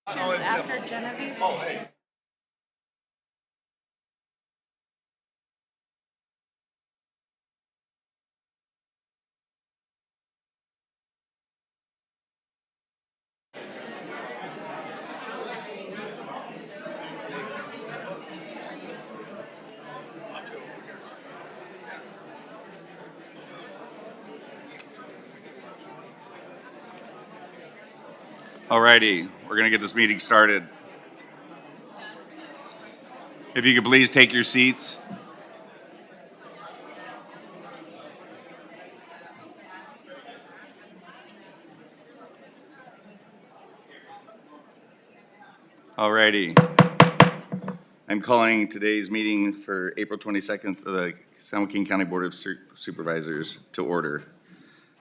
After Genevieve. Oh, hey. Alrighty, we're going to get this meeting started. If you could please take your seats. Alrighty. I'm calling today's meeting for April 22nd of the San Joaquin County Board of Supervisors to order.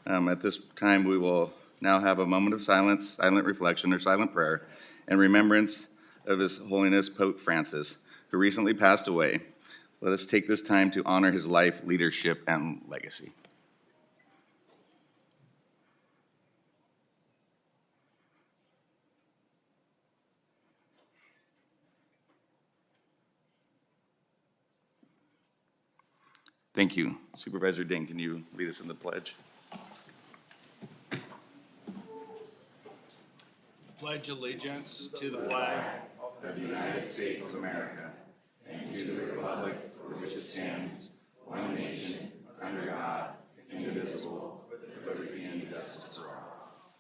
At this time, we will now have a moment of silence, silent reflection, or silent prayer in remembrance of His Holiness Pope Francis, who recently passed away. Let us take this time to honor his life, leadership, and legacy. Thank you. Supervisor Ding, can you lead us in the pledge? Pledge allegiance to the flag Of the United States of America, and to the republic for which it stands, one nation, under God, indivisible, with liberty and justice for all.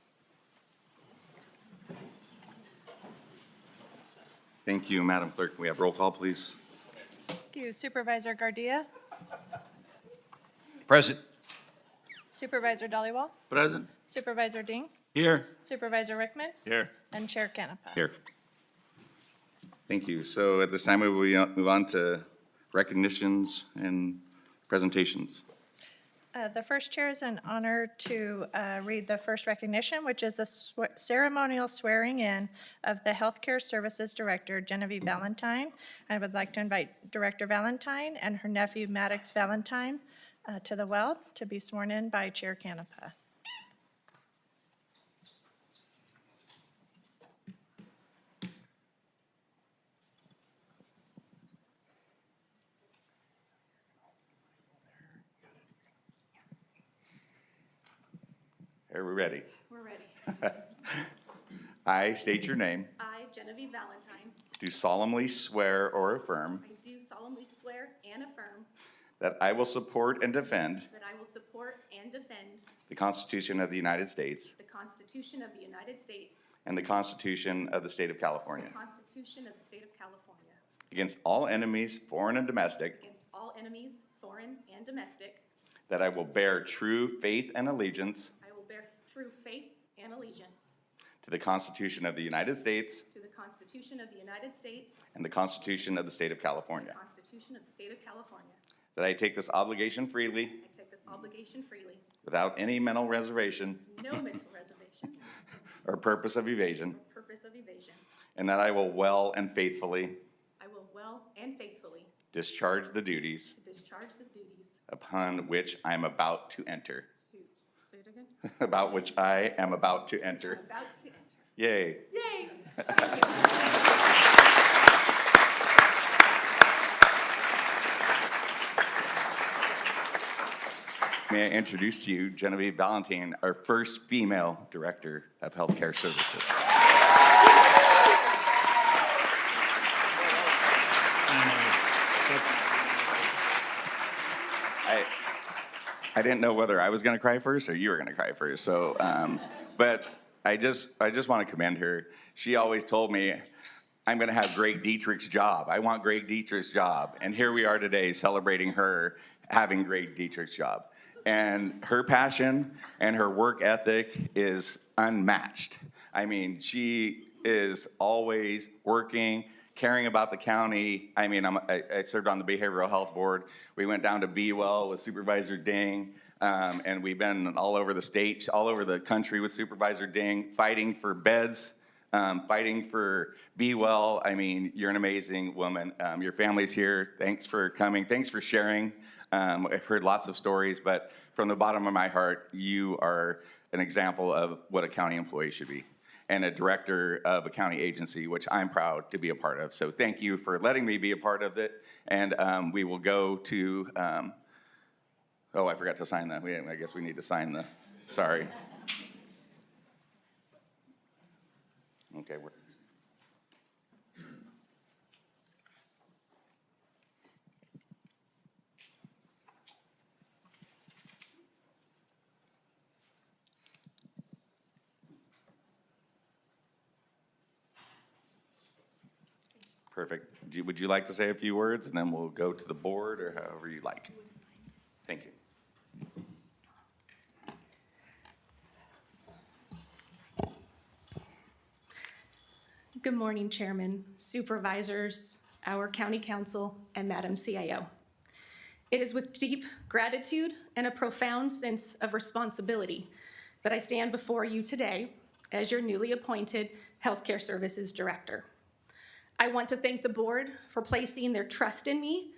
Thank you, Madam Clerk. Can we have roll call, please? Thank you. Supervisor Gardia, Present. Supervisor Dollywall, Present. Supervisor Ding, Here. Supervisor Rickman, Here. and Chair Canepa. Here. Thank you. So at this time, we will move on to recognitions and presentations. The first chair is an honor to read the first recognition, which is the ceremonial swearing in of the Healthcare Services Director, Genevieve Valentine. I would like to invite Director Valentine and her nephew, Maddox Valentine, to the well to be sworn in by Chair Canepa. Are we ready? We're ready. I state your name, I, Genevieve Valentine, do solemnly swear or affirm I do solemnly swear and affirm that I will support and defend that I will support and defend the Constitution of the United States the Constitution of the United States, and the Constitution of the State of California the Constitution of the State of California, against all enemies, foreign and domestic, against all enemies, foreign and domestic. that I will bear true faith and allegiance I will bear true faith and allegiance to the Constitution of the United States to the Constitution of the United States, and the Constitution of the State of California, the Constitution of the State of California. that I take this obligation freely I take this obligation freely, without any mental reservation no mental reservations or purpose of evasion, or purpose of evasion. and that I will well and faithfully I will well and faithfully discharge the duties to discharge the duties upon which I am about to enter. to, say it again, About which I am about to enter. about to enter. Yay. Yay! May I introduce to you Genevieve Valentine, our first female director of healthcare services. I didn't know whether I was going to cry first or you were going to cry first. So, but I just want to commend her. She always told me, I'm going to have Greg Dietrich's job. I want Greg Dietrich's job. And here we are today celebrating her having Greg Dietrich's job. And her passion and her work ethic is unmatched. I mean, she is always working, caring about the county. I mean, I served on the Behavioral Health Board. We went down to Bwell with Supervisor Ding, and we've been all over the state, all over the country with Supervisor Ding, fighting for beds, fighting for Bwell. I mean, you're an amazing woman. Your family's here. Thanks for coming. Thanks for sharing. I've heard lots of stories, but from the bottom of my heart, you are an example of what a county employee should be, and a director of a county agency, which I'm proud to be a part of. So thank you for letting me be a part of it. And we will go to, oh, I forgot to sign that. I guess we need to sign the, sorry. Okay. Perfect. Would you like to say a few words, and then we'll go to the board, or however you like? Thank you. Good morning, Chairman, Supervisors, our County Council, and Madam CIO. It is with deep gratitude and a profound sense of responsibility that I stand before you today as your newly appointed Healthcare Services Director. I want to thank the board for placing their trust in me,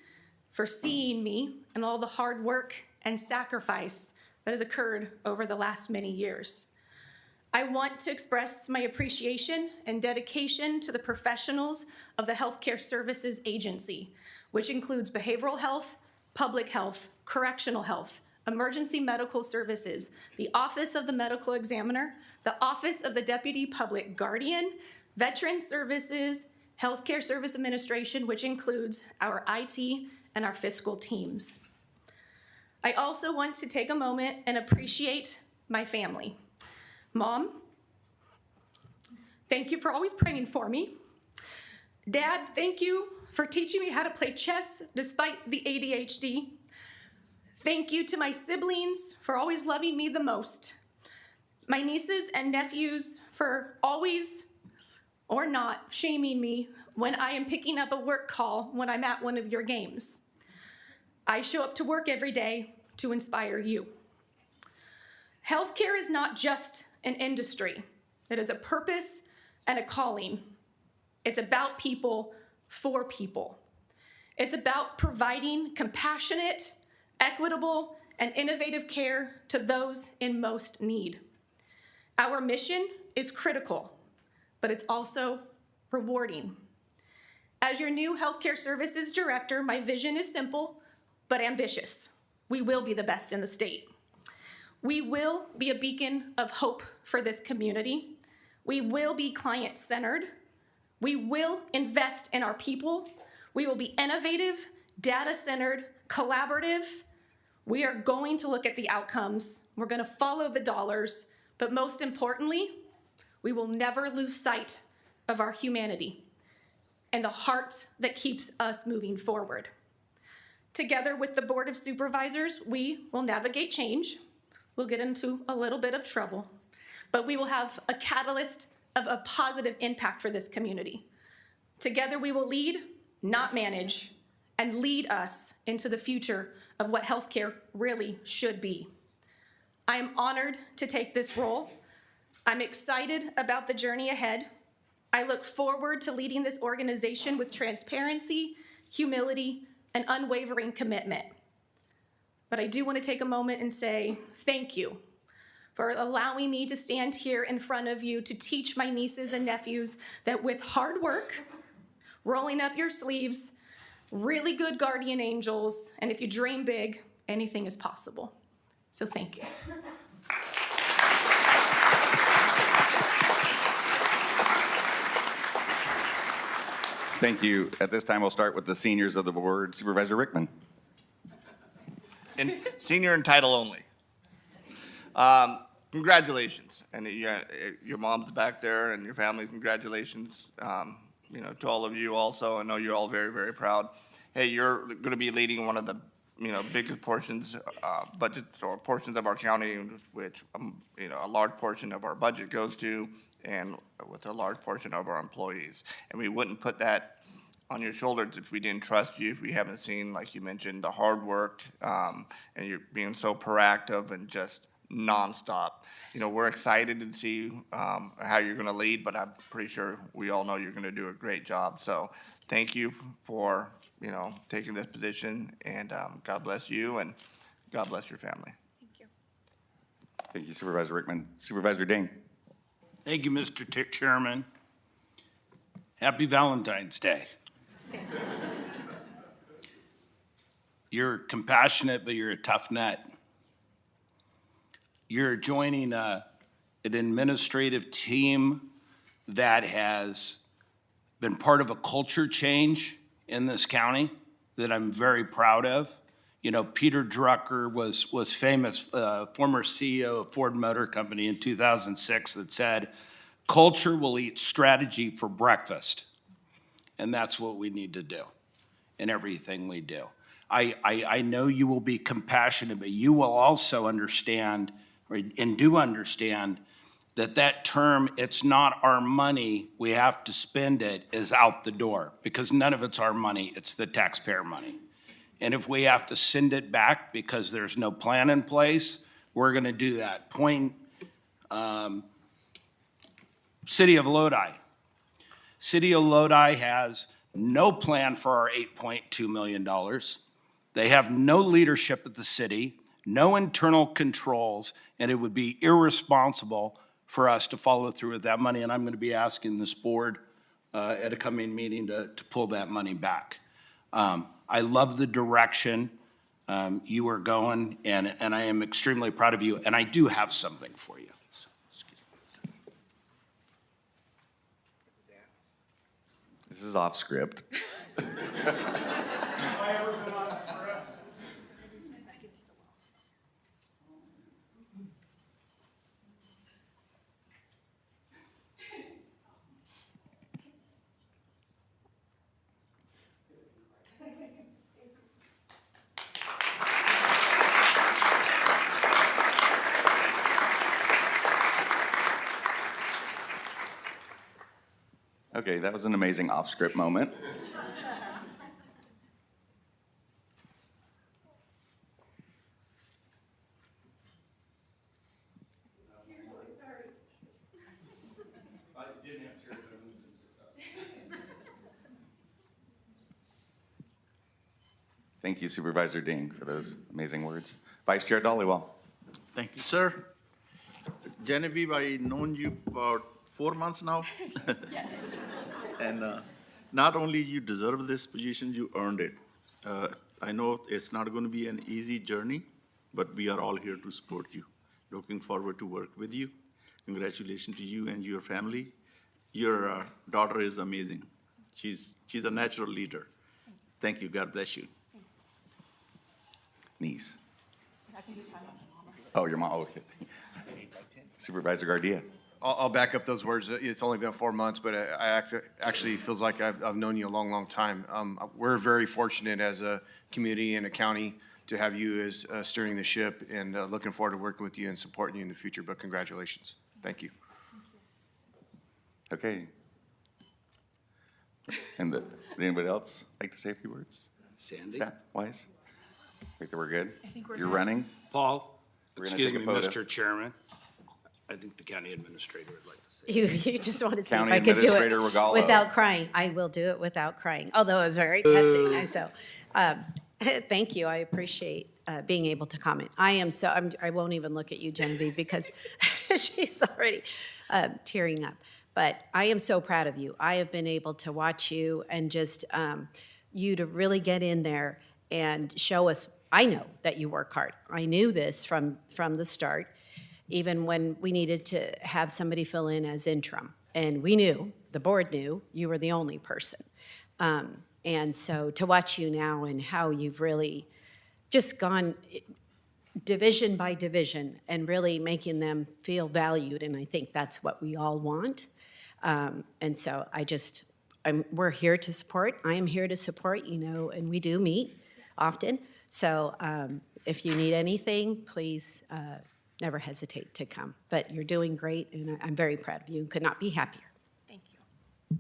for seeing me, and all the hard work and sacrifice that has occurred over the last many years. I want to express my appreciation and dedication to the professionals of the Healthcare Services Agency, which includes behavioral health, public health, correctional health, emergency medical services, the Office of the Medical Examiner, the Office of the Deputy Public Guardian, Veteran Services, Healthcare Service Administration, which includes our IT and our fiscal teams. I also want to take a moment and appreciate my family. Mom, thank you for always praying for me. Dad, thank you for teaching me how to play chess despite the ADHD. Thank you to my siblings for always loving me the most. My nieces and nephews for always or not shaming me when I am picking up a work call when I'm at one of your games. I show up to work every day to inspire you. Healthcare is not just an industry. It is a purpose and a calling. It's about people for people. It's about providing compassionate, equitable, and innovative care to those in most need. Our mission is critical, but it's also rewarding. As your new Healthcare Services Director, my vision is simple but ambitious. We will be the best in the state. We will be a beacon of hope for this community. We will be client-centered. We will invest in our people. We will be innovative, data-centered, collaborative. We are going to look at the outcomes. We're going to follow the dollars, but most importantly, we will never lose sight of our humanity and the heart that keeps us moving forward. Together with the Board of Supervisors, we will navigate change. We'll get into a little bit of trouble, but we will have a catalyst of a positive impact for this community. Together we will lead, not manage, and lead us into the future of what healthcare really should be. I am honored to take this role. I'm excited about the journey ahead. I look forward to leading this organization with transparency, humility, and unwavering commitment. But I do want to take a moment and say thank you for allowing me to stand here in front of you to teach my nieces and nephews that with hard work, rolling up your sleeves, really good guardian angels, and if you dream big, anything is possible. So thank you. Thank you. At this time, we'll start with the seniors of the board. Supervisor Rickman. And senior and title only. Congratulations, and your mom's back there, and your family. Congratulations, to all of you. Also, I know you're all very, very proud. Hey, you're going to be leading one of the, biggest portions, budgets or portions of our county, which a large portion of our budget goes to, and with a large portion of our employees. And we wouldn't put that on your shoulders if we didn't trust you, if we haven't seen, like you mentioned, the hard work, and you're being so proactive and just nonstop. We're excited to see how you're going to lead, but I'm pretty sure we all know you're going to do a great job. So thank you for, taking this position, and God bless you, and God bless your family. Thank you. Thank you, Supervisor Rickman. Supervisor Ding. Thank you, Mr. Chairman. Happy Valentine's Day. You're compassionate, but you're a tough nut. You're joining an administrative team that has been part of a culture change in this county that I'm very proud of. Peter Drucker was famous, former CEO of Ford Motor Company in 2006, that said, "Culture will eat strategy for breakfast." And that's what we need to do in everything we do. I know you will be compassionate, but you will also understand, and do understand, that term, "it's not our money, we have to spend it," is out the door, because none of it's our money, it's the taxpayer money. And if we have to send it back because there's no plan in place, we're gonna do that. City of Lodi. City of Lodi has no plan for our $8.2 million. They have no leadership at the city, no internal controls, and it would be irresponsible for us to follow through with that money. And I'm going to be asking this board at a coming meeting to pull that money back. I love the direction you are going, and I am extremely proud of you. And I do have something for you. So, excuse me. This is off script. Okay, that was an amazing off-script moment. Thank you, Supervisor Ding, for those amazing words. Vice Chair Dollywell. Thank you, sir. Genevieve, I've known you about 4 months now. Yes. And not only you deserve this position, you earned it. I know it's not going to be an easy journey, but we are all here to support you. Looking forward to work with you. Congratulations to you and your family. Your daughter is amazing. She's a natural leader. Thank you. God bless you. Niece. Oh, your mom, okay. Supervisor Gardia. I'll back up those words. It's only been 4 months, but I actually feels like I've known you a long, long time. We're very fortunate as a community and a county to have you as steering the ship, and looking forward to working with you and supporting you in the future, but congratulations. Thank you. Okay. And would anybody else like to say a few words? Sandy? Staff wise? Think that we're good? I think we're You're good. running? Paul, We're gonna excuse take a me, photo. Mr. Chairman. I think the county administrator would like to say. You just want to see if County I could do Administrator it Regalo. without crying. I will do it without crying, although it was very touching. So, thank you. I appreciate being able to comment. I won't even look at you, Genevieve, because she's already tearing up. But I am so proud of you. I have been able to watch you and just you to really get in there and show us. I know that you work hard. I knew this from the start, even when we needed to have somebody fill in as interim. And we knew, the board knew, you were the only person. And so to watch you now and how you've really just gone division by division and really making them feel valued, and I think that's what we all want. And so we're here to support. I am here to support, and we do meet often. So if you need anything, please never hesitate to come. But you're doing great, and I'm very proud of you and could not be happier. Thank you.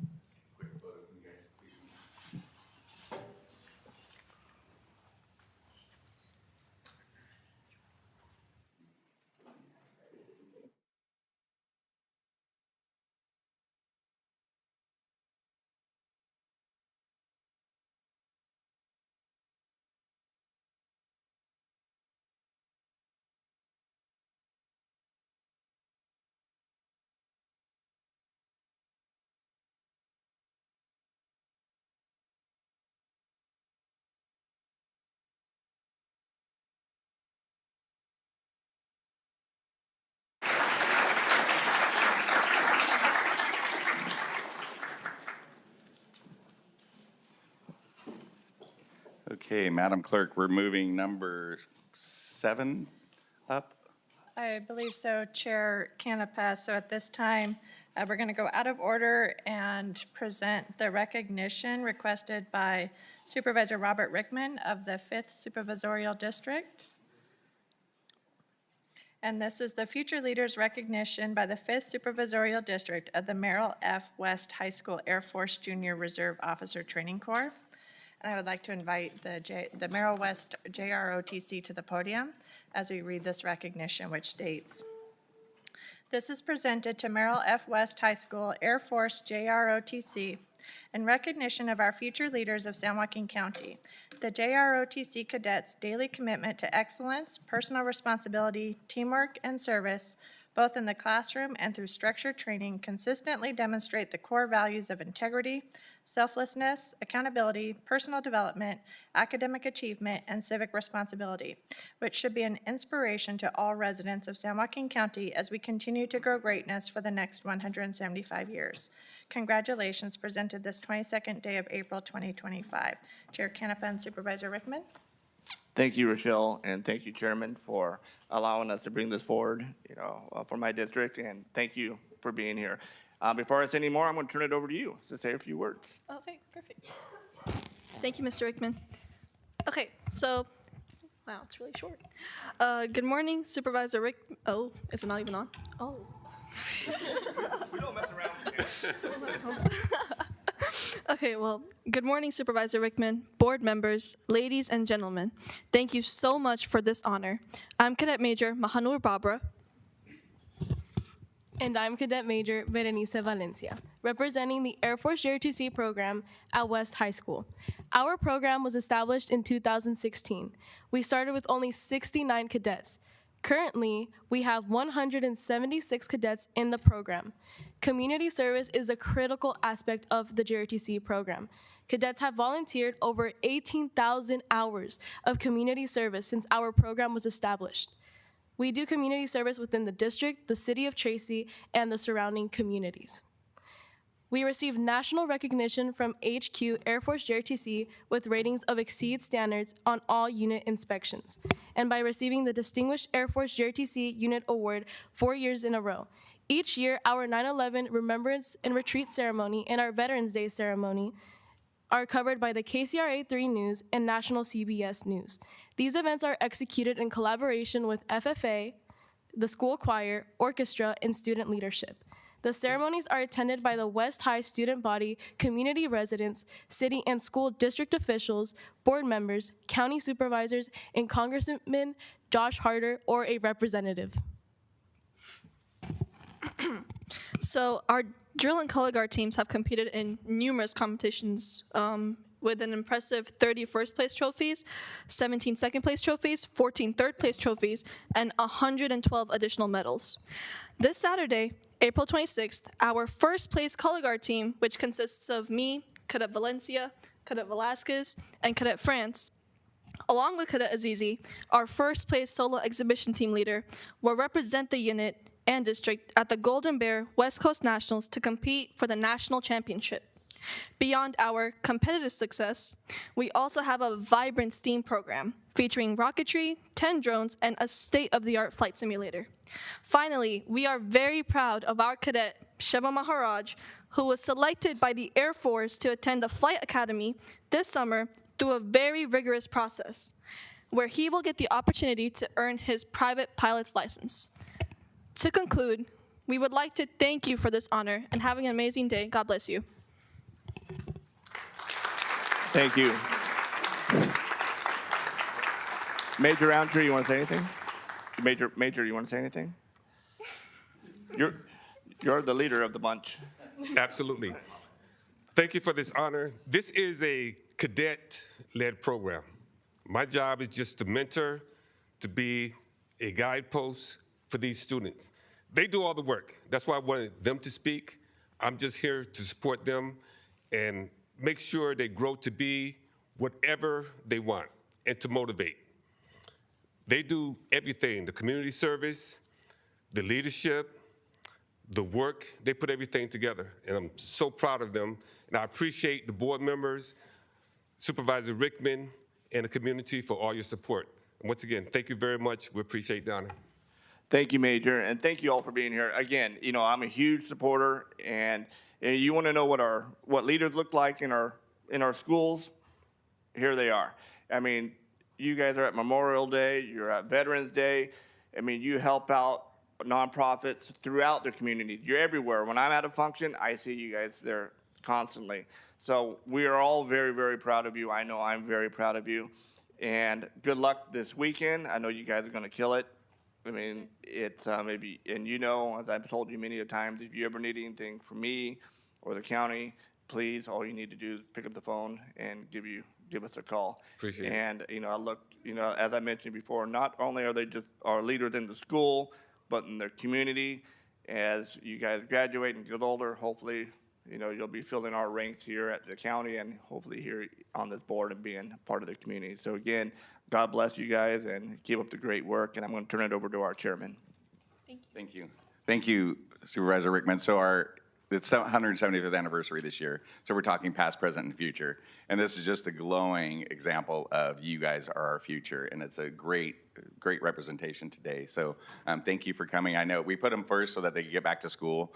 Okay, Madam Clerk, we're moving number 7 up. I believe so, Chair Canapa. So at this time, we're going to go out of order and present the recognition requested by Supervisor Robert Rickman of the 5th Supervisorial District. And this is the Future Leaders Recognition by the 5th Supervisorial District of the Merrill F. West High School Air Force Junior Reserve Officer Training Corps. And I would like to invite the Merrill West JROTC to the podium as we read this recognition, which states, "This is presented to Merrill F. West High School Air Force JROTC in recognition of our future leaders of San Joaquin County. The JROTC cadets' daily commitment to excellence, personal responsibility, teamwork, and service, both in the classroom and through structured training, consistently demonstrate the core values of integrity, selflessness, accountability, personal development, academic achievement, and civic responsibility, which should be an inspiration to all residents of San Joaquin County as we continue to grow greatness for the next 175 years. Congratulations, presented this 22nd day of April 2025. Chair Canapa and Supervisor Rickman. Thank you, Rochelle, and thank you, Chairman, for allowing us to bring this forward, for my district, and thank you for being here. Before I say any more, I'm going to turn it over to you to say a few words. Okay, perfect. Thank you, Mr. Rickman. Okay, so, wow, it's really short. Good morning, Supervisor Rick. Oh, is it not even on? Oh. We don't mess around here. Okay, well, good morning, Supervisor Rickman, board members, ladies and gentlemen. Thank you so much for this honor. I'm Cadet Major Mahanur Barbara. And I'm Cadet Major Berenice Valencia, representing the Air Force JROTC program at West High School. Our program was established in 2016. We started with only 69 cadets. Currently, we have 176 cadets in the program. Community service is a critical aspect of the JROTC program. Cadets have volunteered over 18,000 hours of community service since our program was established. We do community service within the district, the city of Tracy, and the surrounding communities. We received national recognition from HQ Air Force JROTC with ratings of exceed standards on all unit inspections, and by receiving the Distinguished Air Force JROTC Unit Award 4 years in a row. Each year, our 9/11 Remembrance and Retreat Ceremony and our Veterans Day Ceremony are covered by the KCRA 3 News and National CBS News. These events are executed in collaboration with FFA, the school choir, orchestra, and student leadership. The ceremonies are attended by the West High student body, community residents, city and school district officials, board members, county supervisors, and Congressman Josh Harder or a representative. So our drill and color guard teams have competed in numerous competitions with an impressive 30 first place trophies, 17 second place trophies, 14 third place trophies, and 112 additional medals. This Saturday, April 26th, our first place color guard team, which consists of me, Cadet Valencia, Cadet Velasquez, and Cadet France, along with Cadet Azizi, our first place solo exhibition team leader, will represent the unit and district at the Golden Bear West Coast Nationals to compete for the national championship. Beyond our competitive success, we also have a vibrant STEAM program featuring rocketry, 10 drones, and a state-of-the-art flight simulator. Finally, we are very proud of our cadet, Shiva Maharaj, who was selected by the Air Force to attend the Flight Academy this summer through a very rigorous process, where he will get the opportunity to earn his private pilot's license. To conclude, we would like to thank you for this honor and having an amazing day. God bless you. Thank you. Major Roundtree, you want to say anything? Major, you want to say anything? You're the leader of the bunch. Absolutely. Thank you for this honor. This is a cadet-led program. My job is just to mentor, to be a guidepost for these students. They do all the work. That's why I wanted them to speak. I'm just here to support them and make sure they grow to be whatever they want and to motivate. They do everything, the community service, the leadership, the work, they put everything together. And I'm so proud of them. And I appreciate the board members, Supervisor Rickman, and the community for all your support. And once again, thank you very much. We appreciate the honor. Thank you, Major, and thank you all for being here. Again, you know, I'm a huge supporter, and you want to know what leaders look like in our schools? Here they are. I mean, you guys are at Memorial Day, you're at Veterans Day. I mean, you help out nonprofits throughout their communities. You're everywhere. When I'm at a function, I see you guys there constantly. So we are all very, very proud of you. I know I'm very proud of you. And good luck this weekend. I know you guys are going to kill it. I mean, it's maybe, and you know, as I've told you many a times, if you ever need anything from me or the county, please, all you need to do is pick up the phone and give us a call. Appreciate it. And, you know, I look, you know, as I mentioned before, not only are they just our leaders in the school, but in their community. As you guys graduate and get older, hopefully, you know, you'll be filling our ranks here at the county and hopefully here on this board and being part of the community. So again, God bless you guys and keep up the great work. And I'm going to turn it over to our chairman. Thank you. Thank you, Supervisor Rickman. So it's 175th anniversary this year. So we're talking past, present, and future. And this is just a glowing example of you guys are our future. And it's a great representation today. So thank you for coming. I know we put them first so that they could get back to school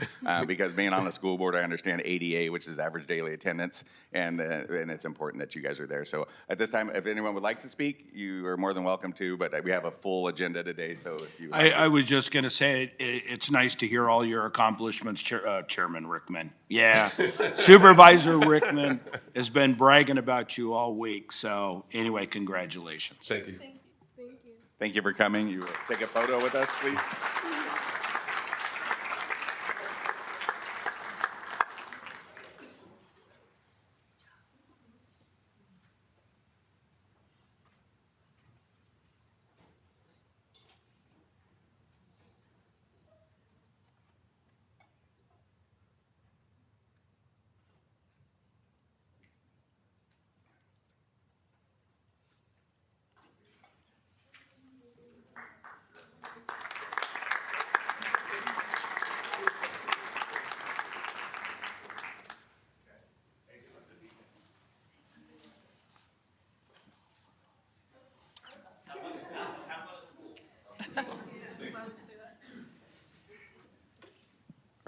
because being on the school board, I understand ADA, which is average daily attendance, and it's important that you guys are there. So at this time, if anyone would like to speak, you are more than welcome to, but we have a full agenda today, so if you... I was just going to say, it's nice to hear all your accomplishments, Chairman Rickman. Yeah, Supervisor Rickman has been bragging about you all week, so anyway, congratulations. Thank you. Thank you for coming. You will take a photo with us, please.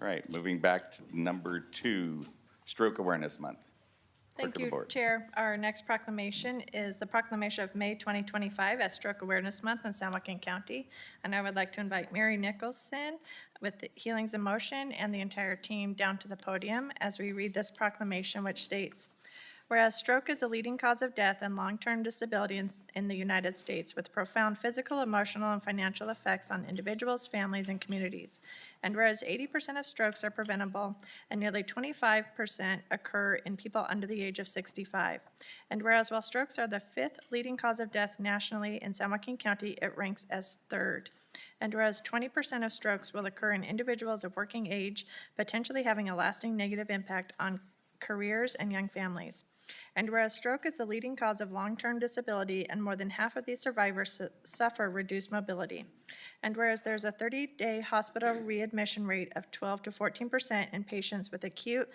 All right, moving back to number 2, Stroke Awareness Month. Clerk Thank of the you, board. Chair. Our next proclamation is the proclamation of May 2025 as Stroke Awareness Month in San Joaquin County. And I would like to invite Mary Nicholson with the Healings in Motion and the entire team down to the podium as we read this proclamation, which states, Whereas stroke is the leading cause of death and long-term disability in the United States, with profound physical, emotional, and financial effects on individuals, families, and communities. And whereas 80% of strokes are preventable and nearly 25% occur in people under the age of 65. And whereas while strokes are the 5th leading cause of death nationally in San Joaquin County, it ranks as 3rd. And whereas 20% of strokes will occur in individuals of working age, potentially having a lasting negative impact on careers and young families. And whereas stroke is the leading cause of long-term disability and more than half of these survivors suffer reduced mobility. And whereas there's a 30-day hospital readmission rate of 12 to 14% in patients with acute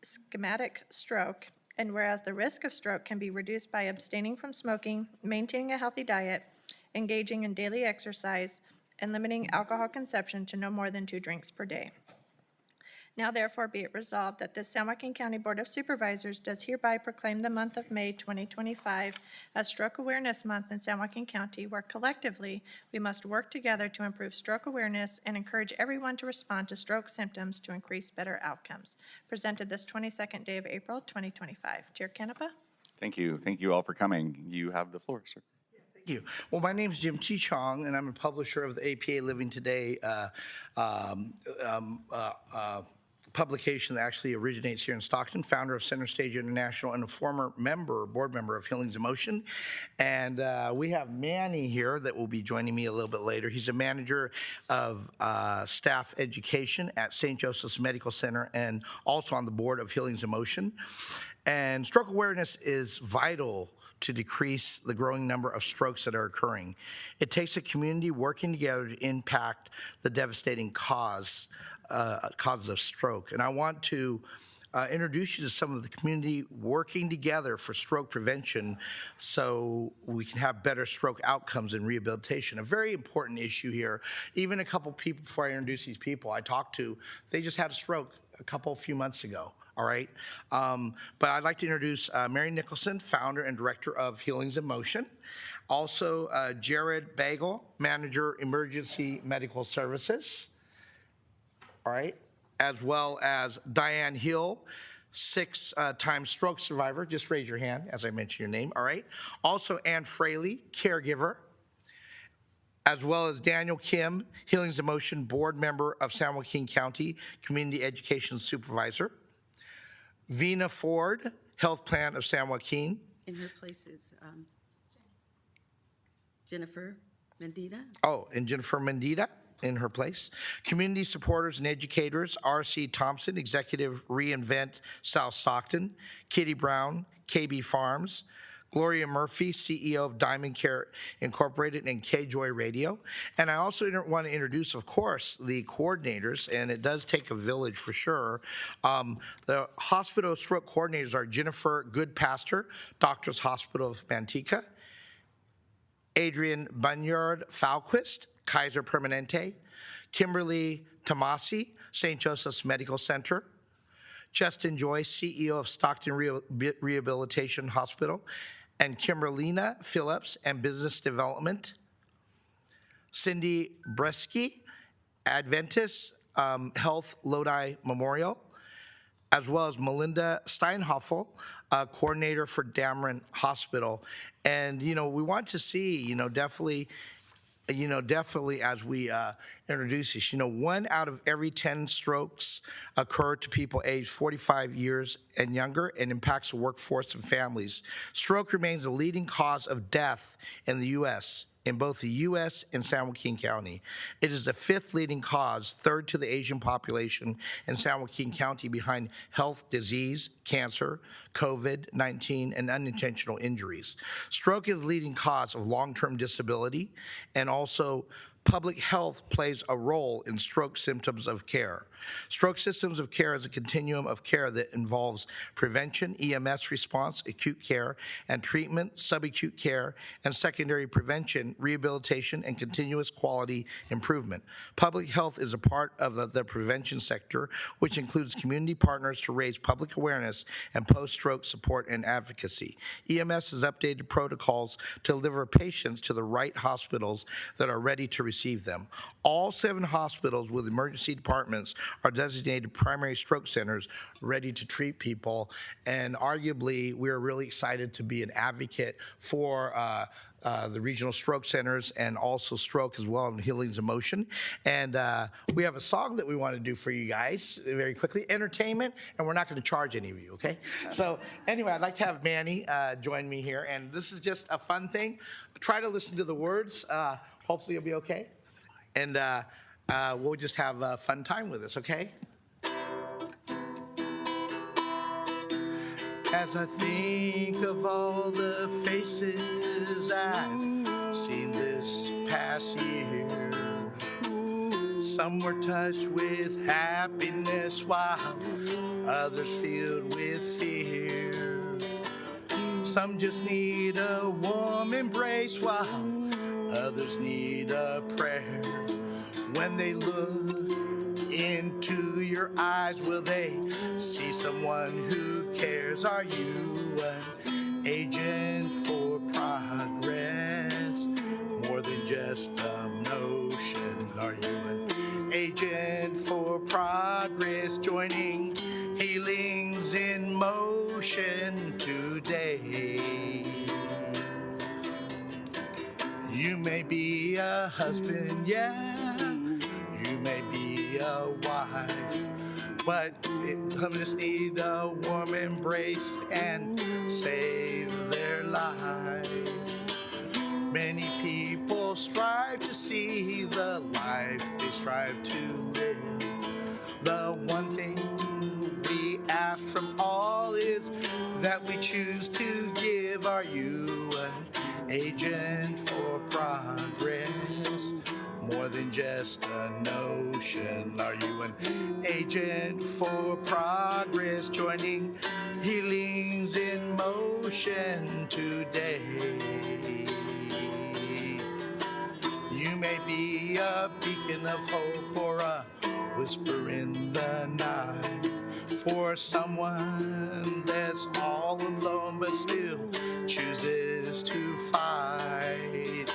ischemic stroke, and whereas the risk of stroke can be reduced by abstaining from smoking, maintaining a healthy diet, engaging in daily exercise, and limiting alcohol consumption to no more than 2 drinks per day. Now therefore be it resolved that the San Joaquin County Board of Supervisors does hereby proclaim the month of May 2025 as Stroke Awareness Month in San Joaquin County, where collectively we must work together to improve stroke awareness and encourage everyone to respond to stroke symptoms to increase better outcomes. Presented this 22nd day of April 2025. Chair Canepa? Thank you. Thank you all for coming. You have the floor, sir. Thank you. Well, my name is Jim Chi Chong, and I'm a publisher of the APA Living Today publication that actually originates here in Stockton, founder of Center Stage International, and a former board member of Healing's Emotion. And we have Manny here that will be joining me a little bit later. He's a manager of staff education at St. Joseph's Medical Center and also on the board of Healing's Emotion. And stroke awareness is vital to decrease the growing number of strokes that are occurring. It takes a community working together to impact the devastating causes of stroke. And I want to introduce you to some of the community working together for stroke prevention so we can have better stroke outcomes and rehabilitation. A very important issue here. Even a couple people, before I introduce these people I talked to, they just had a stroke a few months ago. All right. But I'd like to introduce Mary Nicholson, founder and director of Healing's Emotion. Also, Jared Bagel, manager, emergency medical services. All right. As well as Diane Hill, 6-time stroke survivor. Just raise your hand as I mention your name. All right. Also, Ann Fraley, caregiver. As well as Daniel Kim, Healing's Emotion board member of San Joaquin County Community Education Supervisor. Vina Ford, Health Plan of San Joaquin. In her place is Jennifer Mendita. Oh, and Jennifer Mendita in her place. Community supporters and educators, R.C. Thompson, Executive Reinvent South Stockton. Kitty Brown, KB Farms. Gloria Murphy, CEO of Diamond Care Incorporated and K-Joy Radio. And I also want to introduce, of course, the coordinators, and it does take a village for sure. The hospital stroke coordinators are Jennifer Goodpaster, Doctors Hospital of Manteca, Adrian Bunyard Falquist, Kaiser Permanente, Kimberly Tomasi, St. Joseph's Medical Center, Justin Joyce, CEO of Stockton Rehabilitation Hospital, and Kimberlina Phillips and Business Development, Cindy Bresky, Adventist Health Lodi Memorial, as well as Melinda Steinhoffel, coordinator for Dameron Hospital. And, we want to see, definitely as we introduce this, 1 out of every 10 strokes occur to people aged 45 years and younger and impacts the workforce and families. Stroke remains the leading cause of death in the U.S., in both the U.S. and San Joaquin County. It is the 5th leading cause, 3rd to the Asian population in San Joaquin County behind health, disease, cancer, COVID-19, and unintentional injuries. Stroke is the leading cause of long-term disability, and also public health plays a role in stroke symptoms of care. Stroke systems of care is a continuum of care that involves prevention, EMS response, acute care and treatment, subacute care, and secondary prevention, rehabilitation, and continuous quality improvement. Public health is a part of the prevention sector, which includes community partners to raise public awareness and post-stroke support and advocacy. EMS has updated protocols to deliver patients to the right hospitals that are ready to receive them. All 7 hospitals with emergency departments are designated primary stroke centers ready to treat people. And arguably, we're really excited to be an advocate for the regional stroke centers and also stroke as well, and Healings in Motion. And we have a song that we want to do for you guys very quickly, entertainment, and we're not going to charge any of you, okay? So anyway, I'd like to have Manny join me here, and this is just a fun thing. Try to listen to the words. Hopefully you'll be okay. And we'll just have a fun time with this, okay? As I think of all the faces I've seen this past year, some were touched with happiness while others filled with fear. Some just need a warm embrace while others need a prayer. When they look into your eyes, will they see someone who cares? Are you an agent for progress? More than just a notion. Are you an agent for progress? Joining Healings in Motion today. You may be a husband, yeah. You may be a wife, but some just need a warm embrace and save their life. Many people strive to see the life they strive to live. The one thing we ask from all is that we choose to give. Are you an agent for progress? More than just a notion. Are you an agent for progress? Joining Healings in Motion today. You may be a beacon of hope or a whisper in the night for someone that's all alone but still chooses to fight.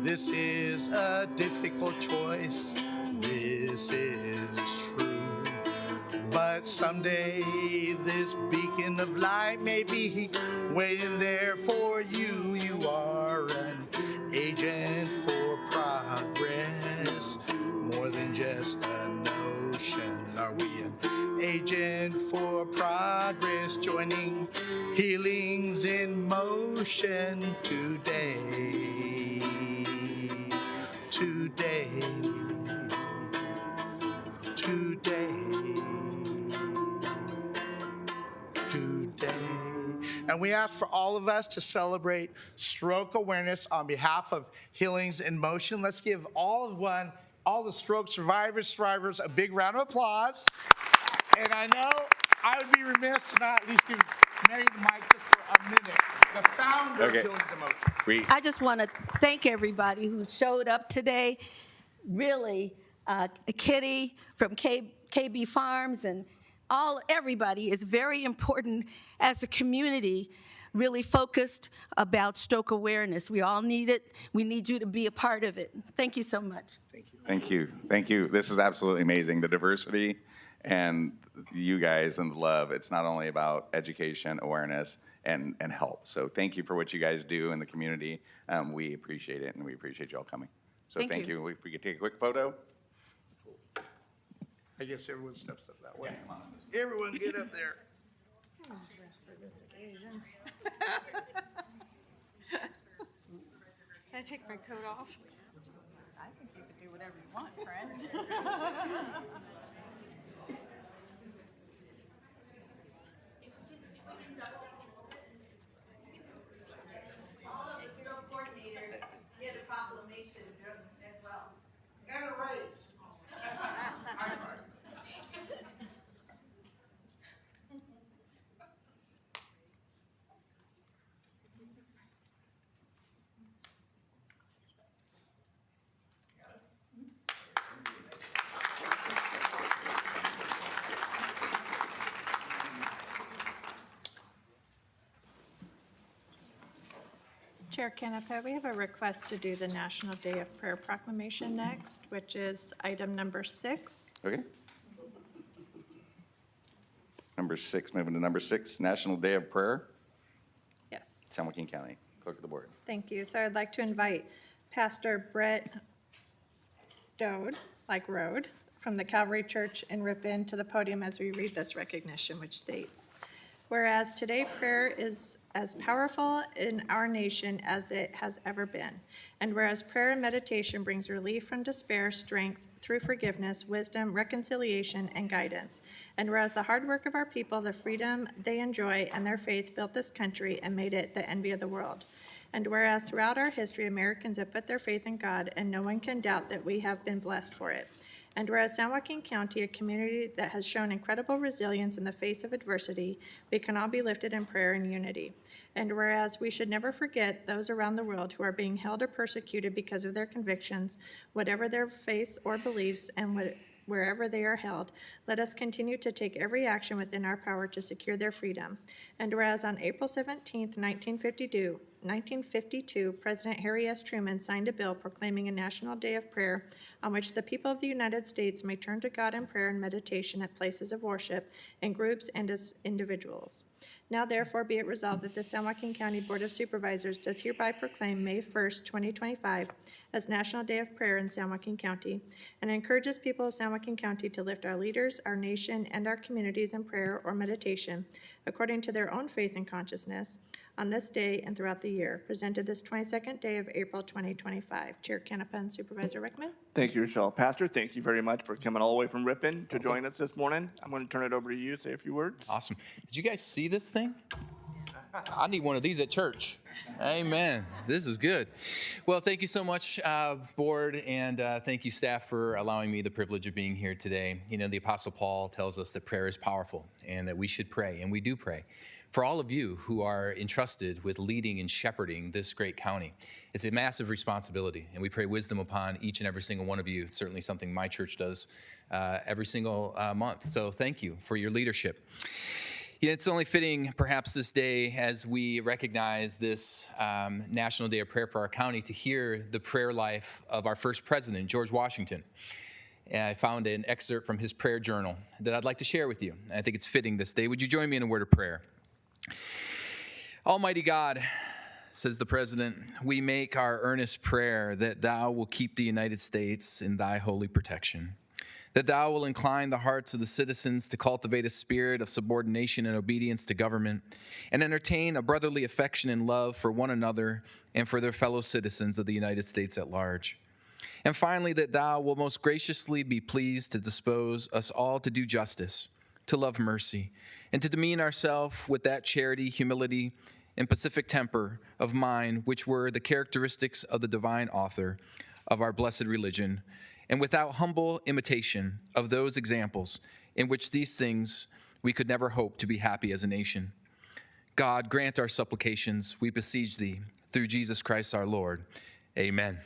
This is a difficult choice, this is true. But someday this beacon of light may be waiting there for you. You are an agent for progress, more than just a notion. Are we an agent for progress? Joining Healings in Motion today. Today. And we ask for all of us to celebrate stroke awareness on behalf of Healings in Motion. Let's give all the stroke survivors, thrivers, a big round of applause. And I know I would be remiss to not at least give Mary the mic just for a minute. The founder of Healings in Motion. I just want to thank everybody who showed up today. Really, Kitty from KB Farms and everybody is very important as a community, really focused about stroke awareness. We all need it. We need you to be a part of it. Thank you so much. Thank you. Thank you. This is absolutely amazing. The diversity and you guys and the love. It's not only about education, awareness, and help. So thank you for what you guys do in the community. We appreciate it, and we appreciate you all coming. So thank you. If we could take a quick photo. I guess everyone steps up that way. Yeah, everyone get up there. Can I take my coat off? I think you can do whatever you want, friend. All of the stroke coordinators get a proclamation as well. And a raise. Chair Canapa, we have a request to do the National Day of Prayer proclamation next, which is item number 6. Okay. Number 6, moving to number 6, National Day of Prayer, Yes. San Joaquin County. Clerk of the Board. Thank you. So I'd like to invite Pastor Brett Dode, like road, from the Calvary Church in Ripon to the podium as we read this recognition, which states, whereas today prayer is as powerful in our nation as it has ever been, and whereas prayer and meditation brings relief from despair, strength through forgiveness, wisdom, reconciliation, and guidance, and whereas the hard work of our people, the freedom they enjoy, and their faith built this country and made it the envy of the world. And whereas throughout our history, Americans have put their faith in God, and no one can doubt that we have been blessed for it. And whereas San Joaquin County, a community that has shown incredible resilience in the face of adversity, we can all be lifted in prayer and unity. And whereas we should never forget those around the world who are being held or persecuted because of their convictions, whatever their faiths or beliefs, and wherever they are held, let us continue to take every action within our power to secure their freedom. And whereas on April 17th, 1952, President Harry S. Truman signed a bill proclaiming a National Day of Prayer on which the people of the United States may turn to God in prayer and meditation at places of worship, in groups and as individuals. Now therefore be it resolved that the San Joaquin County Board of Supervisors does hereby proclaim May 1st, 2025 as National Day of Prayer in San Joaquin County, and encourages people of San Joaquin County to lift our leaders, our nation, and our communities in prayer or meditation according to their own faith and consciousness on this day and throughout the year, presented this 22nd day of April 2025. Chair Canapa and Supervisor Rickman. Thank you, Rochelle. Pastor, thank you very much for coming all the way from Ripon to join us this morning. I'm going to turn it over to you, say a few words. Awesome. Did you guys see this thing? I need one of these at church. Amen. This is good. Well, thank you so much, board, and thank you, staff, for allowing me the privilege of being here today. You know, the Apostle Paul tells us that prayer is powerful and that we should pray, and we do pray. For all of you who are entrusted with leading and shepherding this great county, it's a massive responsibility, and we pray wisdom upon each and every single one of you. It's certainly something my church does every single month. So thank you for your leadership. Yeah, it's only fitting, perhaps this day, as we recognize this National Day of Prayer for our county, to hear the prayer life of our first president, George Washington. And I found an excerpt from his prayer journal that I'd like to share with you. I think it's fitting this day. Would you join me in a word of prayer? Almighty God, says the president, we make our earnest prayer that thou will keep the United States in thy holy protection, that thou will incline the hearts of the citizens to cultivate a spirit of subordination and obedience to government, and entertain a brotherly affection and love for one another and for their fellow citizens of the United States at large. And finally, that thou will most graciously be pleased to dispose us all to do justice, to love mercy, and to demean ourselves with that charity, humility, and pacific temper of mind which were the characteristics of the divine author of our blessed religion, and without humble imitation of those examples in which these things we could never hope to be happy as a nation. God, grant our supplications, we beseech thee, through Jesus Christ our Lord. Amen.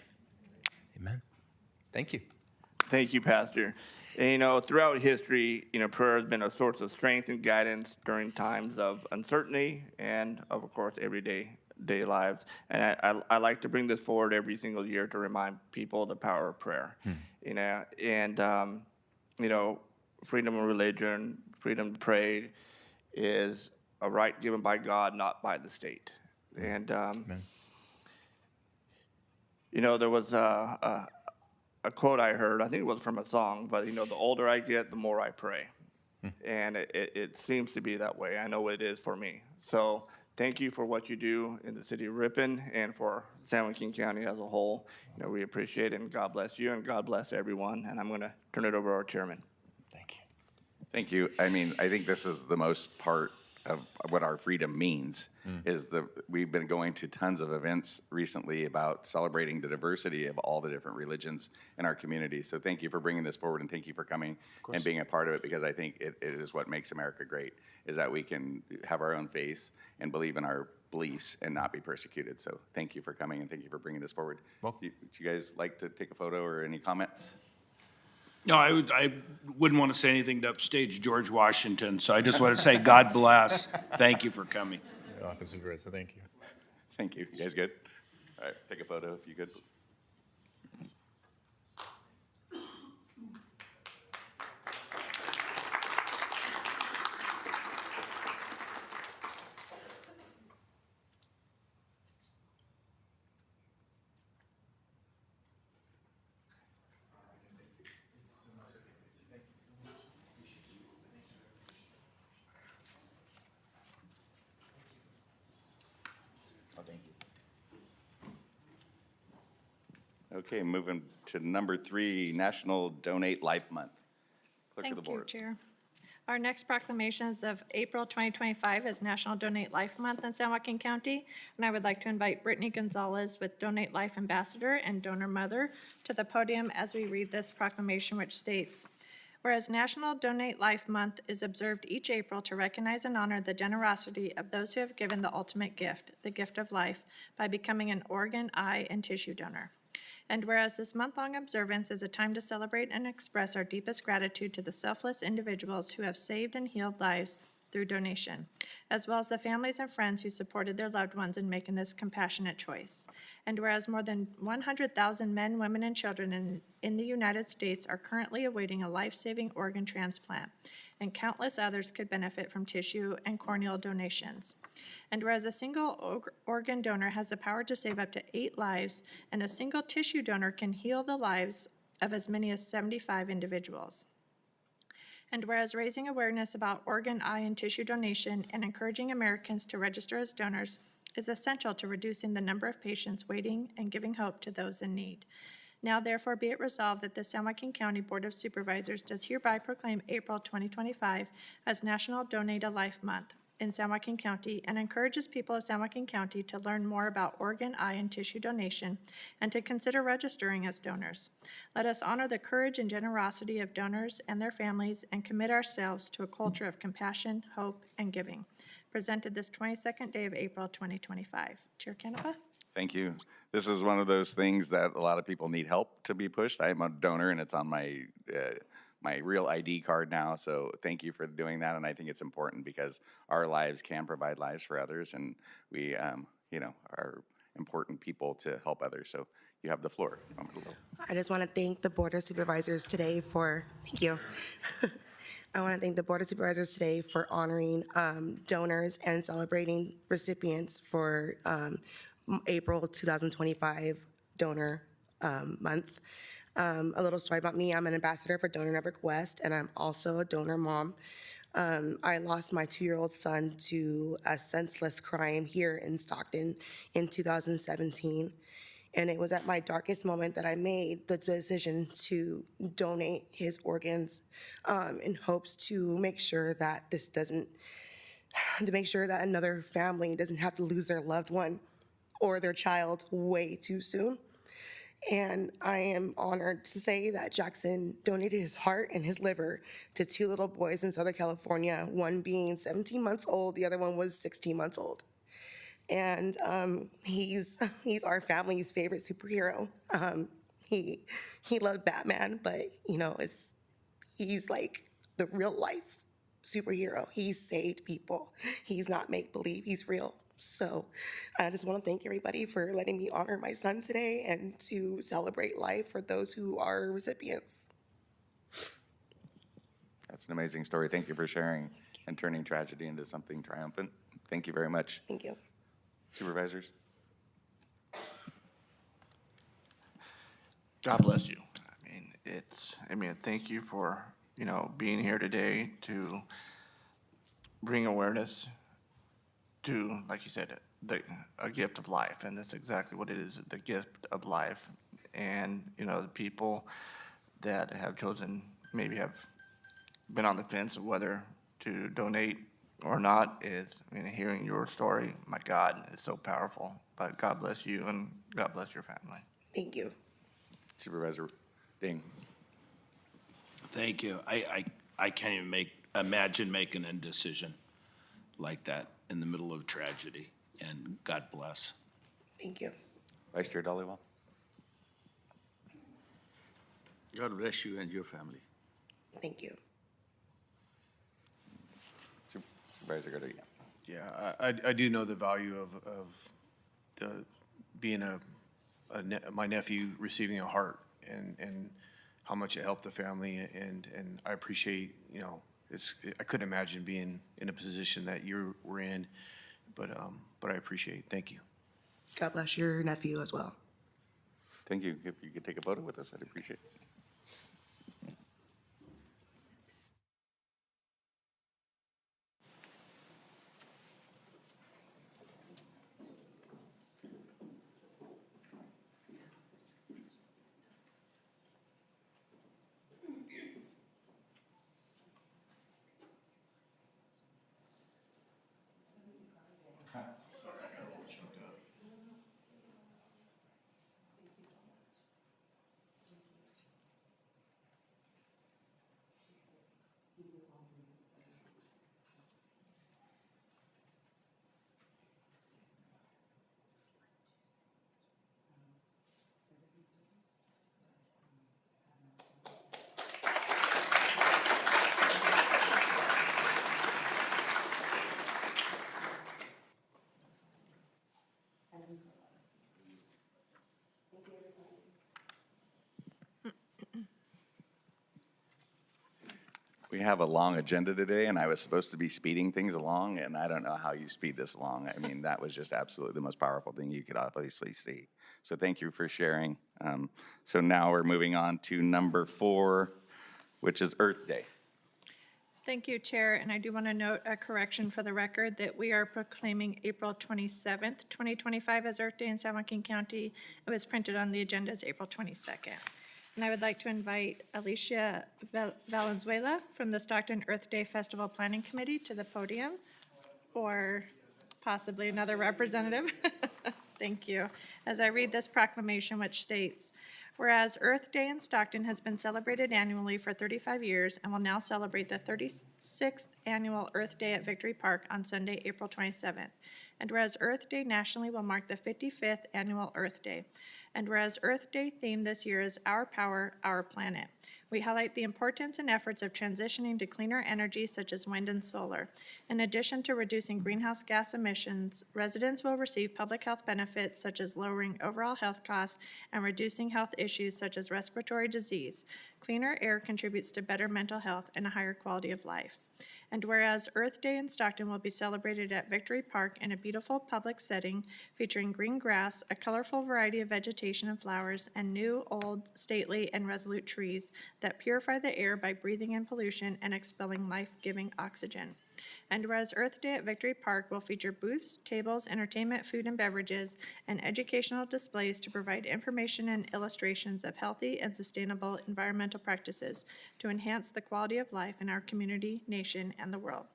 Amen. Thank you. Thank you, Pastor. And, you know, throughout history, you know, prayer has been a source of strength and guidance during times of uncertainty and, of course, everyday lives. And I like to bring this forward every single year to remind people the power of prayer. You know, and, you know, freedom of religion, freedom to pray is a right given by God, not by the state. And, you know, there was a quote I heard, I think it was from a song, but, you know, the older I get, the more I pray. And it seems to be that way. I know it is for me. So thank you for what you do in the city of Ripon and for San Joaquin County as a whole. You know, we appreciate it, and God bless you, and God bless everyone. And I'm going to turn it over to our chairman. Thank you. Thank you. I mean, I think this is the most part of what our freedom means, is we've been going to tons of events recently about celebrating the diversity of all the different religions in our community. So thank you for bringing this forward, and thank you for coming and being a part of it, because I think it is what makes America great, is that we can have our own faith and believe in our beliefs and not be persecuted. So thank you for coming, and thank you for bringing this forward. Welcome. Do you guys like to take a photo or any comments? No, I wouldn't want to say anything to upstage George Washington, so I just want to say God bless. Thank you for coming. Officer Gressa, thank you. Thank you. You guys good? All right, take a photo if you could. Oh, thank you. Okay, moving to number 3, National Donate Life Month. Clerk of the Thank you, Board. Chair. Our next proclamations of April 2025 is National Donate Life Month in San Joaquin County, and I would like to invite Brittany Gonzalez with Donate Life Ambassador and Donor Mother to the podium as we read this proclamation, which states, whereas National Donate Life Month is observed each April to recognize and honor the generosity of those who have given the ultimate gift, the gift of life, by becoming an organ, eye, and tissue donor. And whereas this month-long observance is a time to celebrate and express our deepest gratitude to the selfless individuals who have saved and healed lives through donation, as well as the families and friends who supported their loved ones in making this compassionate choice. And whereas more than 100,000 men, women, and children in the United States are currently awaiting a life-saving organ transplant, and countless others could benefit from tissue and corneal donations. And whereas a single organ donor has the power to save up to 8 lives, and a single tissue donor can heal the lives of as many as 75 individuals. And whereas raising awareness about organ, eye, and tissue donation and encouraging Americans to register as donors is essential to reducing the number of patients waiting and giving hope to those in need. Now therefore be it resolved that the San Joaquin County Board of Supervisors does hereby proclaim April 2025 as National Donate a Life Month in San Joaquin County and encourages people of San Joaquin County to learn more about organ, eye, and tissue donation and to consider registering as donors. Let us honor the courage and generosity of donors and their families and commit ourselves to a culture of compassion, hope, and giving. Presented this 22nd day of April 2025. Chair Canepa? Thank you. This is one of those things that a lot of people need help to be pushed. I'm a donor, and it's on my my real ID card now, so thank you for doing that, and I think it's important because our lives can provide lives for others, and we, are important people to help others, so you have the floor. I just want to thank the Board of Supervisors today for, thank you. I want to thank the Board of Supervisors today for honoring donors and celebrating recipients for April 2025 Donor Month. A little story about me, I'm an ambassador for Donor Network West, and I'm also a donor mom. I lost my 2-year-old son to a senseless crime here in Stockton in 2017. And it was at my darkest moment that I made the decision to donate his organs in hopes to make sure that another family doesn't have to lose their loved one or their child way too soon. And I am honored to say that Jackson donated his heart and his liver to 2 little boys in Southern California, one being 17 months old, the other one was 16 months old. And he's our family's favorite superhero. He loved Batman, but he's like the real life superhero. He saved people. He's not make believe. He's real. So I just want to thank everybody for letting me honor my son today and to celebrate life for those who are recipients. That's an amazing story. Thank you for sharing and turning tragedy into something triumphant. Thank you very much. Thank you. Supervisors? God bless you. Thank you for, being here today to bring awareness to, like you said, a gift of life, and that's exactly what it is, the gift of life. And, the people that have chosen, maybe have been on the fence of whether to donate or not hearing your story, my God, is so powerful. But God bless you, and God bless your family. Thank you. Supervisor Ding. Thank you. I can't even imagine making a decision like that in the middle of tragedy, and God bless. Thank you. Vice Chair Dollywell. God bless you and your family. Thank you. Supervisor Garcia. Yeah, I do know the value of being my nephew receiving a heart and how much it helped the family. And I appreciate, I couldn't imagine being in a position that you were in, but I appreciate it. Thank you. God bless your nephew as well. Thank you. If you could take a photo with us, I'd appreciate it. We have a long agenda today, and I was supposed to be speeding things along, and I don't know how you speed this along. I mean, that was just absolutely the most powerful thing you could obviously see. So thank you for sharing. So now we're moving on to number 4, which is Earth Day. Thank you, Chair, and I do want to note a correction for the record that we are proclaiming April 27th, 2025 as Earth Day in San Joaquin County. It was printed on the agenda as April 22nd. And I would like to invite Alicia Valenzuela from the Stockton Earth Day Festival Planning Committee to the podium, or possibly another representative. Thank you. As I read this proclamation, which states, whereas Earth Day in Stockton has been celebrated annually for 35 years and will now celebrate the 36th annual Earth Day at Victory Park on Sunday, April 27th. And whereas Earth Day nationally will mark the 55th annual Earth Day. And whereas Earth Day theme this year is Our Power, Our Planet. We highlight the importance and efforts of transitioning to cleaner energy such as wind and solar. In addition to reducing greenhouse gas emissions, residents will receive public health benefits such as lowering overall health costs and reducing health issues such as respiratory disease. Cleaner air contributes to better mental health and a higher quality of life. And whereas Earth Day in Stockton will be celebrated at Victory Park in a beautiful public setting featuring green grass, a colorful variety of vegetation and flowers, and new, old, stately, and resolute trees that purify the air by breathing in pollution and expelling life-giving oxygen. And whereas Earth Day at Victory Park will feature booths, tables, entertainment, food and beverages, and educational displays to provide information and illustrations of healthy and sustainable environmental practices to enhance the quality of life in our community, nation, and the world.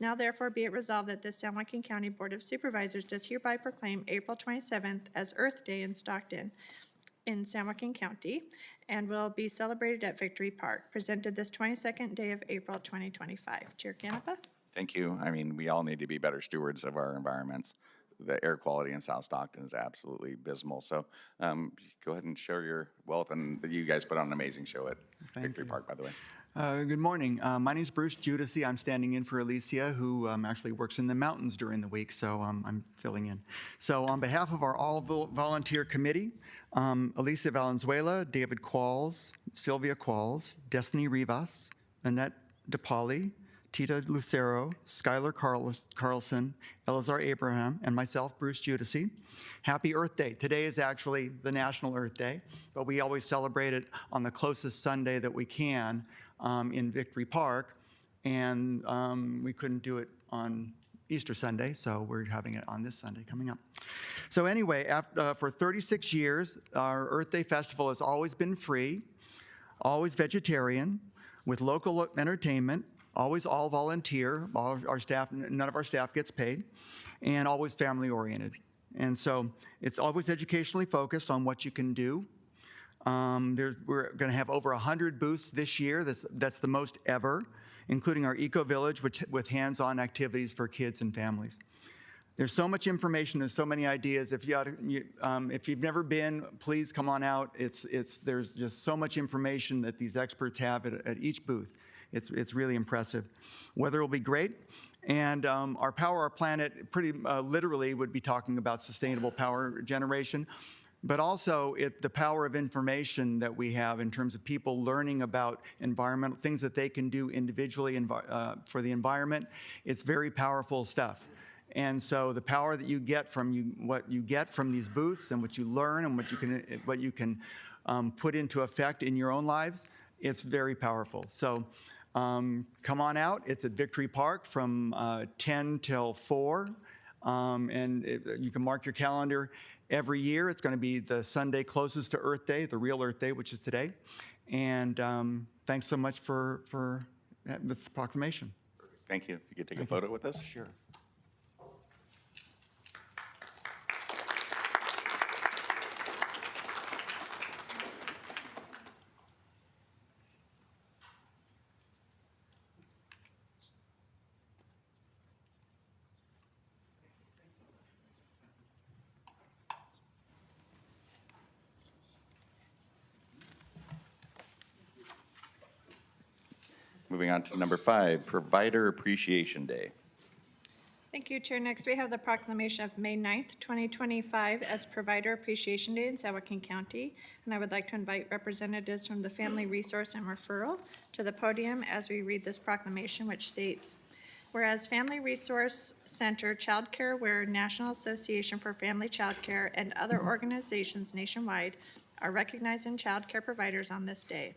Now therefore be it resolved that the San Joaquin County Board of Supervisors does hereby proclaim April 27th as Earth Day in Stockton in San Joaquin County and will be celebrated at Victory Park, presented this 22nd day of April 2025. Chair Canepa? Thank you. I mean, we all need to be better stewards of our environments. The air quality in South Stockton is absolutely abysmal. So go ahead and share your wealth. And you guys put on an amazing show at Victory Park, by the way. Good morning. My name is Bruce Judici. I'm standing in for Alicia, who actually works in the mountains during the week, so I'm filling in. So on behalf of our all-volunteer committee, Alicia Valenzuela, David Qualls, Sylvia Qualls, Destiny Rivas, Annette DePauli, Tita Lucero, Skylar Carlson, Elazar Abraham, and myself, Bruce Judici. Happy Earth Day. Today is actually the National Earth Day, but we always celebrate it on the closest Sunday that we can in Victory Park, and we couldn't do it on Easter Sunday, so we're having it on this Sunday coming up. So anyway, for 36 years, our Earth Day Festival has always been free, always vegetarian, with local entertainment, always all volunteer, all our staff, none of our staff gets paid, and always family oriented. And so it's always educationally focused on what you can do. We're going to have over 100 booths this year. That's the most ever, including our Eco Village, with hands-on activities for kids and families. There's so much information, there's so many ideas. If you've never been, please come on out. There's just so much information that these experts have at each booth. It's really impressive. Weather will be great, And our Power Our Planet pretty literally would be talking about sustainable power generation, but also the power of information that we have in terms of people learning about environmental things that they can do individually for the environment. It's very powerful stuff. And so the power that you get from what you get from these booths and what you learn and what you can put into effect in your own lives, it's very powerful. So come on out. It's at Victory Park from 10 till 4. You can mark your calendar every year. It's going to be the Sunday closest to Earth Day, the real Earth Day, which is today. And thanks so much for this proclamation. Thank you. If you could take a photo with us. Sure. Moving on to number 5, Provider Appreciation Day. Thank you, Chair. Next, we have the proclamation of May 9th, 2025 as Provider Appreciation Day in San Joaquin County. And I would like to invite representatives from the Family Resource and Referral to the podium as we read this proclamation, which states, whereas Family Resource Center, Child Care Aware, National Association for Family Child Care, and other organizations nationwide are recognizing child care providers on this day.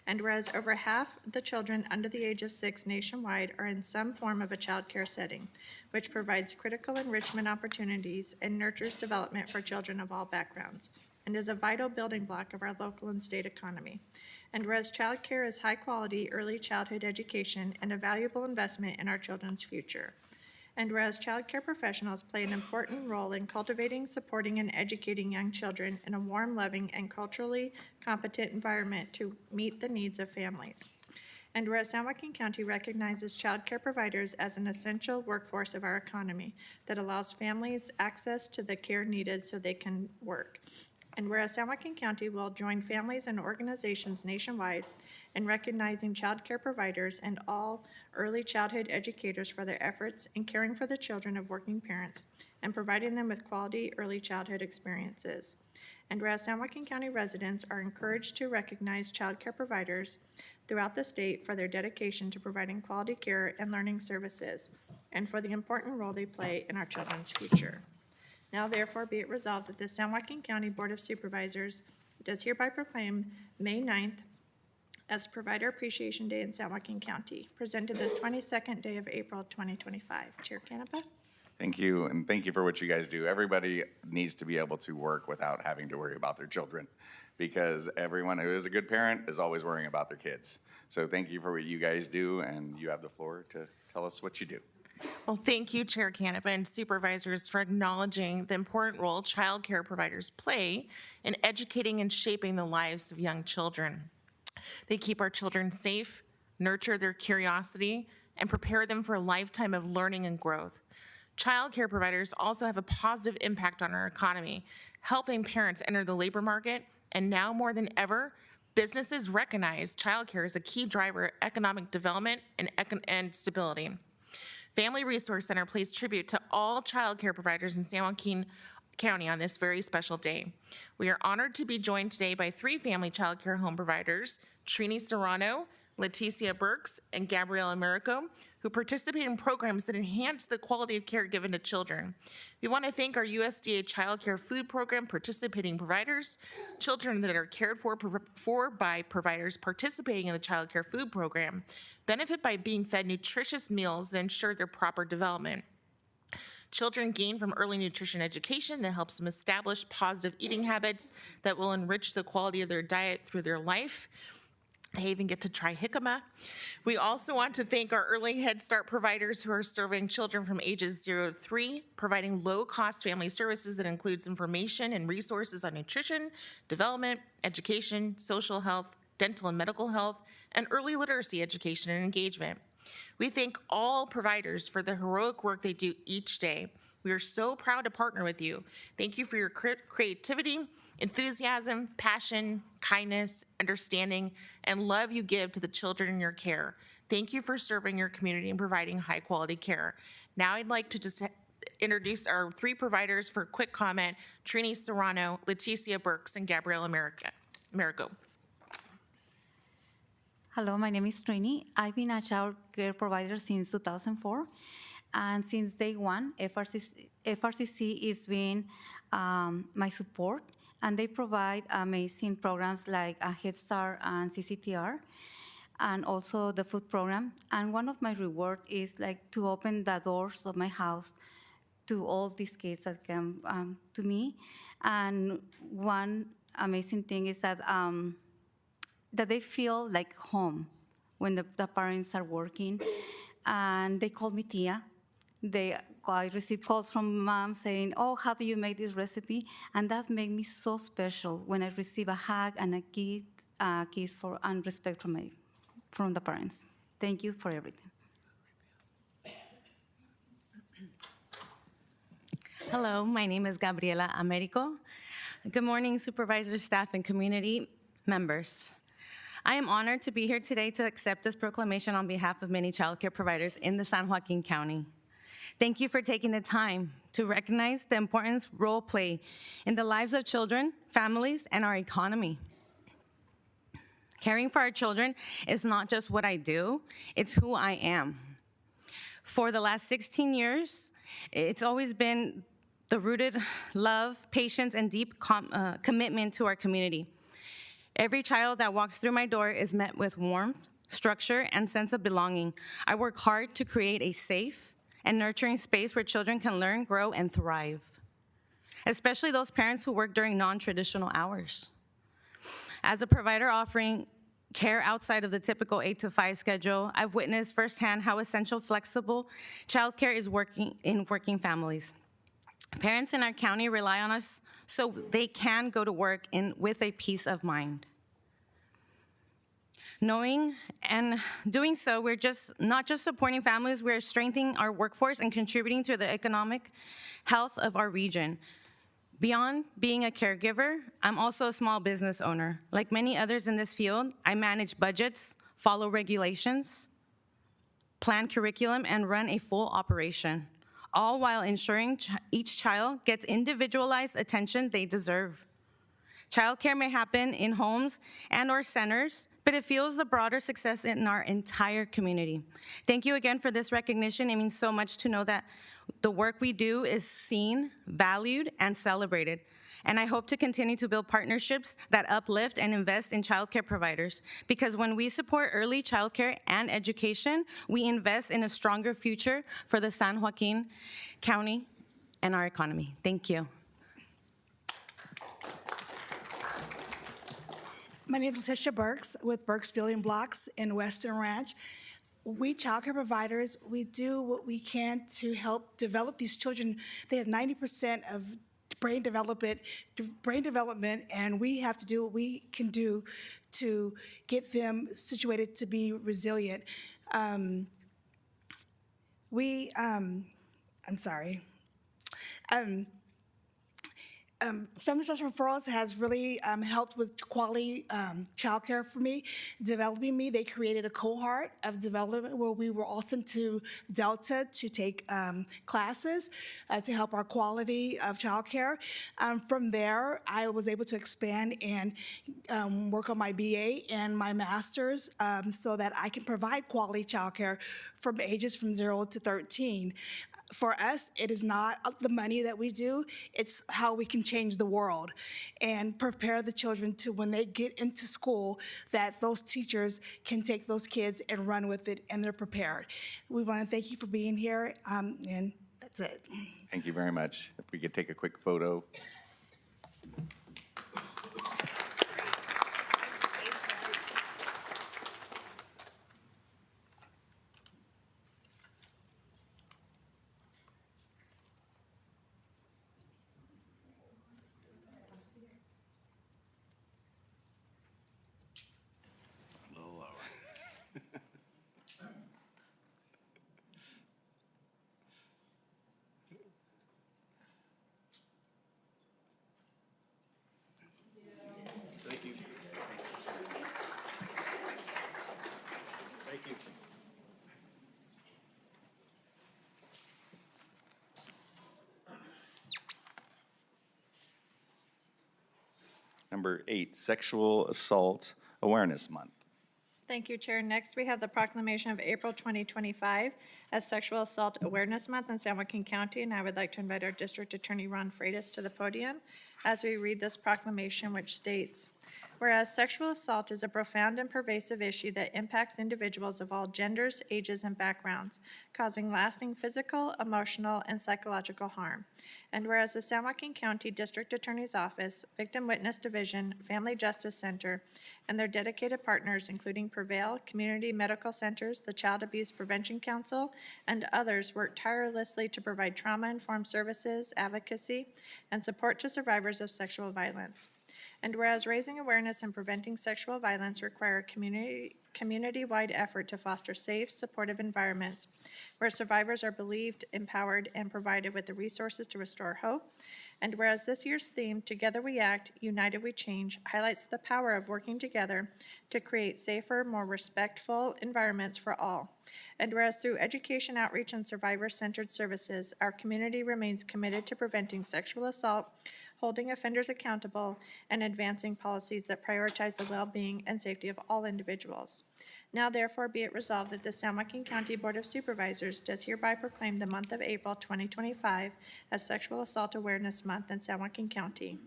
And whereas over half the children under the age of 6 nationwide are in some form of a child care setting, which provides critical enrichment opportunities and nurtures development for children of all backgrounds, and is a vital building block of our local and state economy. And whereas child care is high-quality early childhood education and a valuable investment in our children's future. And whereas child care professionals play an important role in cultivating, supporting, and educating young children in a warm, loving, and culturally competent environment to meet the needs of families. And whereas San Joaquin County recognizes child care providers as an essential workforce of our economy that allows families access to the care needed so they can work. And whereas San Joaquin County will join families and organizations nationwide in recognizing child care providers and all early childhood educators for their efforts in caring for the children of working parents and providing them with quality early childhood experiences. And whereas San Joaquin County residents are encouraged to recognize child care providers throughout the state for their dedication to providing quality care and learning services, and for the important role they play in our children's future. Now therefore be it resolved that the San Joaquin County Board of Supervisors does hereby proclaim May 9th as Provider Appreciation Day in San Joaquin County, presented this 22nd day of April 2025. Chair Canepa? Thank you, and thank you for what you guys do. Everybody needs to be able to work without having to worry about their children, because everyone who is a good parent is always worrying about their kids. So thank you for what you guys do, and you have the floor to tell us what you do. Well, thank you, Chair Canepa and Supervisors, for acknowledging the important role child care providers play in educating and shaping the lives of young children. They keep our children safe, nurture their curiosity, and prepare them for a lifetime of learning and growth. Child care providers also have a positive impact on our economy, helping parents enter the labor market, and now more than ever, businesses recognize child care as a key driver of economic development and stability. Family Resource Center pays tribute to all child care providers in San Joaquin County on this very special day. We are honored to be joined today by 3 family child care home providers, Trini Serrano, Leticia Burks, and Gabriela Americo, who participate in programs that enhance the quality of care given to children. We want to thank our USDA Child Care Food Program participating providers. Children that are cared for by providers participating in the Child Care Food Program benefit by being fed nutritious meals that ensure their proper development. Children gain from early nutrition education that helps them establish positive eating habits that will enrich the quality of their diet through their life. They even get to try jicama. We also want to thank our early Head Start providers who are serving children from ages 0 to 3, providing low-cost family services that includes information and resources on nutrition, development, education, social health, dental and medical health, and early literacy education and engagement. We thank all providers for the heroic work they do each day. We are so proud to partner with you. Thank you for your creativity, enthusiasm, passion, kindness, understanding, and love you give to the children in your care. Thank you for serving your community and providing high-quality care. Now I'd like to just introduce our 3 providers for quick comment: Trini Serrano, Leticia Burks, and Gabriela Marigo. Hello, my name is Trini. I've been a child care provider since 2004. And since day one, FRCC has been my support. And they provide amazing programs like a Head Start and CCTR, and also the food program. And one of my rewards is like to open the doors of my house to all these kids that come to me. And one amazing thing is that that they feel like home when the parents are working. And they call me Tia. I receive calls from mom saying, oh, how do you make this recipe? And that made me so special when I receive a hug and a kiss and respect from the parents. Thank you for everything. Hello, my name is Gabriela Americo. Good morning, supervisors, staff, and community members. I am honored to be here today to accept this proclamation on behalf of many child care providers in the San Joaquin County. Thank you for taking the time to recognize the important role play in the lives of children, families, and our economy. Caring for our children is not just what I do, it's who I am. For the last 16 years, it's always been the rooted love, patience, and deep commitment to our community. Every child that walks through my door is met with warmth, structure, and sense of belonging. I work hard to create a safe and nurturing space where children can learn, grow, and thrive, especially those parents who work during non-traditional hours. As a provider offering care outside of the typical 8 to 5 schedule, I've witnessed firsthand how essential flexible childcare is in working families. Parents in our county rely on us so they can go to work with a peace of mind. Knowing and doing so, we're not just supporting families, we're strengthening our workforce and contributing to the economic health of our region. Beyond being a caregiver, I'm also a small business owner. Like many others in this field, I manage budgets, follow regulations, plan curriculum, and run a full operation, all while ensuring each child gets individualized attention they deserve. Childcare may happen in homes and/or centers, but it fuels the broader success in our entire community. Thank you again for this recognition. It means so much to know that the work we do is seen, valued, and celebrated. And I hope to continue to build partnerships that uplift and invest in childcare providers, because when we support early childcare and education, we invest in a stronger future for the San Joaquin County and our economy. Thank you. My name is Leticia Burks with Burks Building Blocks in Western Ranch. We childcare providers, we do what we can to help develop these children. They have 90% of brain development, and we have to do what we can do to get them situated to be resilient. I'm sorry. Family Social Referrals has really helped with quality childcare for me, developing me. They created a cohort of development where we were all sent to Delta to take classes to help our quality of childcare. From there, I was able to expand and work on my BA and my master's so that I can provide quality childcare from ages from 0 to 13. For us, it is not the money that we do, it's how we can change the world and prepare the children to, when they get into school, that those teachers can take those kids and run with it, and they're prepared. We want to thank you for being here, and that's it. Thank you very much. If we could take a quick photo. Number 8, Sexual Assault Awareness Month. Thank you, Chair. Next, we have the proclamation of April 2025 as Sexual Assault Awareness Month in San Joaquin County, and I would like to invite our District Attorney, Ron Freitas, to the podium as we read this proclamation, which states, whereas sexual assault is a profound and pervasive issue that impacts individuals of all genders, ages, and backgrounds, causing lasting physical, emotional, and psychological harm. And whereas the San Joaquin County District Attorney's Office, Victim Witness Division, Family Justice Center, and their dedicated partners, including Prevail, Community Medical Centers, the Child Abuse Prevention Council, and others, work tirelessly to provide trauma-informed services, advocacy, and support to survivors of sexual violence. And whereas raising awareness and preventing sexual violence require a community-wide effort to foster safe, supportive environments where survivors are believed, empowered, and provided with the resources to restore hope. And whereas this year's theme, Together We Act, United We Change, highlights the power of working together to create safer, more respectful environments for all. And whereas through education, outreach, and survivor-centered services, our community remains committed to preventing sexual assault, holding offenders accountable, and advancing policies that prioritize the well-being and safety of all individuals. Now therefore be it resolved that the San Joaquin County Board of Supervisors does hereby proclaim the month of April 2025 as Sexual Assault Awareness Month in San Joaquin County,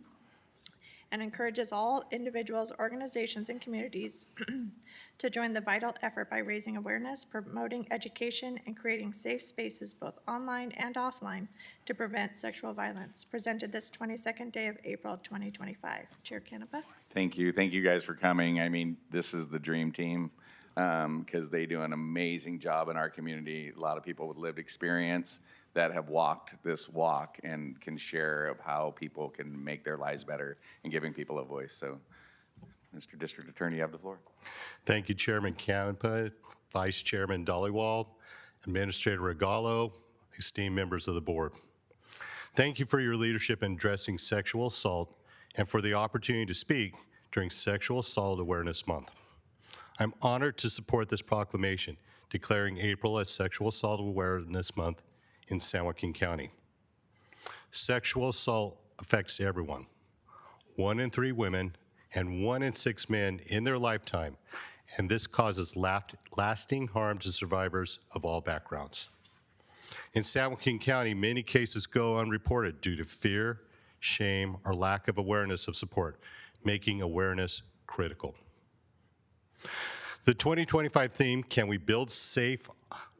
and encourages all individuals, organizations, and communities to join the vital effort by raising awareness, promoting education, and creating safe spaces both online and offline to prevent sexual violence. Presented this 22nd day of April 2025. Chair Canepa. Thank you. Thank you guys for coming. I mean, this is the dream team because they do an amazing job in our community. A lot of people with lived experience that have walked this walk and can share of how people can make their lives better and giving people a voice. So, Mr. District Attorney, you have the floor. Thank you, Chairman Canepa, Vice Chairman Dollywall, Administrator Regalo, esteemed members of the board. Thank you for your leadership in addressing sexual assault and for the opportunity to speak during Sexual Assault Awareness Month. I'm honored to support this proclamation declaring April as Sexual Assault Awareness Month in San Joaquin County. Sexual assault affects everyone. 1 in 3 women and 1 in 6 men in their lifetime, and this causes lasting harm to survivors of all backgrounds. In San Joaquin County, many cases go unreported due to fear, shame, or lack of awareness of support, making awareness critical. The 2025 theme,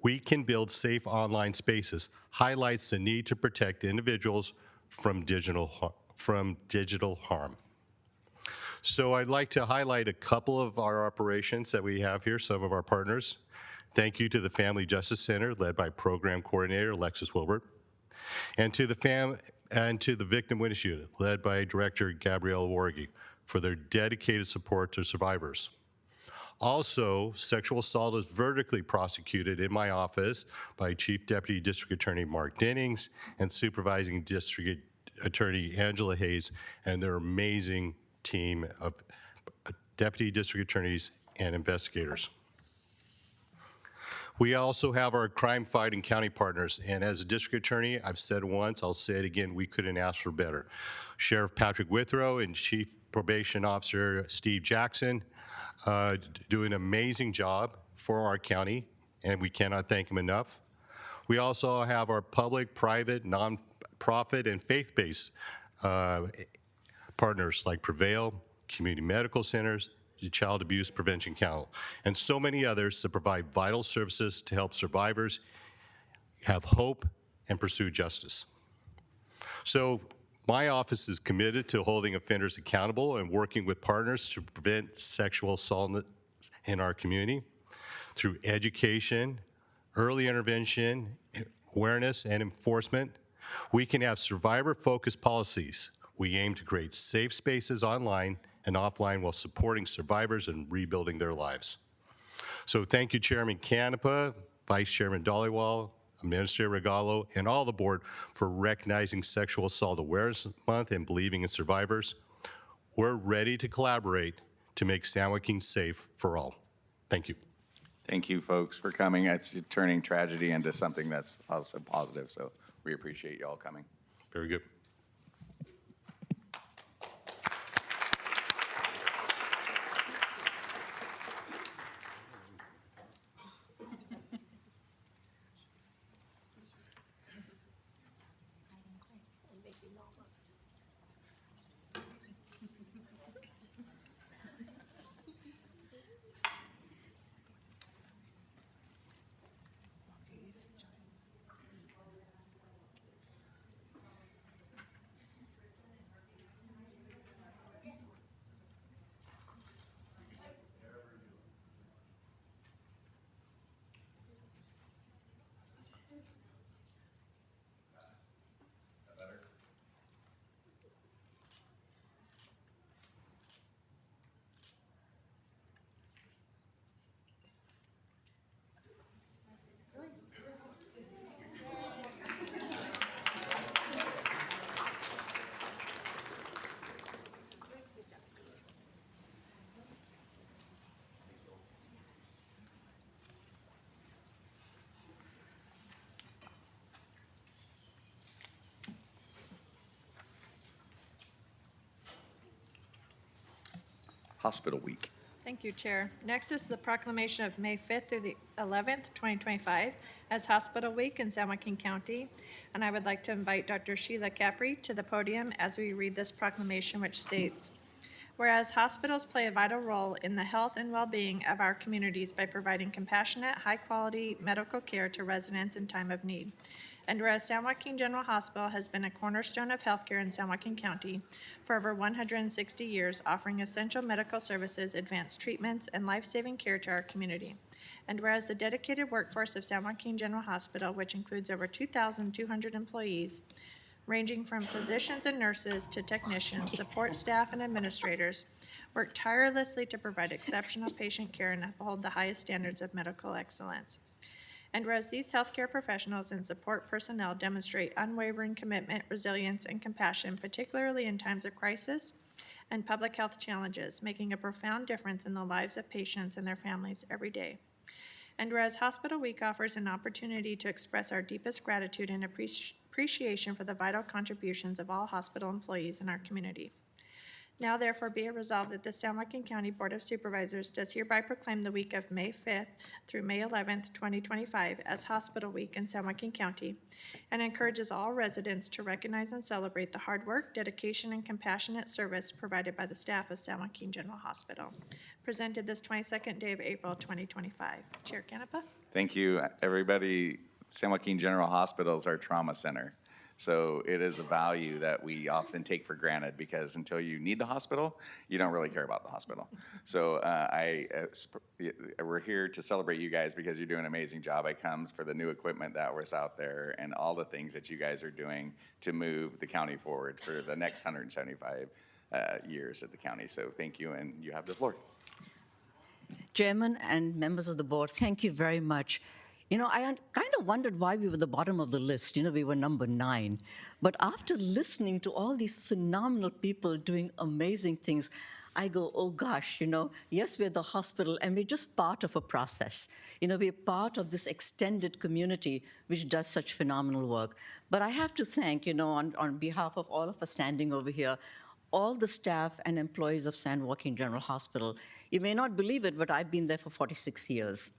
We Can Build Safe Online Spaces, highlights the need to protect individuals from digital harm. So I'd like to highlight a couple of our operations that we have here, some of our partners. Thank you to the Family Justice Center, led by Program Coordinator Alexis Wilbert, and to the Victim Witness Unit, led by Director Gabrielle Wargi, for their dedicated support to survivors. Also, sexual assault is vertically prosecuted in my office by Chief Deputy District Attorney Mark Dennings and Supervising District Attorney Angela Hayes and their amazing team of Deputy District Attorneys and investigators. We also have our crime-fighting county partners, and as a district attorney, I've said it once, I'll say it again, we couldn't ask for better. Sheriff Patrick Withrow and Chief Probation Officer Steve Jackson do an amazing job for our county, and we cannot thank them enough. We also have our public, private, nonprofit, and faith-based partners like Prevail, Community Medical Centers, the Child Abuse Prevention Council, and so many others to provide vital services to help survivors have hope and pursue justice. So my office is committed to holding offenders accountable and working with partners to prevent sexual assault in our community through education, early intervention, awareness, and enforcement. We can have survivor-focused policies. We aim to create safe spaces online and offline while supporting survivors and rebuilding their lives. So thank you, Chairman Canepa, Vice Chairman Dollywall, Administrator Regalo, and all the board for recognizing Sexual Assault Awareness Month and believing in survivors. We're ready to collaborate to make San Joaquin safe for all. Thank you. Thank you, folks, for coming. It's turning tragedy into something that's also positive, so we appreciate you all coming. Very good. Hospital Week. Thank you, Chair. Next is the proclamation of May 5th through the 11th, 2025, as Hospital Week in San Joaquin County. And I would like to invite Dr. Sheila Capri to the podium as we read this proclamation, which states, whereas hospitals play a vital role in the health and well-being of our communities by providing compassionate, high-quality medical care to residents in time of need. And whereas San Joaquin General Hospital has been a cornerstone of healthcare in San Joaquin County for over 160 years, offering essential medical services, advanced treatments, and life-saving care to our community. And whereas the dedicated workforce of San Joaquin General Hospital, which includes over 2,200 employees, ranging from physicians and nurses to technicians, support staff, and administrators, work tirelessly to provide exceptional patient care and uphold the highest standards of medical excellence. And whereas these healthcare professionals and support personnel demonstrate unwavering commitment, resilience, and compassion, particularly in times of crisis and public health challenges, making a profound difference in the lives of patients and their families every day. And whereas Hospital Week offers an opportunity to express our deepest gratitude and appreciation for the vital contributions of all hospital employees in our community. Now therefore be it resolved that the San Joaquin County Board of Supervisors does hereby proclaim the week of May 5th through May 11th, 2025 as Hospital Week in San Joaquin County, and encourages all residents to recognize and celebrate the hard work, dedication, and compassionate service provided by the staff of San Joaquin General Hospital. Presented this 22nd day of April, 2025. Chair Canepa. Thank you, everybody. San Joaquin General Hospital is our trauma center. So it is a value that we often take for granted because until you need the hospital, you don't really care about the hospital. So we're here to celebrate you guys because you're doing an amazing job. I come for the new equipment that was out there and all the things that you guys are doing to move the county forward for the next 175 years at the county. So thank you, and you have the floor. Chairman and members of the board, thank you very much. You know, I kind of wondered why we were the bottom of the list. You know, we were number 9. But after listening to all these phenomenal people doing amazing things, I go, oh gosh, you know, yes, we're the hospital and we're just part of a process. You know, we're part of this extended community which does such phenomenal work. But I have to thank, you know, on behalf of all of us standing over here, all the staff and employees of San Joaquin General Hospital. You may not believe it, but I've been there for 46 years,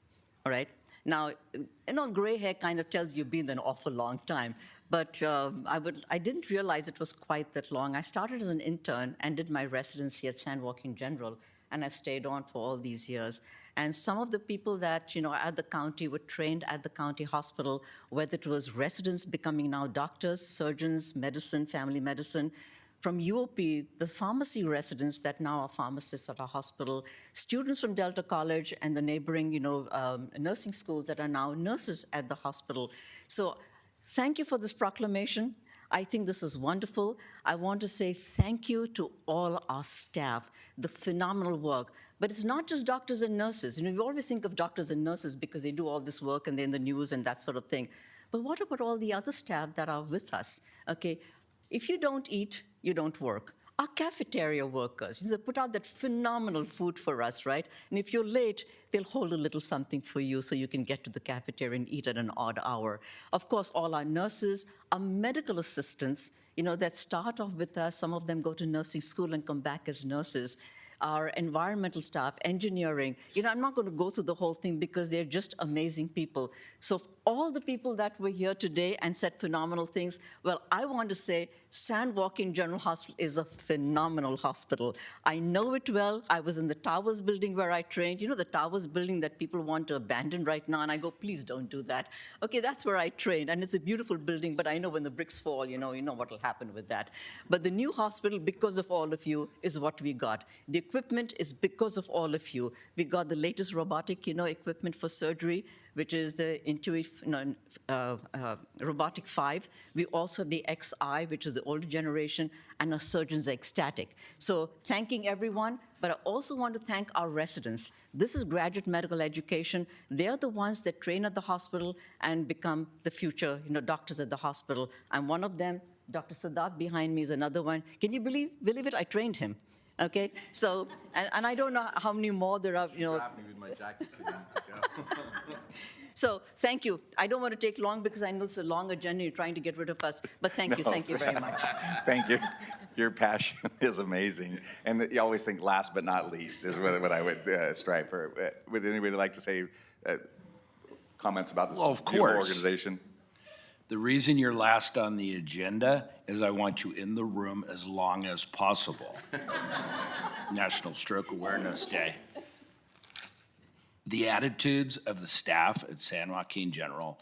all right? Now, you know, gray hair kind of tells you've been there an awful long time, but I didn't realize it was quite that long. I started as an intern and did my residency at San Joaquin General, and I stayed on for all these years. And some of the people that, you know, at the county were trained at the county hospital, whether it was residents becoming now doctors, surgeons, medicine, family medicine, from UOP, the pharmacy residents that now are pharmacists at our hospital, students from Delta College and the neighboring, you know, nursing schools that are now nurses at the hospital. So thank you for this proclamation. I think this is wonderful. I want to say thank you to all our staff, the phenomenal work. But it's not just doctors and nurses. You know, we always think of doctors and nurses because they do all this work and they're in the news and that sort of thing. But what about all the other staff that are with us, okay? If you don't eat, you don't work. Our cafeteria workers, you know, they put out that phenomenal food for us, right? And if you're late, they'll hold a little something for you so you can get to the cafeteria and eat at an odd hour. Of course, all our nurses, our medical assistants, you know, that start off with us. Some of them go to nursing school and come back as nurses. Our environmental staff, engineering. You know, I'm not going to go through the whole thing because they're just amazing people. So all the people that were here today and said phenomenal things, well, I want to say San Joaquin General Hospital is a phenomenal hospital. I know it well. I was in the Towers building where I trained. You know, the Towers building that people want to abandon right now, and I go, please don't do that. Okay, that's where I trained, and it's a beautiful building, but I know when the bricks fall, you know what will happen with that. But the new hospital, because of all of you, is what we got. The equipment is because of all of you. We got the latest robotic, you know, equipment for surgery, which is the Intuit Robotic 5. We also have the XI, which is the older generation, and our surgeons are ecstatic. So thanking everyone, but I also want to thank our residents. This is graduate medical education. They're the ones that train at the hospital and become the future, you know, doctors at the hospital. I'm one of them. Dr. Sadat behind me is another one. Can you believe it? I trained him. Okay, so, and I don't know how many more there are, you know. With my jacket, So thank you. I don't want to take long because I know it's a long agenda. You're trying to get rid of us, but thank you very much. Thank you. Your passion is amazing. And you always think last but not least is what I would strive for. Would anybody like to say comments about this Well, of beautiful course. organization? The reason you're last on the agenda is I want you in the room as long as possible. National Stroke Awareness Day. The attitudes of the staff at San Joaquin General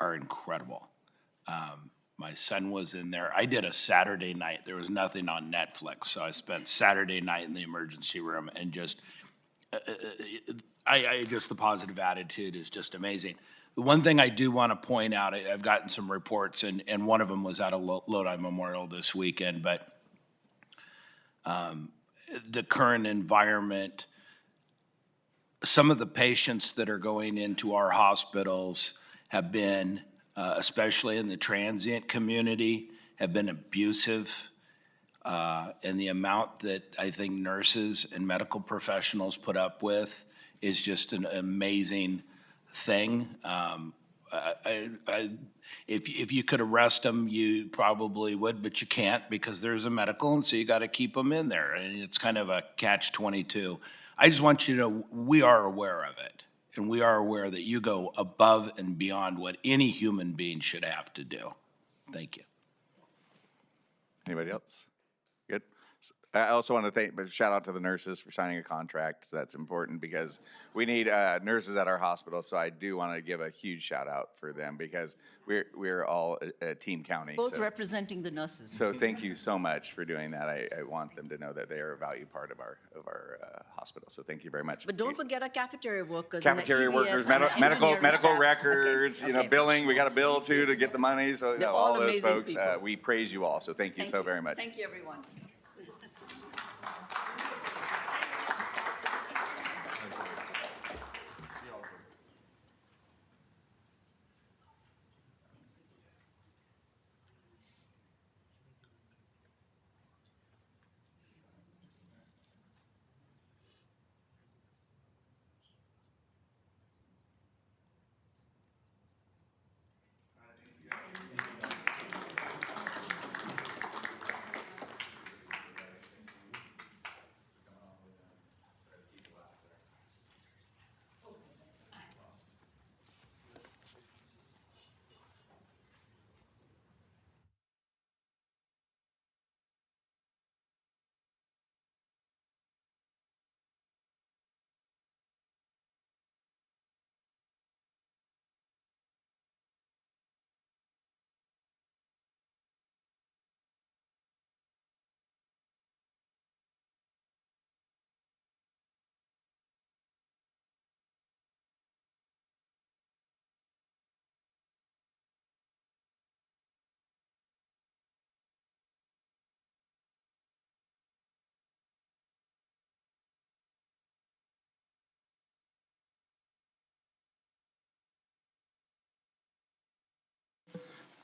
are incredible. My son was in there. I did a Saturday night. There was nothing on Netflix, so I spent Saturday night in the emergency room and just, just the positive attitude is just amazing. The one thing I do want to point out, I've gotten some reports, and one of them was out of Lodi Memorial this weekend, but the current environment, some of the patients that are going into our hospitals have been, especially in the transient community, have been abusive. And the amount that I think nurses and medical professionals put up with is just an amazing thing. If you could arrest them, you probably would, but you can't because there's a medical, and so you got to keep them in there. And it's kind of a catch-22. I just want you to know we are aware of it, and we are aware that you go above and beyond what any human being should have to do. Thank you. Anybody else? Good. I also want to shout out to the nurses for signing a contract. That's important because we need nurses at our hospital. So I do want to give a huge shout out for them because we're all a team county. Both so. representing the nurses. So thank you so much for doing that. I want them to know that they are a valued part of our hospital. So thank you very much. But don't forget our cafeteria workers. Cafeteria and the EVS workers, and the medical engineering staff. records, Okay. Billing. We got to bill too to get the money. So They're all all those amazing folks, people. we praise you all. So thank you so very much. Thank you, everyone.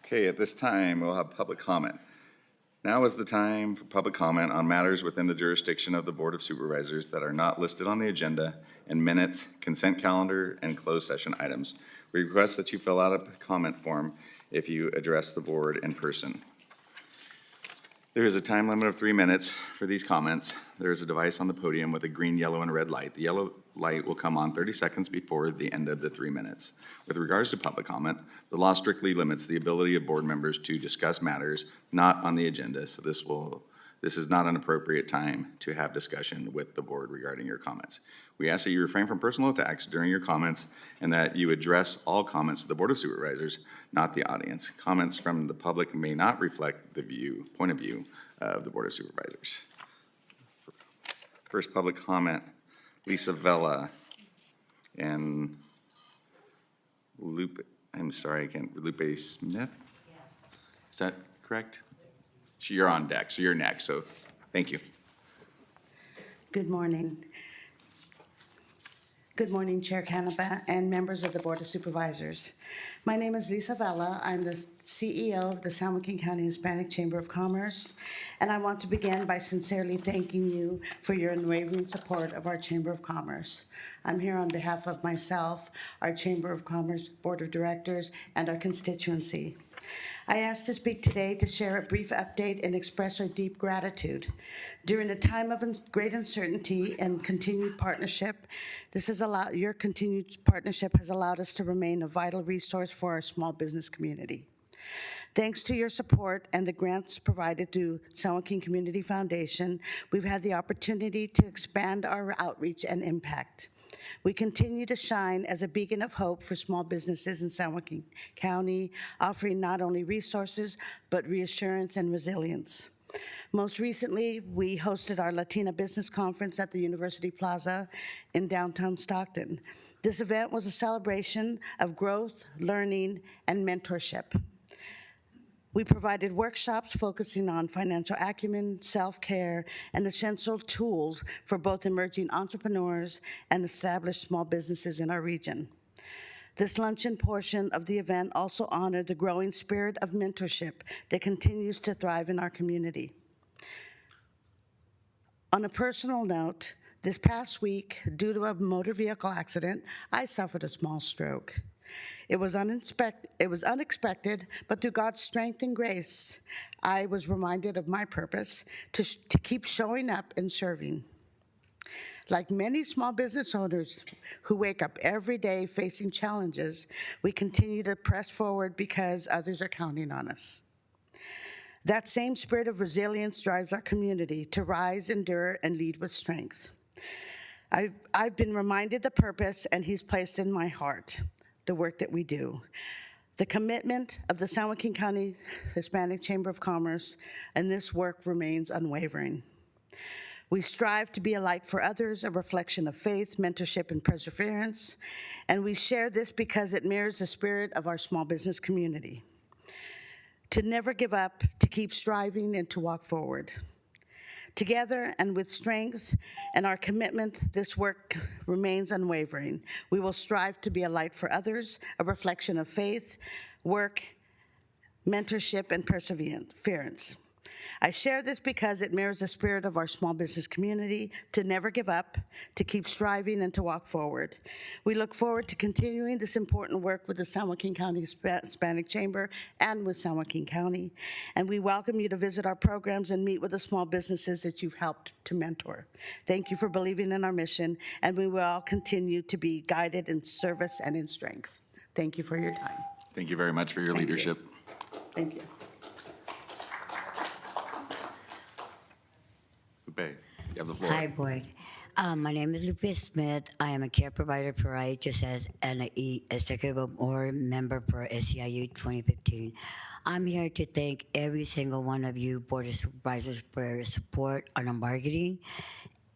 Okay, at this time, we'll have public comment. Now is the time for public comment on matters within the jurisdiction of the Board of Supervisors that are not listed on the agenda and minutes, consent calendar, and closed session items. We request that you fill out a comment form if you address the board in person. There is a time limit of 3 minutes for these comments. There is a device on the podium with a green, yellow, and red light. The yellow light will come on 30 seconds before the end of the 3 minutes. With regards to public comment, the law strictly limits the ability of board members to discuss matters not on the agenda, so this is not an appropriate time to have discussion with the board regarding your comments. We ask that you refrain from personal attacks during your comments and that you address all comments to the Board of Supervisors, not the audience. Comments from the public may not reflect the point of view of the Board of Supervisors. First public comment, Lisa Vella and Lupe Smith? Is that correct? You're on deck, so you're next, so thank you. Good morning. Good morning, Chair Canepa and members of the Board of Supervisors. My name is Lisa Vella. I'm the CEO of the San Joaquin County Hispanic Chamber of Commerce, and I want to begin by sincerely thanking you for your unwavering support of our Chamber of Commerce. I'm here on behalf of myself, our Chamber of Commerce Board of Directors, and our constituency. I asked to speak today to share a brief update and express our deep gratitude. During a time of great uncertainty and continued partnership, your continued partnership has allowed us to remain a vital resource for our small business community. Thanks to your support and the grants provided through San Joaquin Community Foundation, we've had the opportunity to expand our outreach and impact. We continue to shine as a beacon of hope for small businesses in San Joaquin County, offering not only resources, but reassurance and resilience. Most recently, we hosted our Latina Business Conference at the University Plaza in downtown Stockton. This event was a celebration of growth, learning, and mentorship. We provided workshops focusing on financial acumen, self-care, and essential tools for both emerging entrepreneurs and established small businesses in our region. This luncheon portion of the event also honored the growing spirit of mentorship that continues to thrive in our community. On a personal note, this past week, due to a motor vehicle accident, I suffered a small stroke. It was unexpected, but through God's strength and grace, I was reminded of my purpose to keep showing up and serving. Like many small business owners who wake up every day facing challenges, we continue to press forward because others are counting on us. That same spirit of resilience drives our community to rise, endure, and lead with strength. I've been reminded the purpose, and He's placed in my heart the work that we do. The commitment of the San Joaquin County Hispanic Chamber of Commerce, and this work remains unwavering. We strive to be a light for others, a reflection of faith, mentorship, and perseverance, and we share this because it mirrors the spirit of our small business community. To never give up, to keep striving, and to walk forward. Together and with strength and our commitment, this work remains unwavering. We will strive to be a light for others, a reflection of faith, work, mentorship, and perseverance. I share this because it mirrors the spirit of our small business community to never give up, to keep striving, and to walk forward. We look forward to continuing this important work with the San Joaquin County Hispanic Chamber and with San Joaquin County. And we welcome you to visit our programs and meet with the small businesses that you've helped to mentor. Thank you for believing in our mission, and we will all continue to be guided in service and in strength. Thank you for your time. Thank you very much for your leadership. Thank you. Lupe, you have the floor. Hi, Board. My name is Lupe Smith. I am a care provider for IHSS and an executive board member for SEIU 2015. I'm here to thank every single one of you Board of Supervisors for your support on our marketing.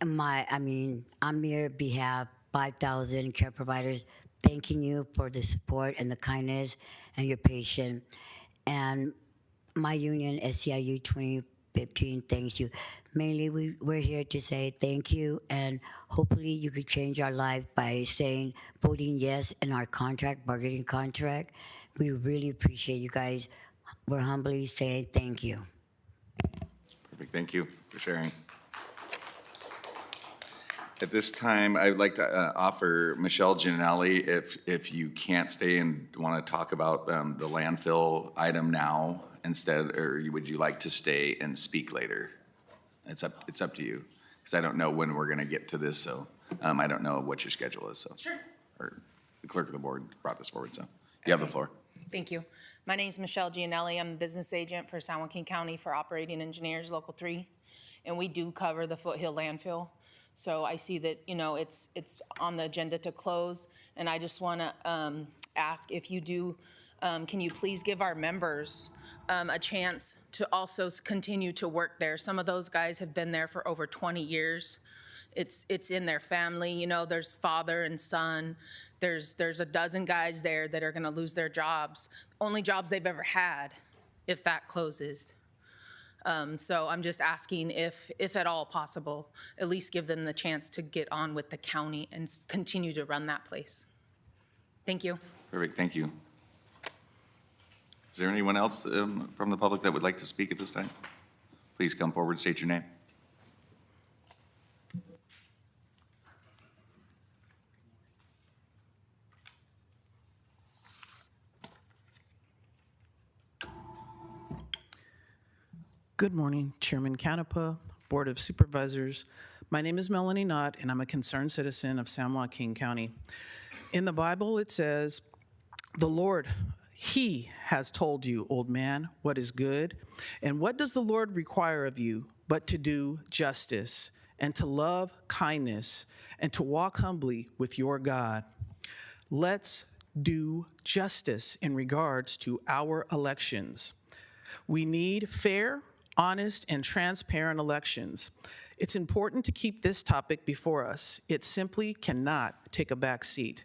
I'm here on behalf of 5,000 care providers, thanking you for the support and the kindness and your patience. And my union, SEIU 2015, thanks you. Mainly, we're here to say thank you, and hopefully you could change our life by voting yes in our bargaining contract. We really appreciate you guys. We're humbly saying thank you. Perfect. Thank you for sharing. At this time, I would like to offer Michelle Ginelli, if you can't stay and want to talk about the landfill item now instead, or would you like to stay and speak later? It's up to you, because I don't know when we're going to get to this, so I don't know what your schedule is. So. Sure. Or the clerk of the board brought this forward, so you have the floor. Thank you. My name is Michelle Gianelli. I'm the business agent for San Joaquin County for Operating Engineers Local 3, and we do cover the Foothill landfill. So I see that it's on the agenda to close, and I just want to ask if you do. Can you please give our members a chance to also continue to work there? Some of those guys have been there for over 20 years. It's in their family. There's father and son. There's a dozen guys there that are going to lose their jobs, only jobs they've ever had, if that closes. So I'm just asking if at all possible, at least give them the chance to get on with the county and continue to run that place. Thank you. Perfect. Thank you. Is there anyone else from the public that would like to speak at this time? Please come forward, state your name. Good morning, Chairman Canepa, Board of Supervisors. My name is Melanie Knott, and I'm a concerned citizen of San Joaquin County. In the Bible, it says, "The Lord, He has told you, old man, what is good. And what does the Lord require of you but to do justice and to love kindness and to walk humbly with your God?" Let's do justice in regards to our elections. We need fair, honest, and transparent elections. It's important to keep this topic before us. It simply cannot take a back seat.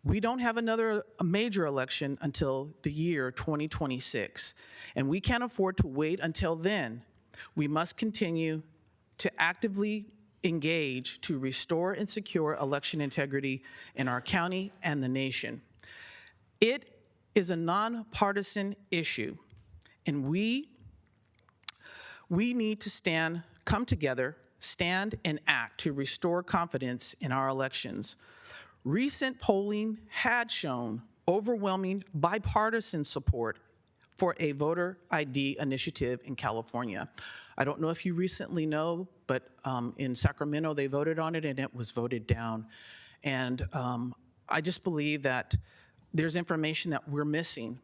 We don't have another major election until the year 2026, and we can't afford to wait until then. We must continue to actively engage to restore and secure election integrity in our county and the nation. It is a nonpartisan issue, and we need to come together, stand, and act to restore confidence in our elections. Recent polling had shown overwhelming bipartisan support for a voter ID initiative in California. I don't know if you recently know, but in Sacramento, they voted on it and it was voted down. And I just believe that there's information that we're missing.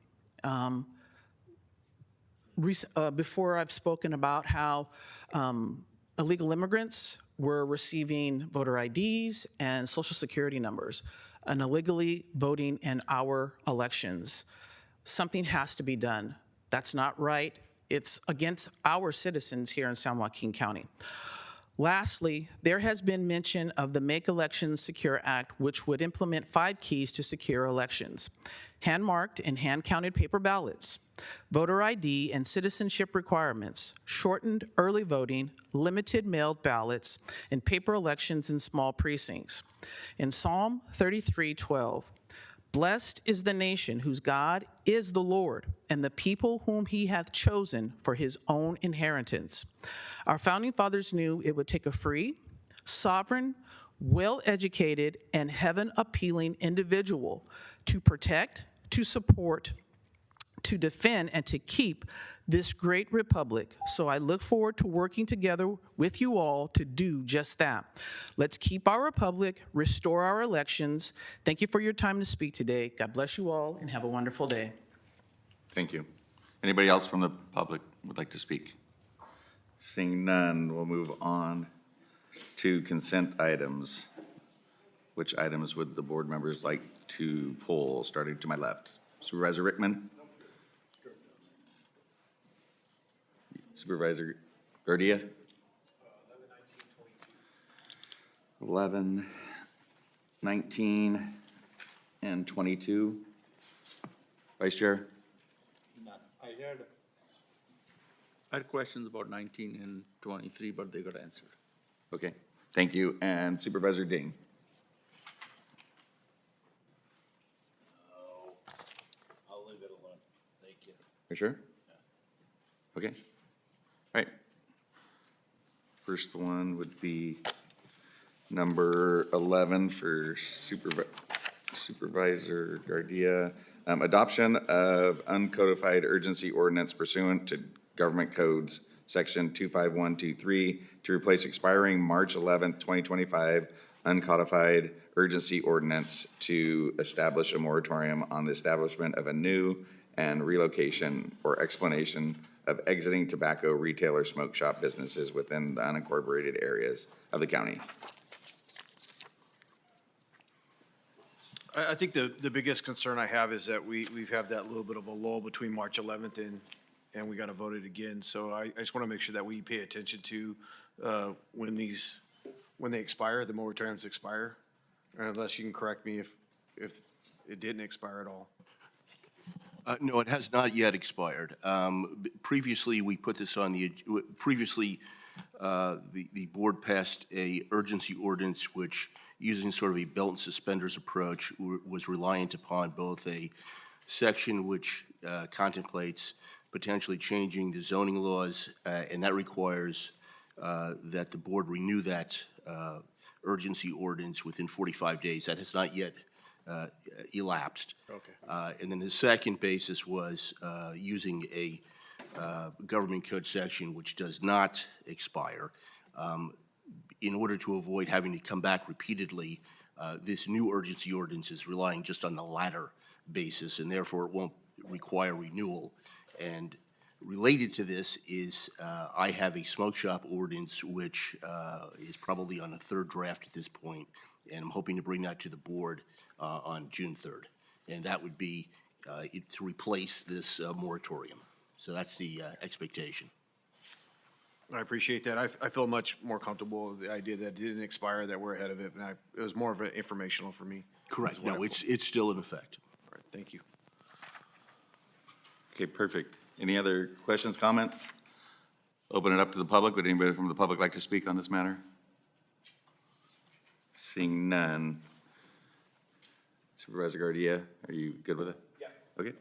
Before, I've spoken about how illegal immigrants were receiving voter IDs and social security numbers and illegally voting in our elections. Something has to be done. That's not right. It's against our citizens here in San Joaquin County. Lastly, there has been mention of the Make Elections Secure Act, which would implement 5 keys to secure elections: hand-marked and hand-counted paper ballots, voter ID and citizenship requirements, shortened early voting, limited mailed ballots, and paper elections in small precincts. In Psalm 33:12, "Blessed is the nation whose God is the Lord, and the people whom he hath chosen for his own inheritance." Our founding fathers knew it would take a free, sovereign, well-educated, and heaven-appealing individual to protect, to support, to defend, and to keep this great republic. So I look forward to working together with you all to do just that. Let's keep our republic, restore our elections. Thank you for your time to speak today. God bless you all, and have a wonderful day. Thank you. Anybody else from the public would like to speak? Seeing none, we'll move on to consent items. Which items would the board members like to pull, starting to my left? Supervisor Rickman? Supervisor Gardia? 11, 19, and 22. Vice Chair? I had questions about 19 and 23, but they got answered. Okay, thank you. And Supervisor Ding? I'll leave it alone. Thank you. You sure? Okay. All right. First one would be number 11 for Supervisor Gardia. Adoption of uncodified urgency ordinance pursuant to Government Codes, Section 25123, to replace expiring March 11th, 2025 uncodified urgency ordinance to establish a moratorium on the establishment of a new and relocation or explanation of exiting tobacco retail or smoke shop businesses within the unincorporated areas of the county. I think the biggest concern I have is that we've had that little bit of a lull between March 11th and we got to vote it again. So I just want to make sure that we pay attention to when they expire, the moratoriums expire, unless you can correct me if it didn't expire at all. No, it has not yet expired. Previously, we put this on the board passed a urgency ordinance which, using sort of a belt and suspenders approach, was reliant upon both a section which contemplates potentially changing the zoning laws, and that requires that the board renew that urgency ordinance within 45 days. That has not yet elapsed. Okay. And then the second basis was using a government code section, which does not expire. In order to avoid having to come back repeatedly, this new urgency ordinance is relying just on the latter basis, and therefore it won't require renewal. And related to this is I have a smoke shop ordinance which is probably on a third draft at this point, and I'm hoping to bring that to the board on June 3rd. And that would be to replace this moratorium. So that's the expectation. I appreciate that. I feel much more comfortable with the idea that it didn't expire, that we're ahead of it, and it was more of an informational for me. Correct. No, it's still in effect. All right, thank you. Okay, perfect. Any other questions, comments? Open it up to the public. Would anybody from the public like to speak on this matter? Seeing none. Supervisor Garcia, are you good with it? Yeah. Okay.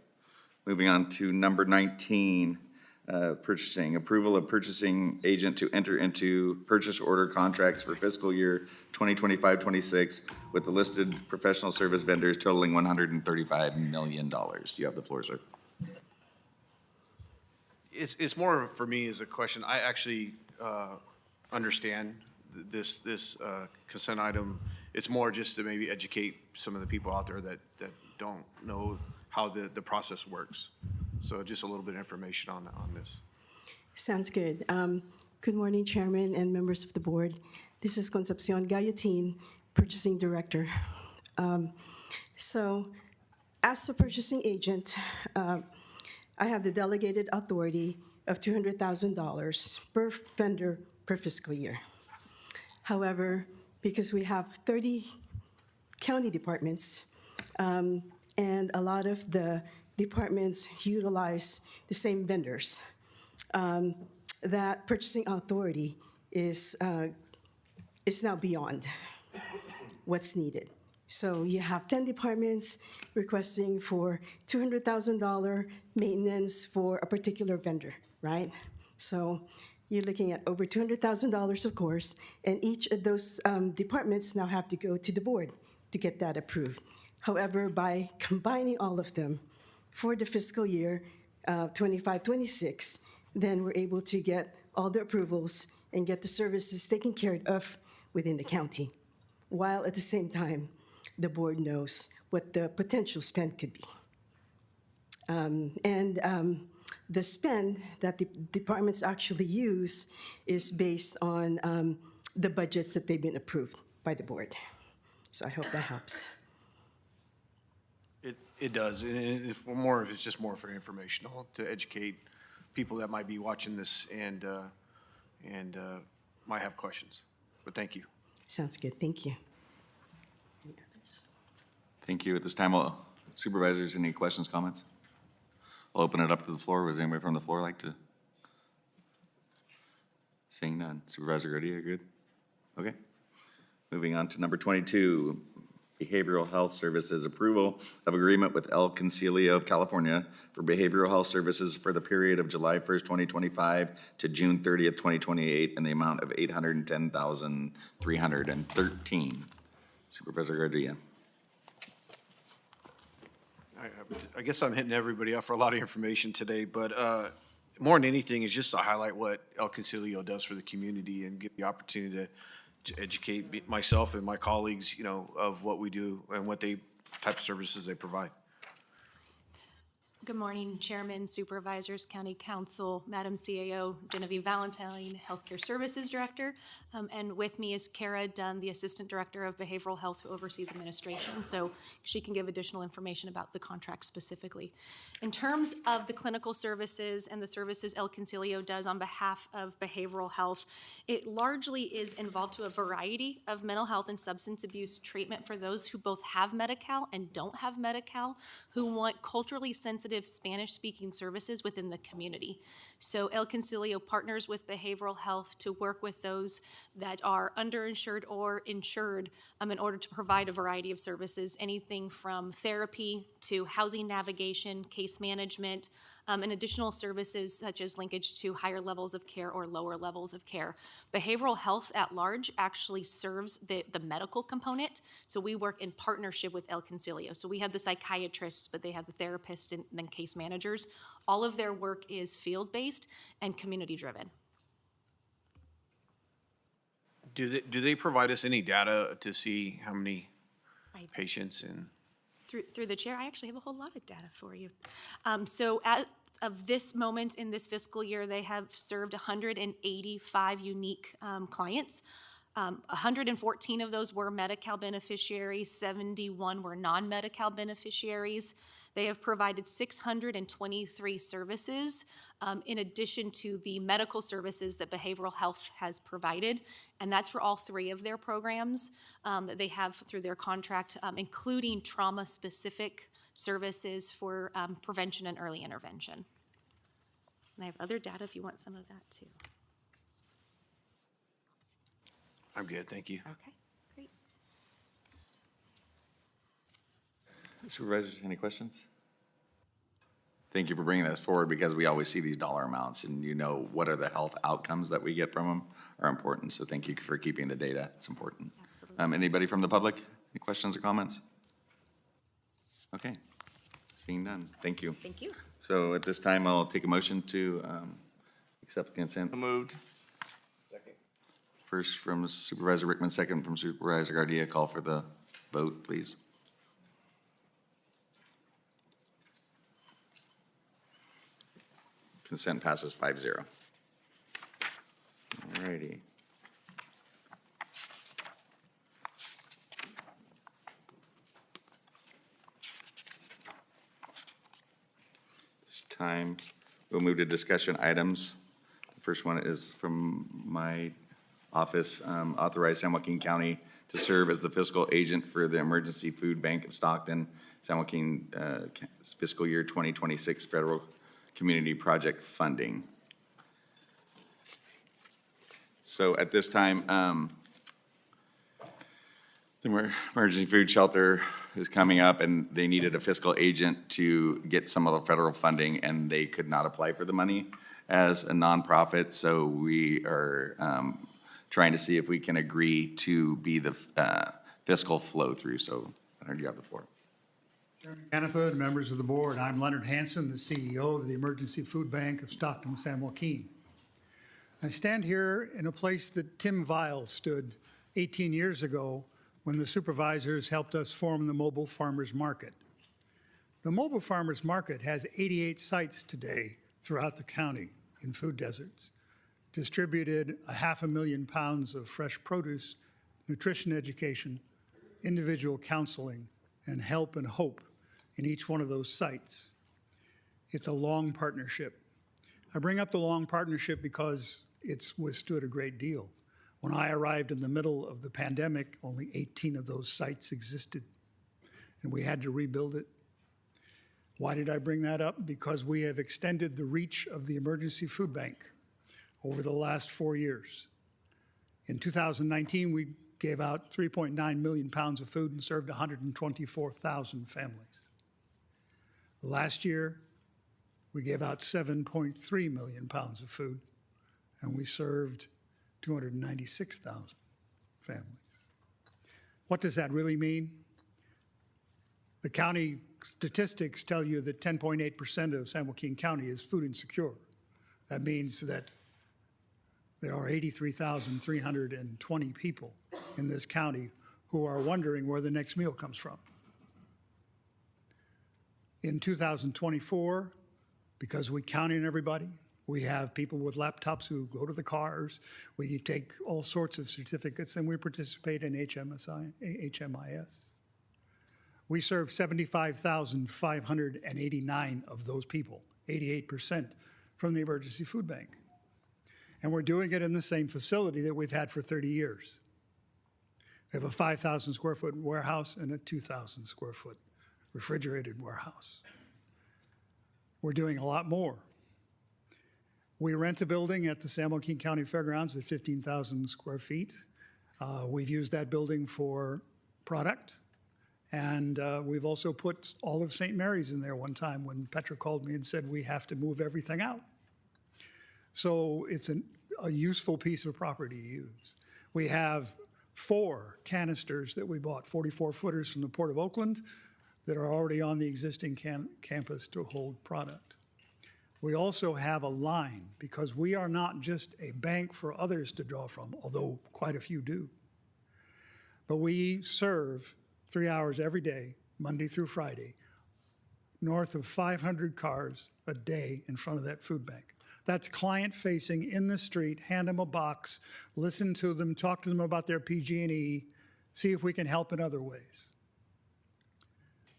Moving on to number 19, purchasing. Approval of purchasing agent to enter into purchase order contracts for fiscal year 2025-26 with the listed professional service vendors totaling $135 million. You have the floor, sir. It's more for me as a question. I actually understand this consent item. It's more just to maybe educate some of the people out there that don't know how the process works. So just a little bit of information on this. Sounds good. Good morning, Chairman and members of the board. This is Concepcion Gallatin, Purchasing Director. So as a purchasing agent, I have the delegated authority of $200,000 per vendor per fiscal year. However, because we have 30 county departments, and a lot of the departments utilize the same vendors, that purchasing authority is now beyond what's needed. So you have 10 departments requesting for $200,000 maintenance for a particular vendor, right? So you're looking at over $200,000, of course, and each of those departments now have to go to the board to get that approved. However, by combining all of them for the fiscal year 25-26, then we're able to get all the approvals and get the services taken care of within the county, while at the same time, the board knows what the potential spend could be. The spend that the departments actually use is based on the budgets that they've been approved by the board. So I hope that helps. It does, and it's just more for informational, to educate people that might be watching this and might have questions. But thank you. Sounds good. Thank you. Thank you. At this time, supervisors, any questions, comments? I'll open it up to the floor. Would anybody from the floor like to? Seeing none. Supervisor Garcia, good? Okay. Moving on to number 22, Behavioral Health Services, approval of agreement with El Concilio of California for behavioral health services for the period of July 1st, 2025 to June 30th, 2028 in the amount of $810,313. Supervisor Garcia. I guess I'm hitting everybody up for a lot of information today, but more than anything is just to highlight what El Concilio does for the community and give the opportunity to educate myself and my colleagues, of what we do and what type of services they provide. Good morning, Chairman, Supervisors, County Council, Madam CAO, Genevieve Valentine, Healthcare Services Director, and with me is Kara Dunn, the Assistant Director of Behavioral Health who oversees administration, so she can give additional information about the contract specifically. In terms of the clinical services and the services El Concilio does on behalf of behavioral health, it largely is involved to a variety of mental health and substance abuse treatment for those who both have Medi-Cal and don't have Medi-Cal, who want culturally sensitive Spanish-speaking services within the community. So El Concilio partners with behavioral health to work with those that are underinsured or insured in order to provide a variety of services, anything from therapy to housing navigation, case management, and additional services such as linkage to higher levels of care or lower levels of care. Behavioral health at large actually serves the medical component, so we work in partnership with El Concilio. So we have the psychiatrists, but they have the therapists and then case managers. All of their work is field-based and community-driven. Do they provide us any data to see how many patients and? Through the chair, I actually have a whole lot of data for you. So as of this moment in this fiscal year, they have served 185 unique clients. 114 of those were Medi-Cal beneficiaries, 71 were non-Medi-Cal beneficiaries. They have provided 623 services in addition to the medical services that behavioral health has provided. And that's for all 3 of their programs that they have through their contract, including trauma-specific services for prevention and early intervention. And I have other data if you want some of that too. I'm good, thank you. Okay, great. Supervisors, any questions? Thank you for bringing this forward, because we always see these dollar amounts, and you know what are the health outcomes that we get from them are important. So thank you for keeping the data. It's important. Absolutely. Anybody from the public? Any questions or comments? Okay, seeing none. Thank you. Thank you. So at this time, I'll take a motion to accept the consent. Moved. First from Supervisor Rickman, second from Supervisor Gardia. Call for the vote, please. Consent passes 5-0. All righty. This time, we'll move to discussion items. The first one is from my office, authorize San Joaquin County to serve as the fiscal agent for the Emergency Food Bank of Stockton, San Joaquin fiscal year 2026 federal community project funding. So at this time, the emergency food shelter is coming up, and they needed a fiscal agent to get some of the federal funding, and they could not apply for the money as a nonprofit. So we are trying to see if we can agree to be the fiscal flow through. So I heard you have the floor. Chairman Canepa and members of the board, I'm Leonard Hansen, the CEO of the Emergency Food Bank of Stockton, San Joaquin. I stand here in a place that Tim Bwell stood 18 years ago when the supervisors helped us form the Mobile Farmers Market. The Mobile Farmers Market has 88 sites today throughout the county in food deserts, distributed 500,000 pounds of fresh produce, nutrition education, individual counseling, and help and hope in each one of those sites. It's a long partnership. I bring up the long partnership because it's withstood a great deal. When I arrived in the middle of the pandemic, only 18 of those sites existed, and we had to rebuild it. Why did I bring that up? Because we have extended the reach of the Emergency Food Bank over the last 4 years. In 2019, we gave out 3.9 million pounds of food and served 124,000 families. Last year, we gave out 7.3 million pounds of food, and we served 296,000 families. What does that really mean? The county statistics tell you that 10.8% of San Joaquin County is food insecure. That means that there are 83,320 people in this county who are wondering where the next meal comes from. In 2024, because we count in everybody, we have people with laptops who go to the cars, we take all sorts of certificates, and we participate in HMIS. We serve 75,589 of those people, 88% from the Emergency Food Bank. And we're doing it in the same facility that we've had for 30 years. We have a 5,000 square foot warehouse and a 2,000 square foot refrigerated warehouse. We're doing a lot more. We rent a building at the San Joaquin County Fairgrounds at 15,000 square feet. We've used that building for product, And we've also put all of St. Mary's in there one time when Petra called me and said, we have to move everything out. So it's a useful piece of property to use. We have 4 canisters that we bought, 44-footers from the Port of Oakland, that are already on the existing campus to hold product. We also have a line, because we are not just a bank for others to draw from, although quite a few do. But we serve 3 hours every day, Monday through Friday, north of 500 cars a day in front of that food bank. That's client-facing in the street, hand them a box, listen to them, talk to them about their PG&E, see if we can help in other ways.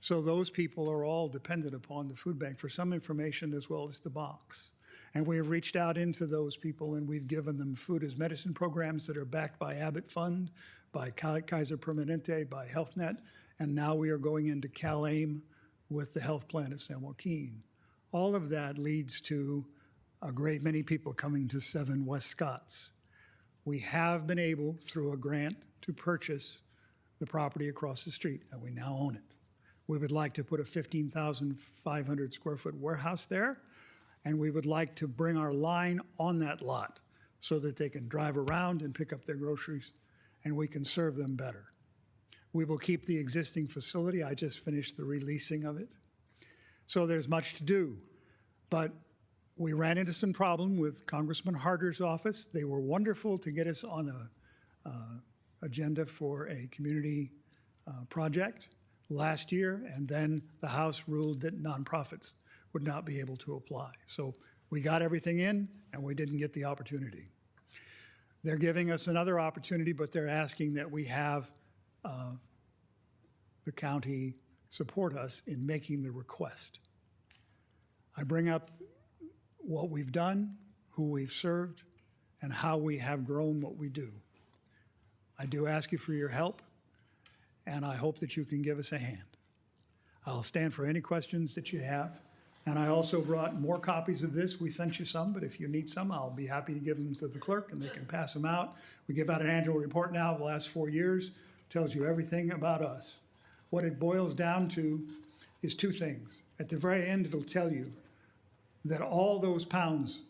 So those people are all dependent upon the food bank for some information as well as the box. And we have reached out into those people, and we've given them food as medicine programs that are backed by Abbott Fund, by Kaiser Permanente, by HealthNet, and now we are going into CalAIM with the health plan of San Joaquin. All of that leads to a great many people coming to 7 West Scotts. We have been able, through a grant, to purchase the property across the street, and we now own it. We would like to put a 15,500 square foot warehouse there, and we would like to bring our line on that lot so that they can drive around and pick up their groceries, and we can serve them better. We will keep the existing facility. I just finished the releasing of it. So there's much to do, but we ran into some problem with Congressman Harder's office. They were wonderful to get us on a agenda for a community project last year, and then the House ruled that nonprofits would not be able to apply. So we got everything in, and we didn't get the opportunity. They're giving us another opportunity, but they're asking that we have the county support us in making the request. I bring up what we've done, who we've served, and how we have grown what we do. I do ask you for your help, and I hope that you can give us a hand. I'll stand for any questions that you have. And I also brought more copies of this. We sent you some, but if you need some, I'll be happy to give them to the clerk and they can pass them out. We give out an annual report now of the last 4 years, tells you everything about us. What it boils down to is 2 things. At the very end, it'll tell you that all those pounds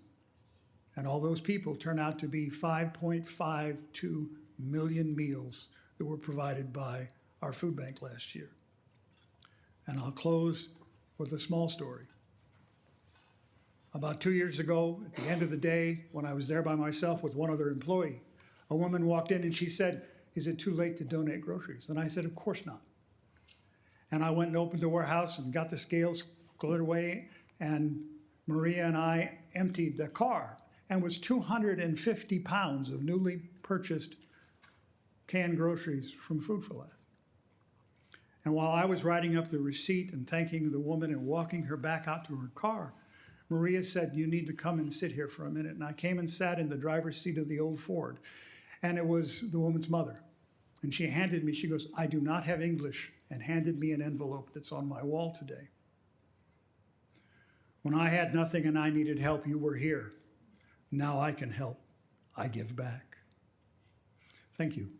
and all those people turn out to be 5.52 million meals that were provided by our food bank last year. And I'll close with a small story. About 2 years ago, at the end of the day, when I was there by myself with one other employee, a woman walked in and she said, "Is it too late to donate groceries?" And I said, "Of course not." And I went and opened the warehouse and got the scales cleared away, and Maria and I emptied the car, and it was 250 pounds of newly purchased canned groceries from Food for Less. And while I was writing up the receipt and thanking the woman and walking her back out to her car, Maria said, "You need to come and sit here for a minute." And I came and sat in the driver's seat of the old Ford. And it was the woman's mother. And she handed me, she goes, "I do not have English," and handed me an envelope that's on my wall today. When I had nothing and I needed help, you were here. Now I can help. I give back. Thank you.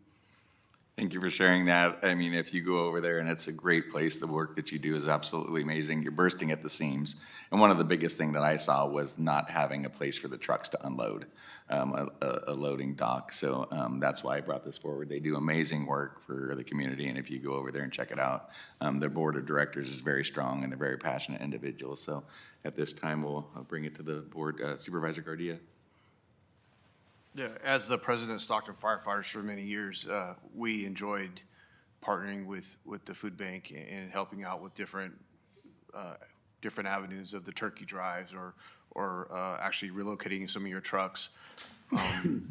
Thank you for sharing that. I mean, if you go over there, and it's a great place, the work that you do is absolutely amazing. You're bursting at the seams. And one of the biggest things that I saw was not having a place for the trucks to unload, a loading dock. So that's why I brought this forward. They do amazing work for the community, and if you go over there and check it out, their board of directors is very strong, and they're very passionate individuals. So at this time, I'll bring it to the board. Supervisor Gardia. Yeah, as the president of Stockton Firefighters for many years, we enjoyed partnering with the food bank and helping out with different avenues of the turkey drives or actually relocating some of your trucks.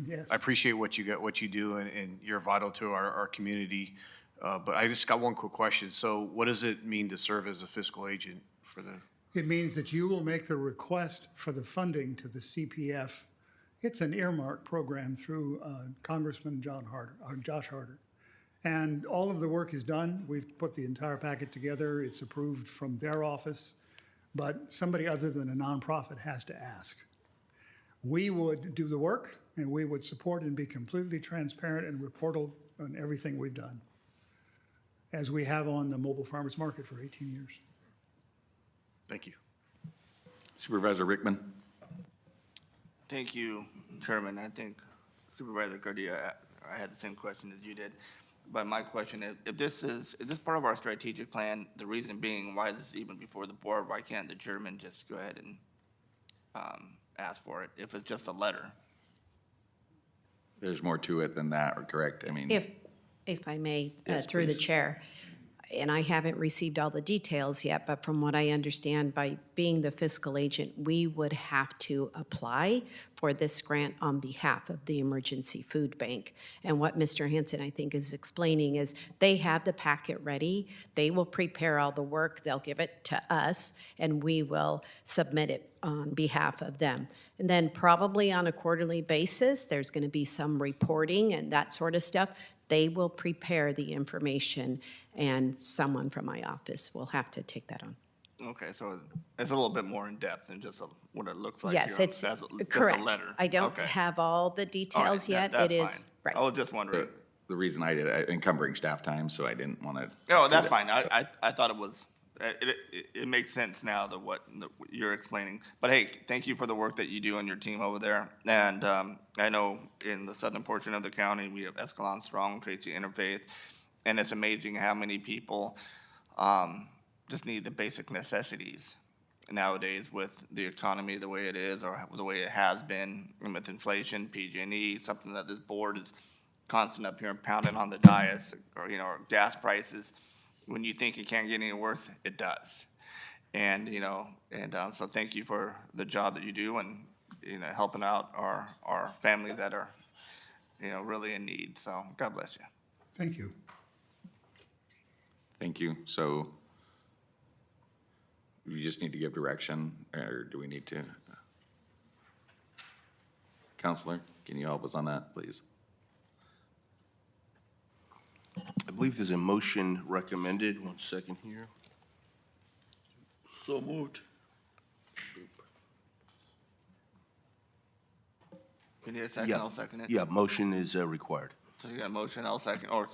Yes. I appreciate what you do, and you're vital to our community. But I just got one quick question. So what does it mean to serve as a fiscal agent for the? It means that you will make the request for the funding to the CPF. It's an earmark program through Congressman Josh Harder. And all of the work is done. We've put the entire packet together. It's approved from their office. But somebody other than a nonprofit has to ask. We would do the work, and we would support and be completely transparent and report on everything we've done. as we have on the mobile farmers market for 18 years. Thank you. Supervisor Rickman. Thank you, Chairman. I think Supervisor Garcia, I had the same question as you did. But my question is this part of our strategic plan? The reason being, why this is even before the board? Why can't the chairman just go ahead and ask for it if it's just a letter? There's more to it than that, correct? I mean. If I may, Yes, through the please. chair, and I haven't received all the details yet, but from what I understand, by being the fiscal agent, we would have to apply for this grant on behalf of the Emergency Food Bank. And what Mr. Hanson, I think, is explaining is they have the packet ready. They will prepare all the work. They'll give it to us, and we will submit it on behalf of them. And then probably on a quarterly basis, there's going to be some reporting and that sort of stuff. They will prepare the information, and someone from my office will have to take that on. Okay, so it's a little bit more in depth than just what it looks like. Yes, here it's as just correct. a letter. I don't Okay. have all the All right, details yet. that's It is, fine. right. I was just wondering. The reason I did it, encumbering staff time, so I didn't want to. No, that's fine. I thought it was, it makes sense now that what you're explaining. But hey, thank you for the work that you do on your team over there. And I know in the southern portion of the county, we have Escalon Strong, Tracy Interfaith, and it's amazing how many people just need the basic necessities nowadays with the economy the way it is or the way it has been, and with inflation, PG&E, something that this board is constant up here and pounding on the dais, or or gas prices. When you think it can't get any worse, it does. And so thank you for the job that you do and helping out our families that are really in need. So God bless you. Thank you. Thank you. So we just need to give direction, or do we need to? Counselor, can you help us on that, please? I believe there's a motion recommended. 1 second here. So moved. Can you get a second? Yeah. I'll second it. Yeah, motion is required. So you got a motion, I'll second. Or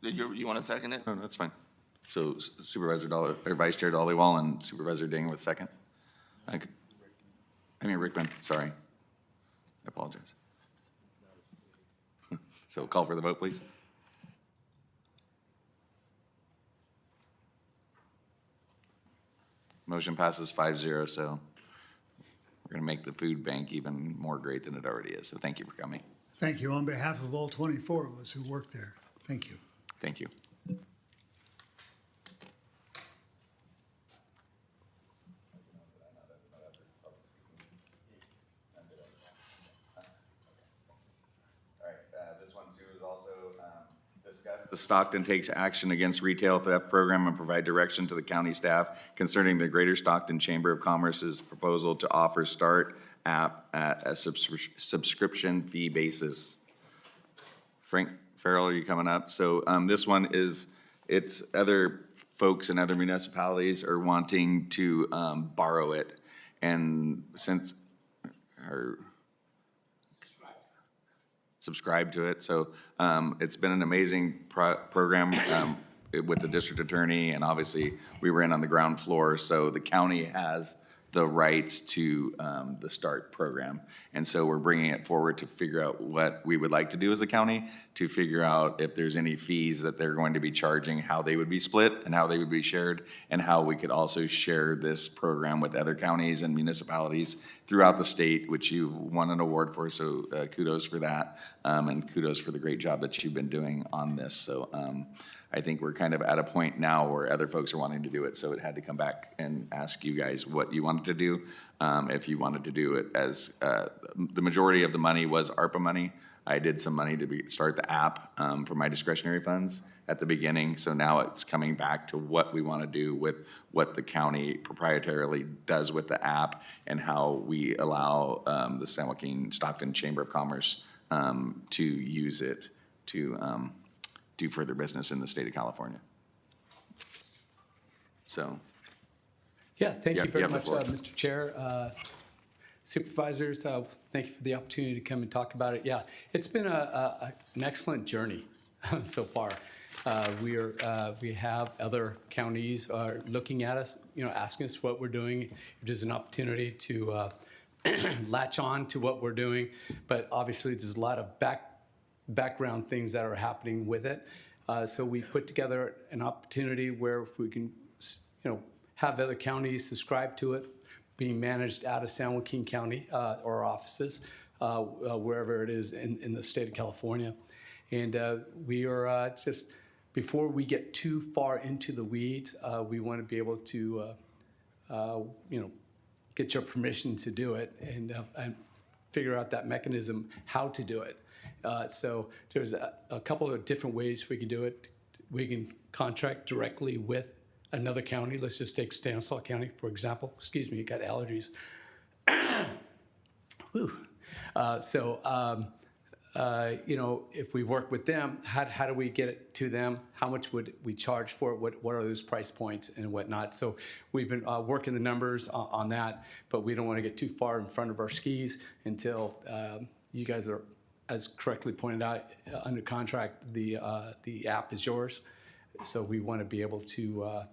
did you want to second it? No, that's fine. So Supervisor Dolly, or Vice Chair Dollywall and Supervisor Dingwith second. Rickman, sorry. I apologize. So call for the vote, please. Motion passes 5-0, so we're going to make the food bank even more great than it already is. So thank you for coming. Thank you on behalf of all 24 of us who work there. Thank you. Thank you. This one too is also discuss the Stockton takes action against retail theft program and provide direction to the county staff concerning the Greater Stockton Chamber of Commerce's proposal to offer Start app at a subscription fee basis. Frank Farrell, are you coming up? So this one is, it's other folks in other municipalities are wanting to borrow it. And since, or subscribe to it. So it's been an amazing program with the district attorney, and obviously we were in on the ground floor. So the county has the rights to the START program. And so we're bringing it forward to figure out what we would like to do as a county, to figure out if there's any fees that they're going to be charging, how they would be split and how they would be shared, and how we could also share this program with other counties and municipalities throughout the state, which you won an award for, so kudos for that, and kudos for the great job that you've been doing on this. So I think we're kind of at a point now where other folks are wanting to do it, so it had to come back and ask you guys what you wanted to do. If you wanted to do it as, the majority of the money was ARPA money. I did some money to start the app for my discretionary funds at the beginning, so now it's coming back to what we want to do with what the county proprietarily does with the app and how we allow the San Joaquin Stockton Chamber of Commerce to use it to do further business in the state of California. So. Yeah, thank you very have the much, floor. Mr. Chair. Supervisors, thank you for the opportunity to come and talk about it. Yeah, it's been an excellent journey so far. We have other counties are looking at us, asking us what we're doing. If there's an opportunity to latch on to what we're doing, but obviously there's a lot of background things that are happening with it. So we put together an opportunity where we can, have other counties subscribe to it, being managed out of San Joaquin County or offices, wherever it is in the state of California. And we are just, before we get too far into the weeds, we want to be able to, get your permission to do it and figure out that mechanism, how to do it. So there's a couple of different ways we can do it. We can contract directly with another county. Let's just take Stanislaus County, for example. Excuse me, got allergies. Whew. If we work with them, how do we get it to them? How much would we charge for it? What are those price points and whatnot? So we've been working the numbers on that, but we don't want to get too far in front of our skis until you guys are, as correctly pointed out, under contract. The app is yours. So we want to be able to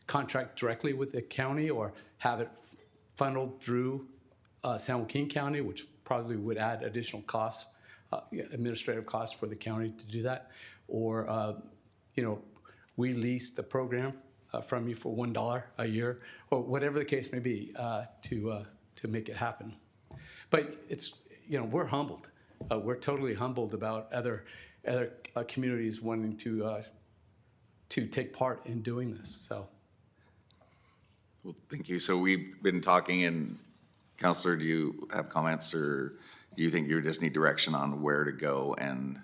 contract directly with the county or have it funneled through San Joaquin County, which probably would add additional costs, administrative costs for the county to do that. Or, we lease the program from you for $1 a year, or whatever the case may be, to make it happen. But it's, we're humbled. We're totally humbled about other communities wanting to take part in doing this. So. Well, thank you. So we've been talking, and Counselor, do you have comments, or do you think you just need direction on where to go? And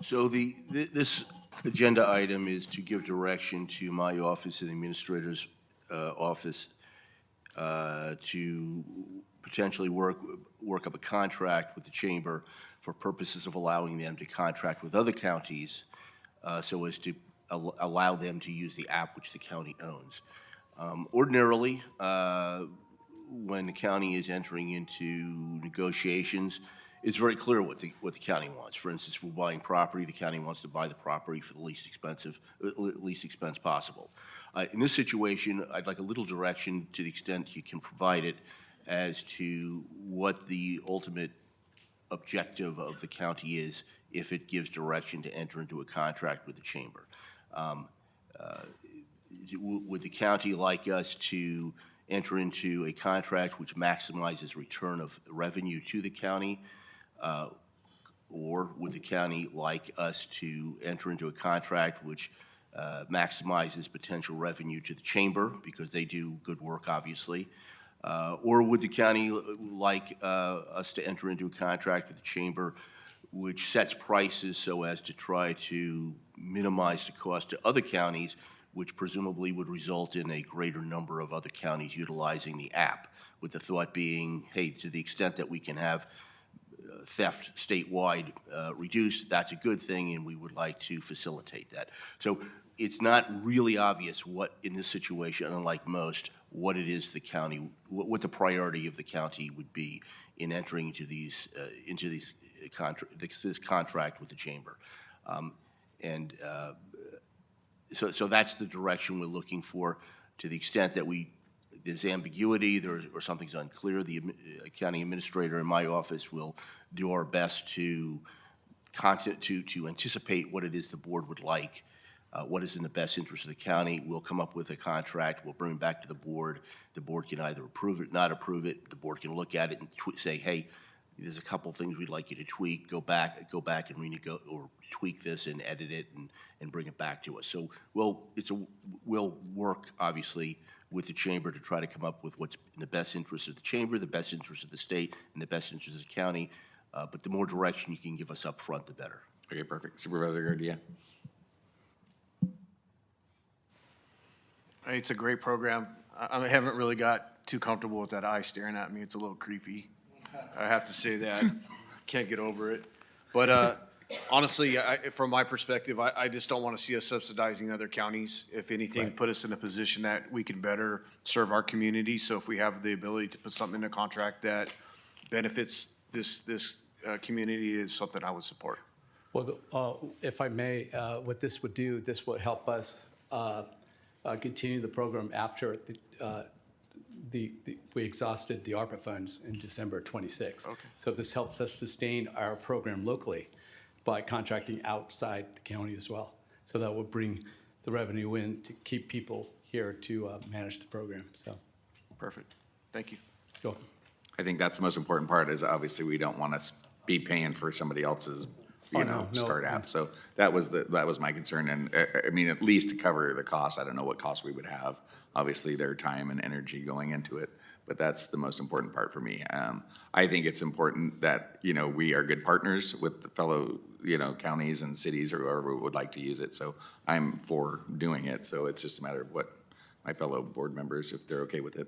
So this agenda item is to give direction to my office and the administrator's office to potentially work up a contract with the chamber for purposes of allowing them to contract with other counties so as to allow them to use the app which the county owns. Ordinarily, when the county is entering into negotiations, it's very clear what the county wants. For instance, if we're buying property, the county wants to buy the property for the least expense possible. In this situation, I'd like a little direction, to the extent you can provide it, as to what the ultimate objective of the county is if it gives direction to enter into a contract with the chamber. Would the county like us to enter into a contract which maximizes return of revenue to the county? Or would the county like us to enter into a contract which maximizes potential revenue to the chamber, because they do good work, obviously? Or would the county like us to enter into a contract with the chamber which sets prices so as to try to minimize the cost to other counties, which presumably would result in a greater number of other counties utilizing the app, with the thought being, hey, to the extent that we can have theft statewide reduced, that's a good thing, and we would like to facilitate that. So it's not really obvious what, in this situation, unlike most, what it is the county, what the priority of the county would be in entering into this contract with the chamber. So that's the direction we're looking for. To the extent that there's ambiguity or something's unclear, the county administrator in my office will do our best to anticipate what it is the board would like, what is in the best interest of the county. We'll come up with a contract, we'll bring it back to the board. The board can either approve it, not approve it. The board can look at it and say, hey, there's a couple things we'd like you to tweak, go back and or tweak this and edit it and bring it back to us. So we'll work, obviously, with the chamber to try to come up with what's in the best interest of the chamber, the best interest of the state, and the best interest of the county. But the more direction you can give us up front, the better. Okay, perfect. Supervisor Garcia. It's a great program. I haven't really got too comfortable with that eye staring at me. It's a little creepy. I have to say that. Can't get over it. But honestly, from my perspective, I just don't want to see us subsidizing other counties. If anything, Right. put us in a position that we can better serve our community. So if we have the ability to put something in a contract that benefits this community is something I would support. Well, if I may, what this would do, this will help us continue the program after we exhausted the ARPA funds in December 26. Okay. So this helps us sustain our program locally by contracting outside the county as well. So that will bring the revenue in to keep people here to manage the program, so. Perfect. Thank you. You're welcome. I think that's the most important part is obviously we don't want to be paying for somebody else's, No, startup. So that was my concern. And I mean, at least to cover the cost, I don't know what cost we would have. Obviously their time and energy going into it, but that's the most important part for me. I think it's important that, we are good partners with the fellow, counties and cities or whoever would like to use it. So I'm for doing it. So it's just a matter of what my fellow board members, if they're okay with it.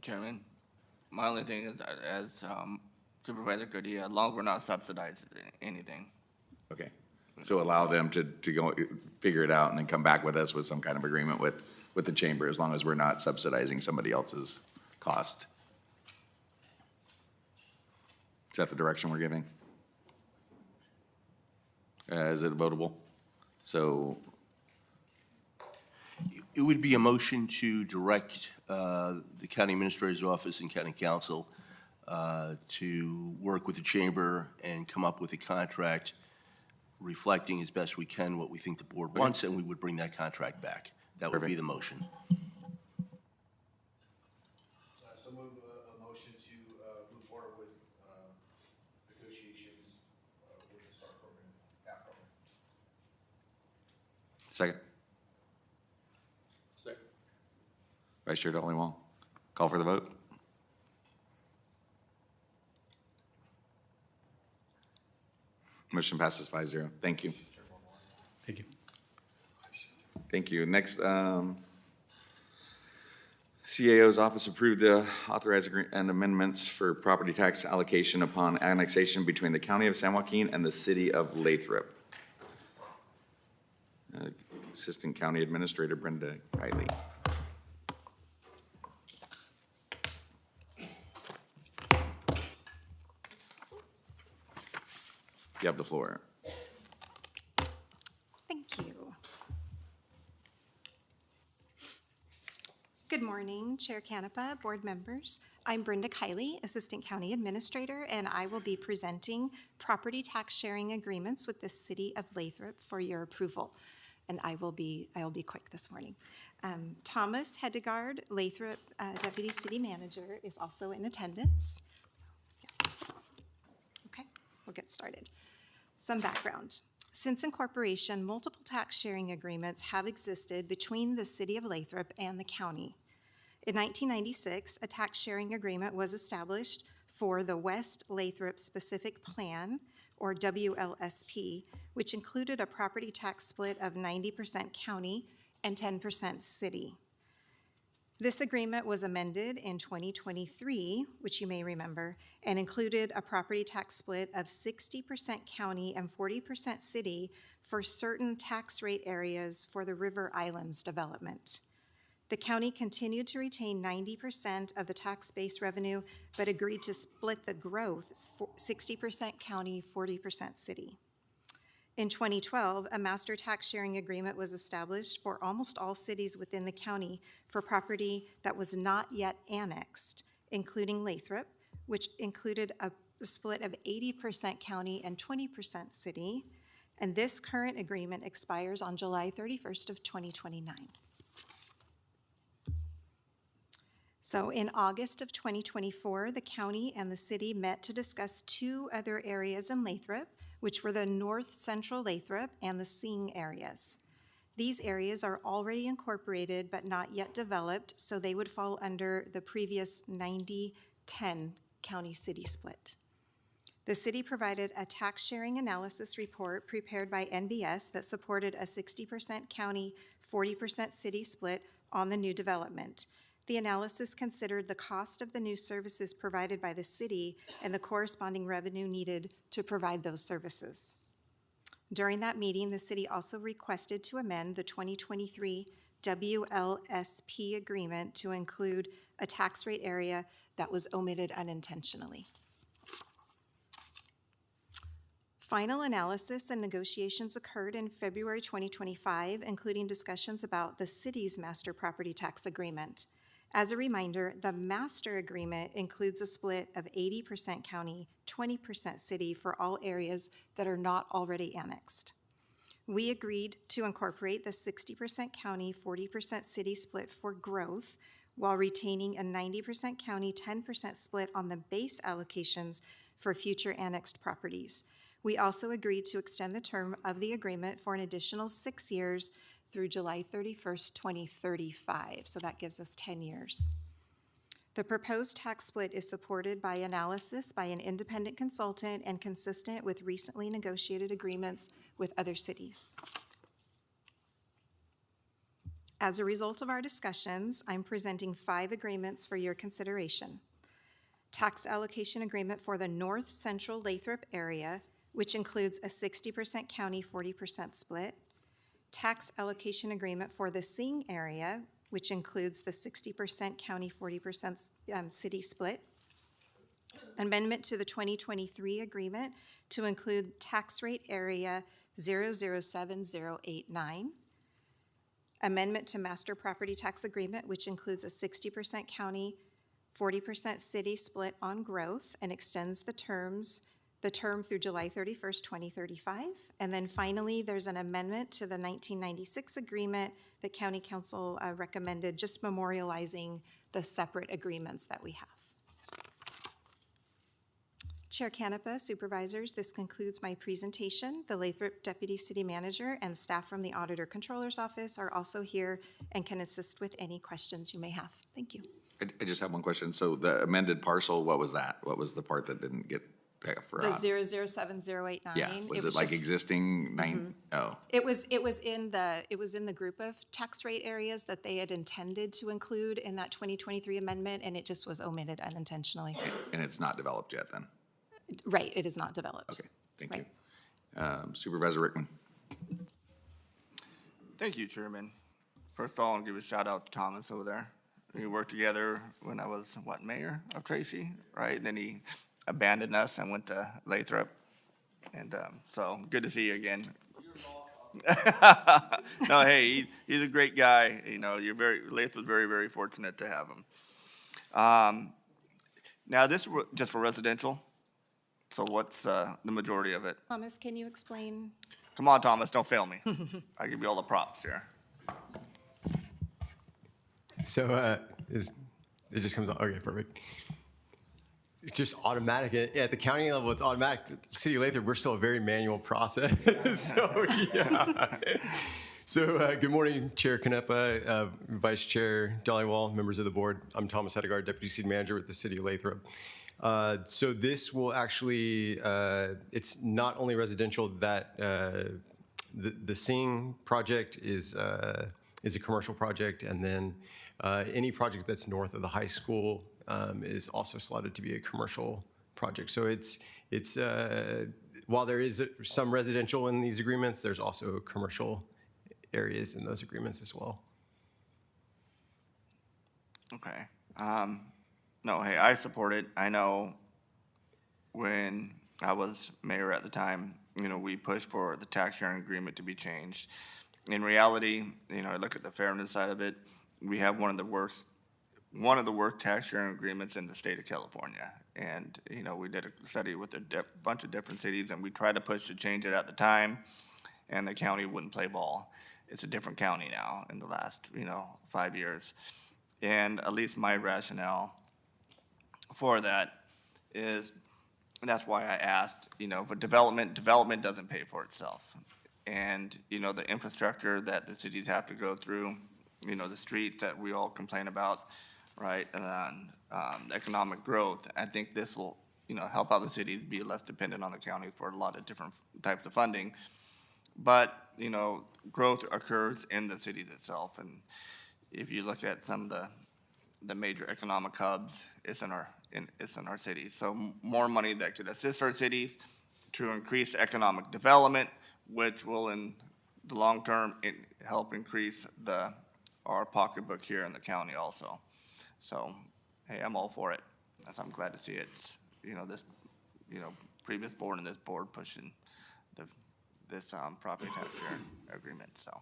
Chairman, my only thing is, as Supervisor Goodie, as long as we're not subsidizing anything. Okay. So allow them to go figure it out and then come back with us with some kind of agreement with the chamber, as long as we're not subsidizing somebody else's cost. Is that the direction we're giving? Is it votable? So It would be a motion to direct the county administrator's office and county council to work with the chamber and come up with a contract reflecting as best we can what we think the board wants, and we would bring that contract back. That would be the motion. So move a motion to move forward with negotiations with the STAR program, that program. second. Vice Chair Dollywall, call for the vote. Motion passes 5-0. Thank you. Thank you. Thank you. Next, CAO's office approved the authorized and amendments for property tax allocation upon annexation between the County of San Joaquin and the City of Lathrop. Assistant County Administrator Brenda Kiley. You have the floor. Thank you. Good morning, Chair Canepa, board members. I'm Brenda Kiley, Assistant County Administrator, and I will be presenting property tax sharing agreements with the City of Lathrop for your approval. And I will be quick this morning. Thomas Hedegaard, Lathrop Deputy City Manager, is also in attendance. Okay, we'll get started. Some background. Since incorporation, multiple tax sharing agreements have existed between the City of Lathrop and the county. In 1996, a tax sharing agreement was established for the West Lathrop Specific Plan, or WLSP, which included a property tax split of 90% county and 10% city. This agreement was amended in 2023, which you may remember, and included a property tax split of 60% county and 40% city for certain tax rate areas for the River Islands development. The county continued to retain 90% of the tax base revenue, but agreed to split the growth 60% county, 40% city. In 2012, a master tax sharing agreement was established for almost all cities within the county for property that was not yet annexed, including Lathrop, which included a split of 80% county and 20% city. And this current agreement expires on July 31st of 2029. So in August of 2024, the county and the city met to discuss two other areas in Lathrop, which were the North Central Lathrop and the Sing areas. These areas are already incorporated but not yet developed, so they would fall under the previous 90-10 county-city split. The city provided a tax sharing analysis report prepared by NBS that supported a 60% county, 40% city split on the new development. The analysis considered the cost of the new services provided by the city and the corresponding revenue needed to provide those services. During that meeting, the city also requested to amend the 2023 WLSP agreement to include a tax rate area that was omitted unintentionally. Final analysis and negotiations occurred in February 2025, including discussions about the city's master property tax agreement. As a reminder, the master agreement includes a split of 80% county, 20% city for all areas that are not already annexed. We agreed to incorporate the 60% county, 40% city split for growth while retaining a 90% county, 10% split on the base allocations for future annexed properties. We also agreed to extend the term of the agreement for an additional 6 years through July 31st, 2035. So that gives us 10 years. The proposed tax split is supported by analysis by an independent consultant and consistent with recently negotiated agreements with other cities. As a result of our discussions, I'm presenting 5 agreements for your consideration. Tax allocation agreement for the North Central Lathrop area, which includes a 60% county, 40% split. Tax allocation agreement for the Sing area, which includes the 60% county, 40% city split. Amendment to the 2023 agreement to include tax rate area 007089. Amendment to master property tax agreement, which includes a 60% county, 40% city split on growth and extends the term through July 31st, 2035. And then finally, there's an amendment to the 1996 agreement that County Council recommended, just memorializing the separate agreements that we have. Chair Canepa, Supervisors, this concludes my presentation. The Lathrop Deputy City Manager and staff from the Auditor Controller's Office are also here and can assist with any questions you may have. Thank you. I just have one question. So the amended parcel, what was that? What was the part that didn't get for? The 007089. Yeah, was it like just, existing nine? Oh, It was in the group of tax rate areas that they had intended to include in that 2023 amendment, and it just was omitted unintentionally. and it's not developed yet then? Right, it is not developed. Okay, thank you. Supervisor Rickman. Thank you, Chairman. First of all, I'll give a shout out to Thomas over there. We worked together when I was, mayor of Tracy, right? And then he abandoned us and went to Lathrop. And so good to see you again. No, hey, he's a great guy. You know, Lathrop was very, very fortunate to have him. Now, this is just for residential. So what's the majority of it? Thomas, can you explain? Come on, Thomas, don't fail me. I give you all the props here. So it just comes on. Okay, perfect. It's just automatic. At the county level, it's automatic. The City of Lathrop, we're still a very manual process. So, yeah. So, good morning, Chair Canepa, Vice Chair Dollywall, members of the board. I'm Thomas Hedegaard, Deputy City Manager with the City of Lathrop. So this will actually, it's not only residential, that the Sing project is a commercial project, and then any project that's north of the high school is also slotted to be a commercial project. So it's while there is some residential in these agreements, there's also commercial areas in those agreements as well. Okay. No, hey, I support it. I know when I was mayor at the time, we pushed for the tax sharing agreement to be changed. In reality, I look at the fairness side of it. We have one of the worst tax sharing agreements in the state of California. And, we did a study with a bunch of different cities, and we tried to push to change it at the time, and the county wouldn't play ball. It's a different county now in the last, 5 years. And at least my rationale for that is, and that's why I asked, for development doesn't pay for itself. And, the infrastructure that the cities have to go through, the streets that we all complain about, right, and then economic growth, I think this will, help out the cities be less dependent on the county for a lot of different types of funding. But, growth occurs in the cities itself. And if you look at some of the major economic hubs, it's in our cities. So more money that could assist our cities to increase economic development, which will in the long term help increase the our pocketbook here in the county also. So, hey, I'm all for it. I'm glad to see it. This, previous board and this board pushing this property tax sharing agreement, so.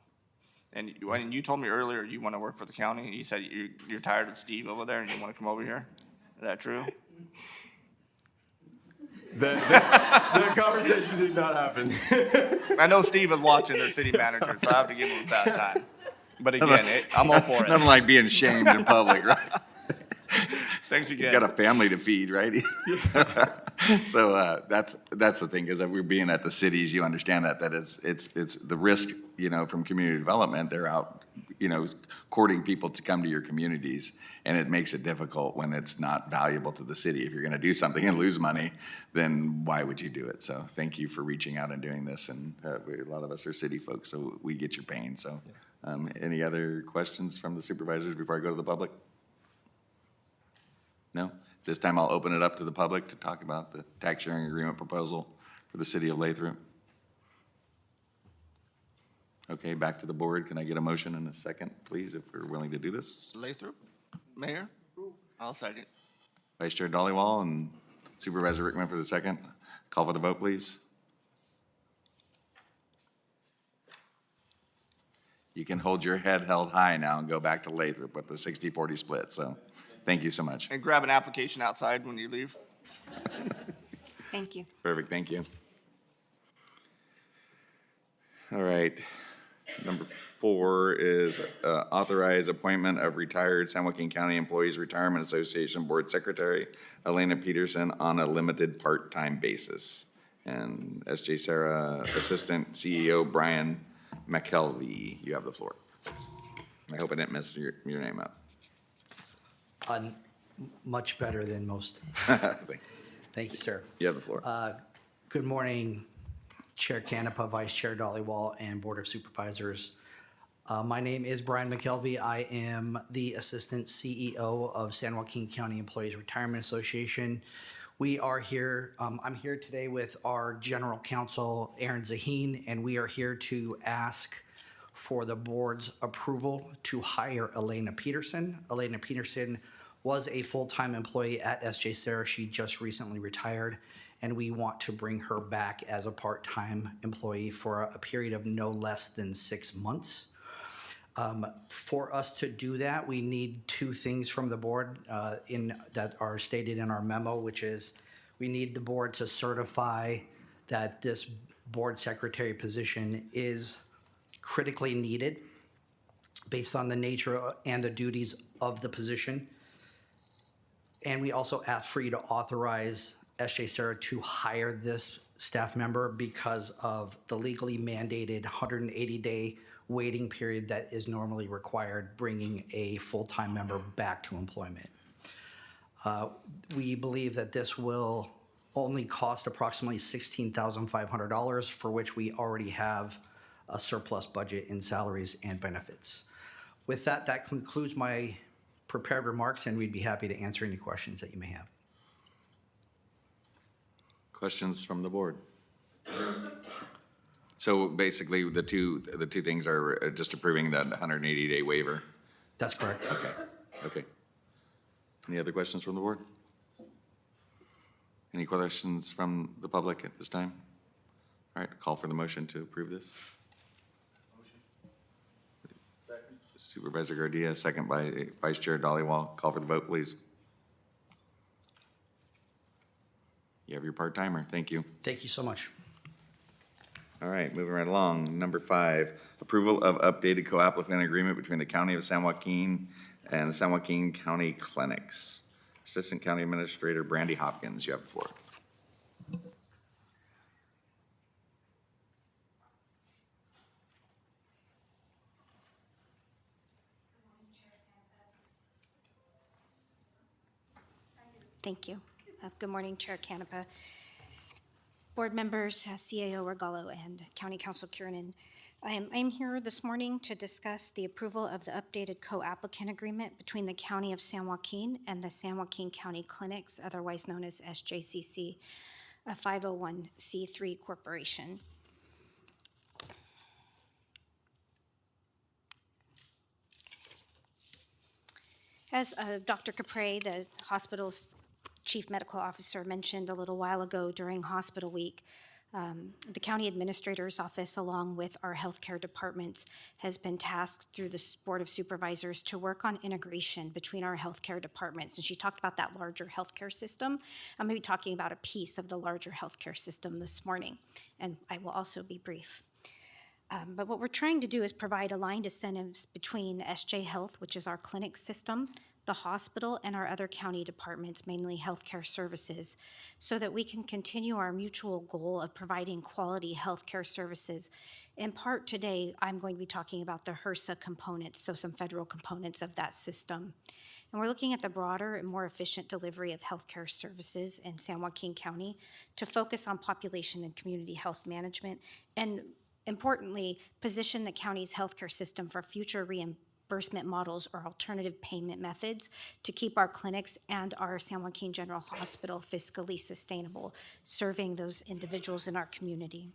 And when you told me earlier you want to work for the county, you said you're tired of Steve over there and you want to come over here? Is that true? The conversation did not happen. I know Steve is watching their city manager, so I have to give him a bad time. But again, I'm all for it. Nothing like being shamed in public, right? Thanks again. He's got a family to feed, right? So that's the thing, is that we're being at the cities, you understand that it's the risk, from community development. They're out, courting people to come to your communities, and it makes it difficult when it's not valuable to the city. If you're going to do something and lose money, then why would you do it? So thank you for reaching out and doing this. And a lot of us are city folks, so we get your pain. So any other questions from the supervisors before I go to the public? No? This time I'll open it up to the public to talk about the tax sharing agreement proposal for the city of Lathrop. Okay, back to the board. Can I get a motion in a second, please, if we're willing to do this? Lathrop, Mayor? I'll second. Vice Chair Dollywall and Supervisor Rickman for the second. Call for the vote, please. You can hold your head held high now and go back to Lathrop with the 60-40 split, so thank you so much. And grab an application outside when you leave. Thank you. Perfect, thank you. All right, number 4 is authorize appointment of retired San Joaquin County Employees Retirement Association Board Secretary Elena Peterson on a limited part-time basis. And SJ Sarah, Assistant CEO Brian McKelvey, you have the floor. I hope I didn't mess your name up. Much better than most. Thank you, sir. You have the floor. Good morning, Chair Canepa, Vice Chair Dollywall, and Board of Supervisors. My name is Brian McKelvey. I am the Assistant CEO of San Joaquin County Employees Retirement Association. We are here, I'm here today with our General Counsel, Aaron Zaheen, and we are here to ask for the board's approval to hire Elena Peterson. Elena Peterson was a full-time employee at SJ Sarah. She just recently retired, and we want to bring her back as a part-time employee for a period of no less than 6 months. For us to do that, we need 2 things from the board that are stated in our memo, which is we need the board to certify that this board secretary position is critically needed based on the nature and the duties of the position. And we also ask for you to authorize SJ Sarah to hire this staff member because of the legally mandated 180-day waiting period that is normally required bringing a full-time member back to employment. We believe that this will only cost approximately $16,500, for which we already have a surplus budget in salaries and benefits. With that, that concludes my prepared remarks, and we'd be happy to answer any questions that you may have. Questions from the board? So basically, the two things are just approving that 180-day waiver? That's correct. Okay. Any other questions from the board? Any questions from the public at this time? All right, call for the motion to approve this. Second. Supervisor Gardia, second by Vice Chair Dollywall. Call for the vote, please. You have your part-timer. Thank you. Thank you so much. All right, moving right along. Number 5, approval of updated co-applicant agreement between the County of San Joaquin and the San Joaquin County Clinics. Assistant County Administrator Brandy Hopkins, you have the floor. Thank you. Good morning, Chair Canepa, board members, CAO Regalo, and County Council Kiernan. I'm here this morning to discuss the approval of the updated co-applicant agreement between the County of San Joaquin and the San Joaquin County Clinics, otherwise known as SJCC, a 501c3 corporation. As Dr. Capre, the hospital's chief medical officer, mentioned a little while ago during hospital week, the county administrator's office, along with our healthcare departments, has been tasked through the Board of Supervisors to work on integration between our healthcare departments. And she talked about that larger healthcare system. I'm going to be talking about a piece of the larger healthcare system this morning, and I will also be brief. But what we're trying to do is provide aligned incentives between SJ Health, which is our clinic system, the hospital, and our other county departments, mainly healthcare services, so that we can continue our mutual goal of providing quality healthcare services. In part today, I'm going to be talking about the HRSA components, so some federal components of that system. And we're looking at the broader and more efficient delivery of healthcare services in San Joaquin County to focus on population and community health management, and importantly, position the county's healthcare system for future reimbursement models or alternative payment methods to keep our clinics and our San Joaquin General Hospital fiscally sustainable, serving those individuals in our community.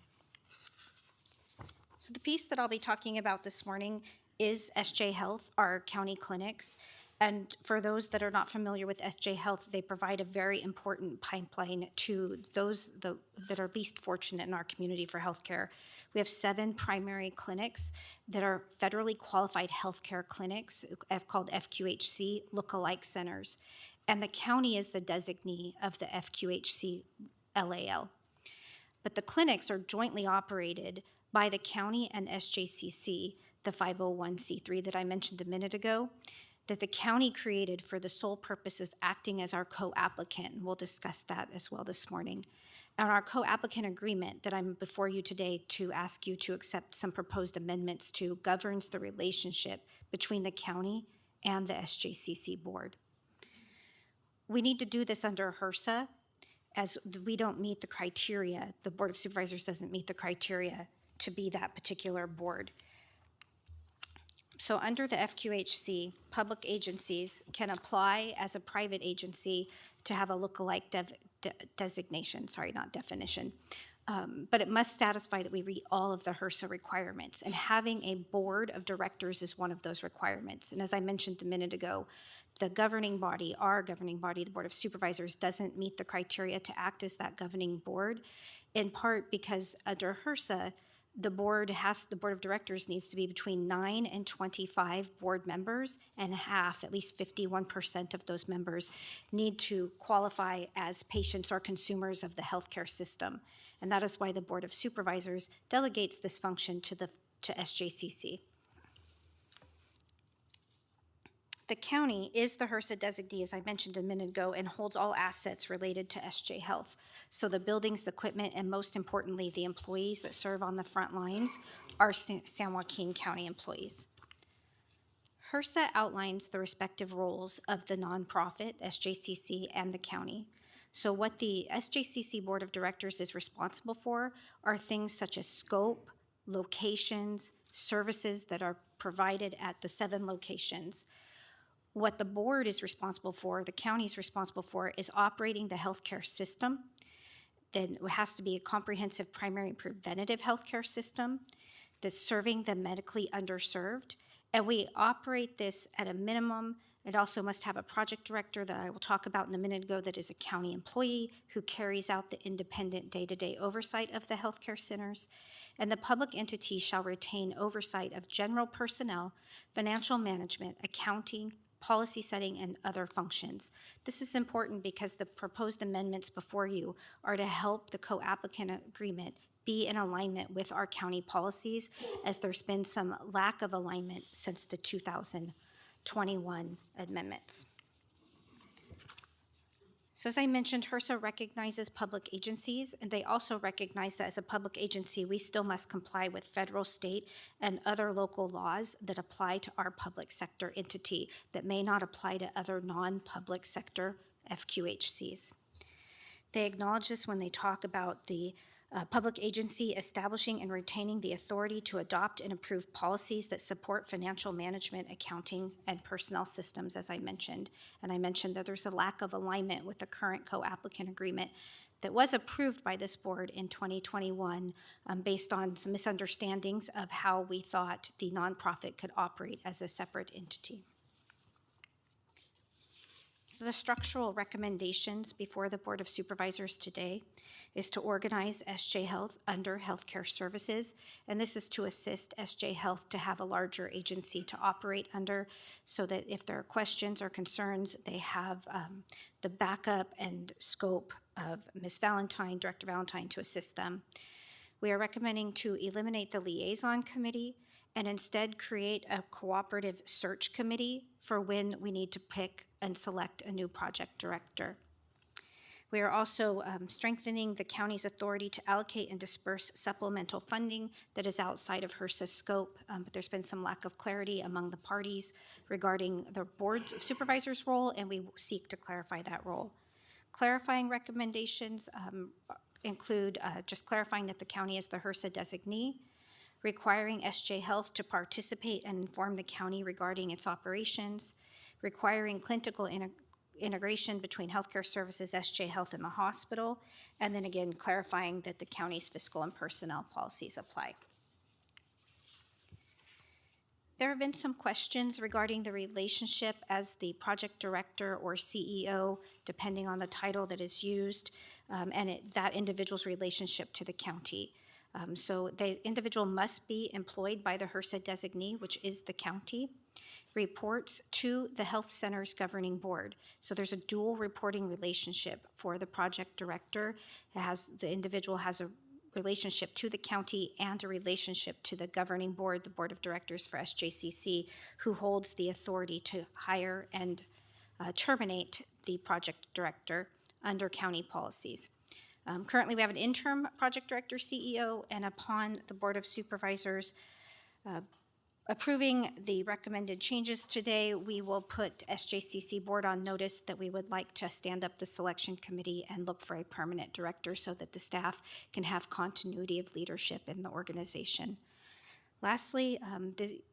So the piece that I'll be talking about this morning is SJ Health, our county clinics. And for those that are not familiar with SJ Health, they provide a very important pipeline to those that are least fortunate in our community for healthcare. We have 7 primary clinics that are federally qualified healthcare clinics called FQHC look-alike centers. And the county is the designee of the FQHC LAL. But the clinics are jointly operated by the county and SJCC, the 501c3 that I mentioned a minute ago, that the county created for the sole purpose of acting as our co-applicant. We'll discuss that as well this morning. And our co-applicant agreement that I'm before you today to ask you to accept some proposed amendments to governs the relationship between the county and the SJCC board. We need to do this under HRSA, as we don't meet the criteria. The Board of Supervisors doesn't meet the criteria to be that particular board. So under the FQHC, public agencies can apply as a private agency to have a look-alike designation, sorry, not definition. But it must satisfy that we meet all of the HRSA requirements, and having a board of directors is one of those requirements. And as I mentioned a minute ago, the governing body, our governing body, the Board of Supervisors, doesn't meet the criteria to act as that governing board, in part because under HRSA, the board of directors needs to be between 9 and 25 board members, and half, at least 51% of those members, need to qualify as patients or consumers of the healthcare system. And that is why the Board of Supervisors delegates this function to SJCC. The county is the HRSA designee, as I mentioned a minute ago, and holds all assets related to SJ Health. So the buildings, the equipment, and most importantly, the employees that serve on the front lines are San Joaquin County employees. HRSA outlines the respective roles of the nonprofit, SJCC, and the county. So what the SJCC Board of Directors is responsible for are things such as scope, locations, services that are provided at the 7 locations. What the board is responsible for, the county is responsible for, is operating the healthcare system. Then it has to be a comprehensive primary and preventative healthcare system that's serving the medically underserved. And we operate this at a minimum. It also must have a project director that I will talk about in a minute ago that is a county employee who carries out the independent day-to-day oversight of the healthcare centers. And the public entity shall retain oversight of general personnel, financial management, accounting, policy setting, and other functions. This is important because the proposed amendments before you are to help the co-applicant agreement be in alignment with our county policies, as there's been some lack of alignment since the 2021 amendments. So as I mentioned, HRSA recognizes public agencies, and they also recognize that as a public agency, we still must comply with federal, state, and other local laws that apply to our public sector entity that may not apply to other non-public sector FQHCs. They acknowledge this when they talk about the public agency establishing and retaining the authority to adopt and approve policies that support financial management, accounting, and personnel systems, as I mentioned. And I mentioned that there's a lack of alignment with the current co-applicant agreement that was approved by this board in 2021 based on some misunderstandings of how we thought the nonprofit could operate as a separate entity. So the structural recommendations before the Board of Supervisors today is to organize SJ Health under Healthcare Services, and this is to assist SJ Health to have a larger agency to operate under, so that if there are questions or concerns, they have the backup and scope of Ms. Valentine, Director Valentine, to assist them. We are recommending to eliminate the liaison committee and instead create a cooperative search committee for when we need to pick and select a new project director. We are also strengthening the county's authority to allocate and disperse supplemental funding that is outside of HRSA's scope, but there's been some lack of clarity among the parties regarding the Board of Supervisors' role, and we seek to clarify that role. Clarifying recommendations include just clarifying that the county is the HRSA designee, requiring SJ Health to participate and inform the county regarding its operations, requiring clinical integration between healthcare services, SJ Health, and the hospital, and then again clarifying that the county's fiscal and personnel policies apply. There have been some questions regarding the relationship as the project director or CEO, depending on the title that is used, and that individual's relationship to the county. So the individual must be employed by the HRSA designee, which is the county, reports to the health center's governing board. So there's a dual reporting relationship for the project director. The individual has a relationship to the county and a relationship to the governing board, the board of directors for SJCC, who holds the authority to hire and terminate the project director under county policies. Currently, we have an interim project director CEO, and upon the Board of Supervisors approving the recommended changes today, we will put SJCC board on notice that we would like to stand up the selection committee and look for a permanent director so that the staff can have continuity of leadership in the organization. Lastly,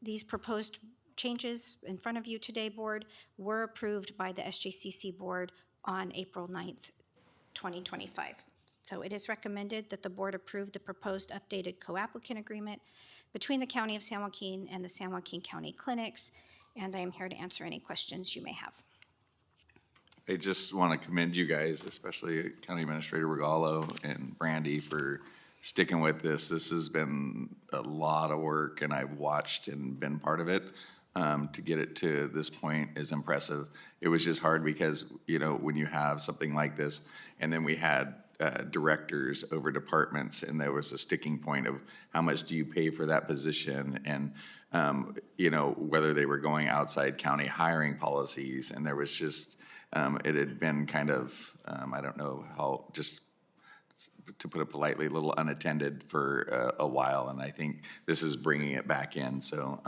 these proposed changes in front of you today, board, were approved by the SJCC board on April 9th, 2025. So it is recommended that the board approve the proposed updated co-applicant agreement between the County of San Joaquin and the San Joaquin County Clinics, and I am here to answer any questions you may have. I just want to commend you guys, especially County Administrator Regalo and Brandy, for sticking with this. This has been a lot of work, and I've watched and been part of it. To get it to this point is impressive. It was just hard because, you know, when you have something like this, and then we had directors over departments, and there was a sticking point of how much do you pay for that position, and you know, whether they were going outside county hiring policies, and there was just it had been kind of I don't know how, just to put it politely, a little unattended for a while, and I think this is bringing it back in. So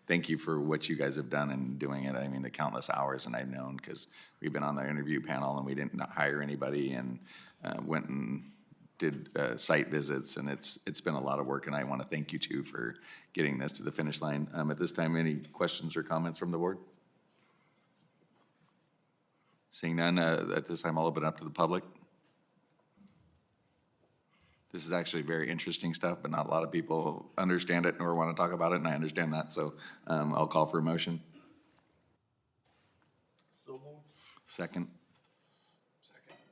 thank you for what you guys have done in doing it. I mean, the countless hours, and I've known because we've been on the interview panel and we didn't hire anybody, and went and did site visits, and it's been a lot of work, and I want to thank you too for getting this to the finish line. At this time, any questions or comments from the board? Seeing none, at this time I'll open up to the public. This is actually very interesting stuff, but not a lot of people understand it nor want to talk about it, and I understand that, so I'll call for a motion. So moved. Second.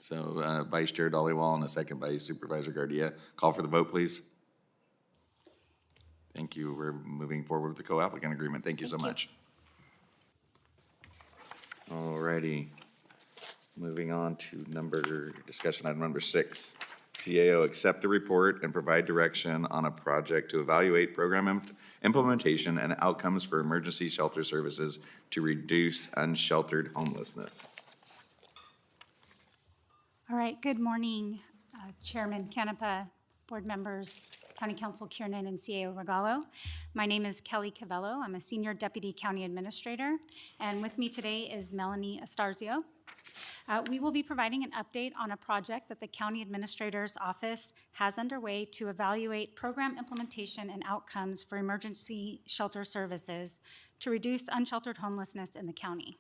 So Vice Chair Dollywall and a second by Supervisor Gardia. Call for the vote, please. Thank you. We're moving forward with the co-applicant agreement. Thank you so much. All righty. Moving on to discussion item number 6. CAO accept a report and provide direction on a project to evaluate program implementation and outcomes for emergency shelter services to reduce unsheltered homelessness. All right, good morning, Chairman Canepa, board members, County Council Kiernan, and CAO Regalo. My name is Kelly Cavello. I'm a Senior Deputy County Administrator, and with me today is Melanie Astarzio. We will be providing an update on a project that the County Administrator's Office has underway to evaluate program implementation and outcomes for emergency shelter services to reduce unsheltered homelessness in the county.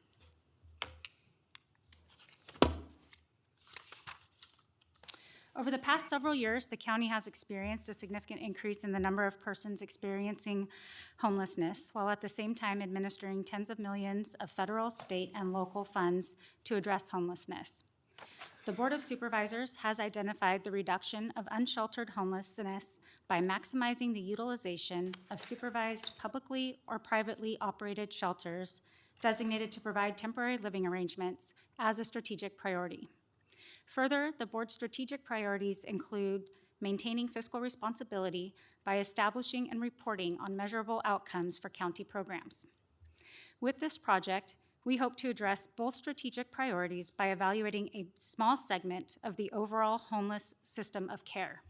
Over the past several years, the county has experienced a significant increase in the number of persons experiencing homelessness, while at the same time administering tens of millions of federal, state, and local funds to address homelessness. The Board of Supervisors has identified the reduction of unsheltered homelessness by maximizing the utilization of supervised publicly or privately operated shelters designated to provide temporary living arrangements as a strategic priority. Further, the board's strategic priorities include maintaining fiscal responsibility by establishing and reporting on measurable outcomes for county programs. With this project, we hope to address both strategic priorities by evaluating a small segment of the overall homeless system of care.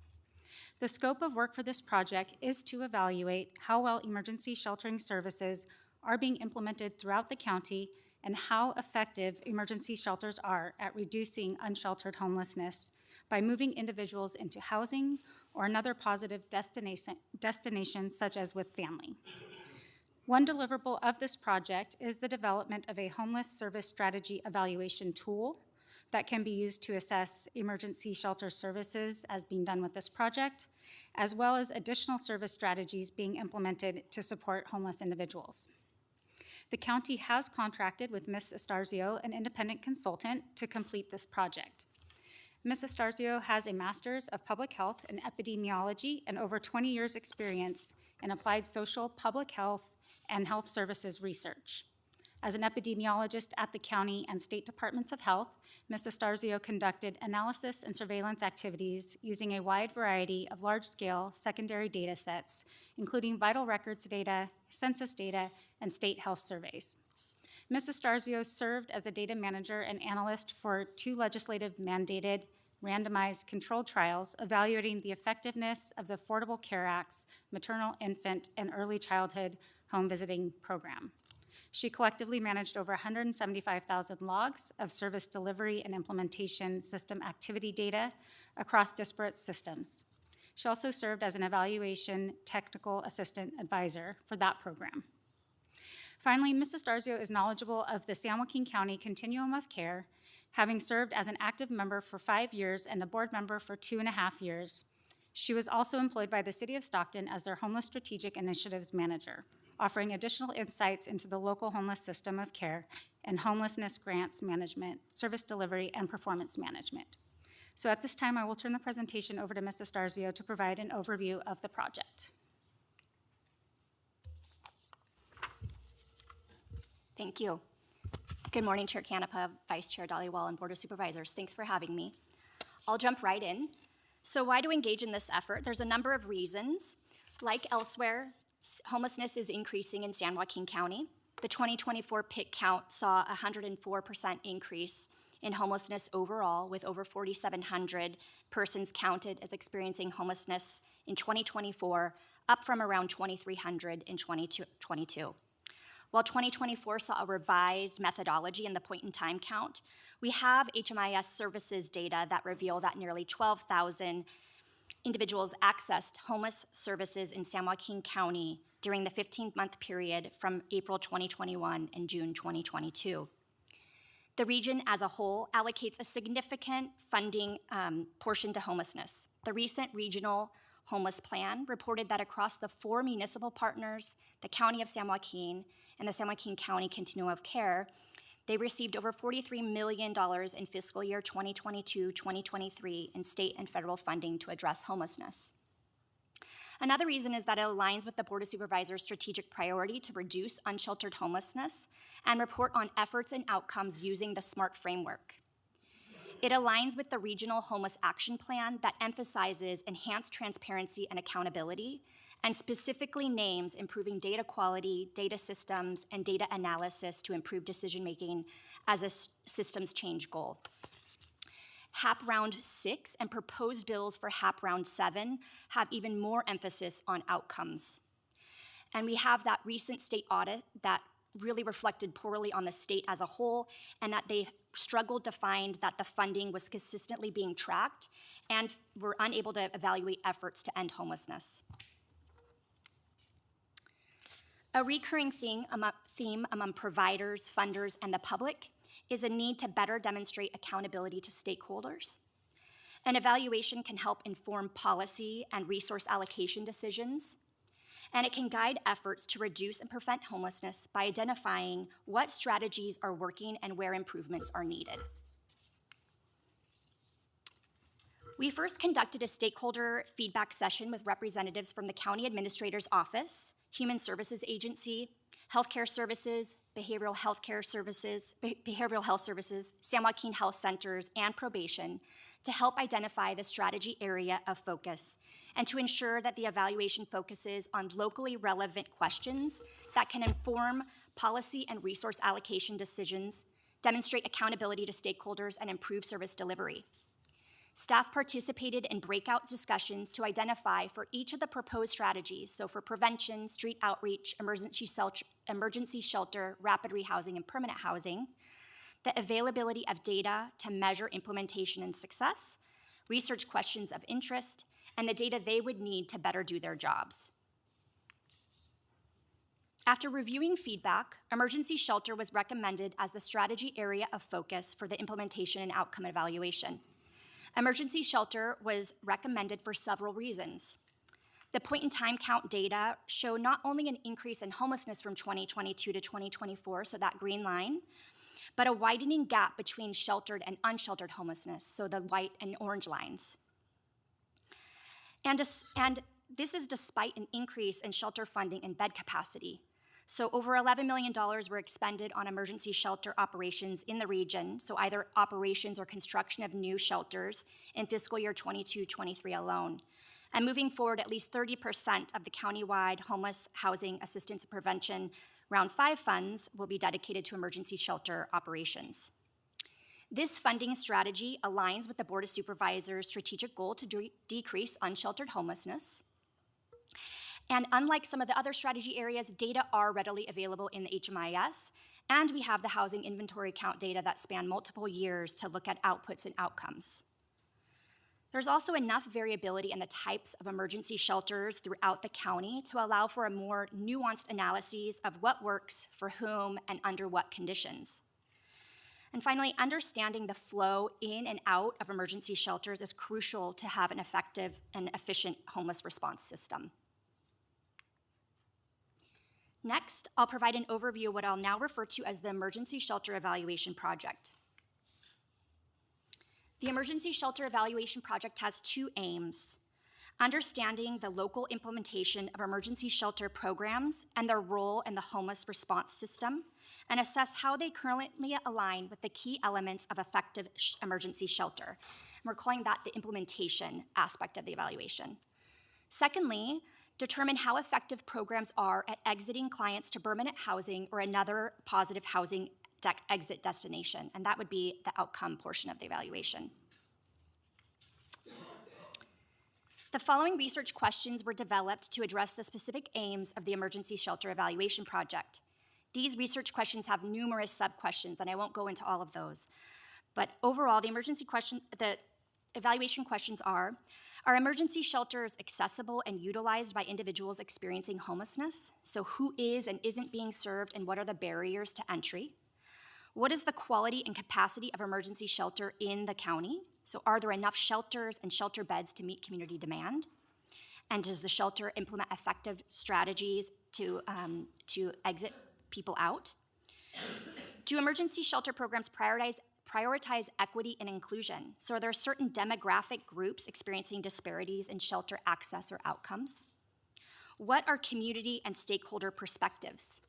The scope of work for this project is to evaluate how well emergency sheltering services are being implemented throughout the county and how effective emergency shelters are at reducing unsheltered homelessness by moving individuals into housing or another positive destination such as with family. One deliverable of this project is the development of a homeless service strategy evaluation tool that can be used to assess emergency shelter services as being done with this project, as well as additional service strategies being implemented to support homeless individuals. The county has contracted with Ms. Estarzio, an independent consultant, to complete this project. Ms. Estarzio has a Master's of Public Health and Epidemiology and over 20 years' experience in applied social, public health, and health services research. As an epidemiologist at the county and state departments of health, Ms. Estarzio conducted analysis and surveillance activities using a wide variety of large-scale secondary data sets, including vital records data, census data, and state health surveys. Ms. Estarzio served as a data manager and analyst for 2 legislative mandated randomized controlled trials evaluating the effectiveness of the Affordable Care Act's maternal, infant, and early childhood home visiting program. She collectively managed over 175,000 logs of service delivery and implementation system activity data across disparate systems. She also served as an evaluation technical assistant advisor for that program. Finally, Ms. Estarzio is knowledgeable of the San Joaquin County Continuum of Care, having served as an active member for 5 years and a board member for 2.5 years. She was also employed by the City of Stockton as their Homeless Strategic Initiatives Manager, offering additional insights into the local homeless system of care and homelessness grants management, service delivery, and performance management. So at this time, I will turn the presentation over to Ms. Estarzio to provide an overview of the project. Thank you. Good morning, Chair Canepa, Vice Chair Dhaliwal, and Board of Supervisors. Thanks for having me. I'll jump right in. So why do we engage in this effort? There's a number of reasons. Like elsewhere, homelessness is increasing in San Joaquin County. The 2024 PIC count saw a 104% increase in homelessness overall, with over 4,700 persons counted as experiencing homelessness in 2024, up from around 2,300 in 2022. While 2024 saw a revised methodology in the point-in-time count, we have HMIS services data that reveal that nearly 12,000 individuals accessed homeless services in San Joaquin County during the 15-month period from April 2021 and June 2022. The region as a whole allocates a significant funding portion to homelessness. The recent regional homeless plan reported that across the 4 municipal partners, the County of San Joaquin, and the San Joaquin County Continuum of Care, they received over $43 million in fiscal year 2022-2023 in state and federal funding to address homelessness. Another reason is that it aligns with the Board of Supervisors' strategic priority to reduce unsheltered homelessness and report on efforts and outcomes using the SMART framework. It aligns with the Regional Homeless Action Plan that emphasizes enhanced transparency and accountability, and specifically names improving data quality, data systems, and data analysis to improve decision-making as a systems change goal. HAP Round 6 and proposed bills for HAP Round 7 have even more emphasis on outcomes. And we have that recent state audit that really reflected poorly on the state as a whole, and that they struggled to find that the funding was consistently being tracked and were unable to evaluate efforts to end homelessness. A recurring theme among providers, funders, and the public is a need to better demonstrate accountability to stakeholders. An evaluation can help inform policy and resource allocation decisions, and it can guide efforts to reduce and prevent homelessness by identifying what strategies are working and where improvements are needed. We first conducted a stakeholder feedback session with representatives from the County Administrator's Office, Human Services Agency, Healthcare Services, Behavioral Health Services, San Joaquin Health Centers, and Probation to help identify the strategy area of focus and to ensure that the evaluation focuses on locally relevant questions that can inform policy and resource allocation decisions, demonstrate accountability to stakeholders, and improve service delivery. Staff participated in breakout discussions to identify for each of the proposed strategies, so for prevention, street outreach, emergency shelter, rapid rehousing, and permanent housing, the availability of data to measure implementation and success, research questions of interest, and the data they would need to better do their jobs. After reviewing feedback, emergency shelter was recommended as the strategy area of focus for the implementation and outcome evaluation. Emergency shelter was recommended for several reasons. The point-in-time count data show not only an increase in homelessness from 2022 to 2024, so that green line, but a widening gap between sheltered and unsheltered homelessness, so the white and orange lines. And this is despite an increase in shelter funding and bed capacity. So over $11 million were expended on emergency shelter operations in the region, so either operations or construction of new shelters in fiscal year 22-23 alone. And moving forward, at least 30% of the countywide homeless housing assistance and prevention Round 5 funds will be dedicated to emergency shelter operations. This funding strategy aligns with the Board of Supervisors' strategic goal to decrease unsheltered homelessness. And unlike some of the other strategy areas, data are readily available in the HMIS, and we have the housing inventory count data that span multiple years to look at outputs and outcomes. There's also enough variability in the types of emergency shelters throughout the county to allow for a more nuanced analysis of what works for whom and under what conditions. And finally, understanding the flow in and out of emergency shelters is crucial to have an effective and efficient homeless response system. Next, I'll provide an overview of what I'll now refer to as the Emergency Shelter Evaluation Project. The Emergency Shelter Evaluation Project has two aims: understanding the local implementation of emergency shelter programs and their role in the homeless response system, and assess how they currently align with the key elements of effective emergency shelter. And we're calling that the implementation aspect of the evaluation. Secondly, determine how effective programs are at exiting clients to permanent housing or another positive housing exit destination, and that would be the outcome portion of the evaluation. The following research questions were developed to address the specific aims of the Emergency Shelter Evaluation Project. These research questions have numerous sub-questions, and I won't go into all of those. But overall, the evaluation questions are emergency shelters accessible and utilized by individuals experiencing homelessness? So who is and isn't being served, and what are the barriers to entry? What is the quality and capacity of emergency shelter in the county? So are there enough shelters and shelter beds to meet community demand? And does the shelter implement effective strategies to exit people out? Do emergency shelter programs prioritize equity and inclusion? So are there certain demographic groups experiencing disparities in shelter access or outcomes? What are community and stakeholder perspectives?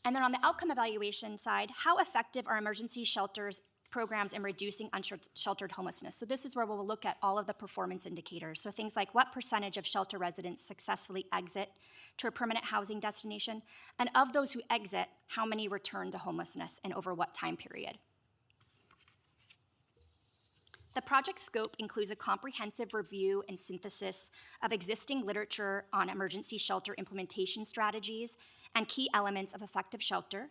And then on the outcome evaluation side, how effective are emergency shelters programs in reducing unsheltered homelessness? So this is where we'll look at all of the performance indicators. So things like what percentage of shelter residents successfully exit to a permanent housing destination, and of those who exit, how many return to homelessness and over what time period? The project scope includes a comprehensive review and synthesis of existing literature on emergency shelter implementation strategies and key elements of effective shelter,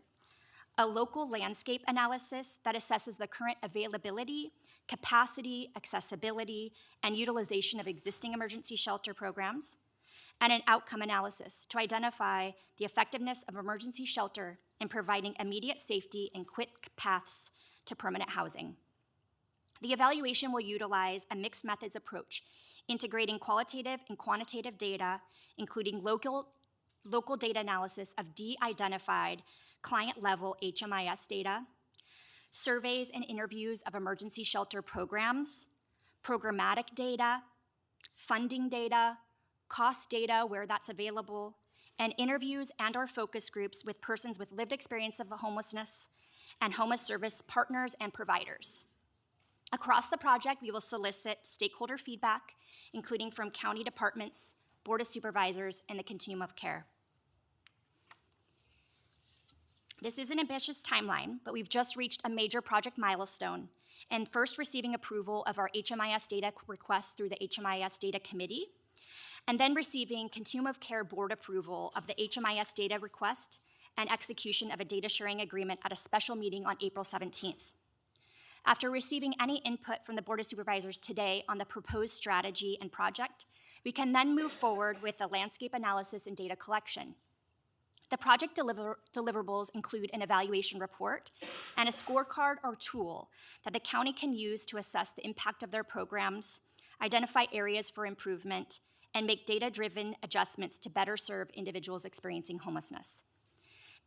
a local landscape analysis that assesses the current availability, capacity, accessibility, and utilization of existing emergency shelter programs, and an outcome analysis to identify the effectiveness of emergency shelter in providing immediate safety and quick paths to permanent housing. The evaluation will utilize a mixed methods approach, integrating qualitative and quantitative data, including local data analysis of de-identified client-level HMIS data, surveys and interviews of emergency shelter programs, programmatic data, funding data, cost data where that's available, and interviews and/or focus groups with persons with lived experience of homelessness and homeless service partners and providers. Across the project, we will solicit stakeholder feedback, including from county departments, Board of Supervisors, and the continuum of care. This is an ambitious timeline, but we've just reached a major project milestone and first receiving approval of our HMIS data request through the HMIS Data Committee, and then receiving continuum of care board approval of the HMIS data request and execution of a data sharing agreement at a special meeting on April 17th. After receiving any input from the Board of Supervisors today on the proposed strategy and project, we can then move forward with the landscape analysis and data collection. The project deliverables include an evaluation report and a scorecard or tool that the county can use to assess the impact of their programs, identify areas for improvement, and make data-driven adjustments to better serve individuals experiencing homelessness.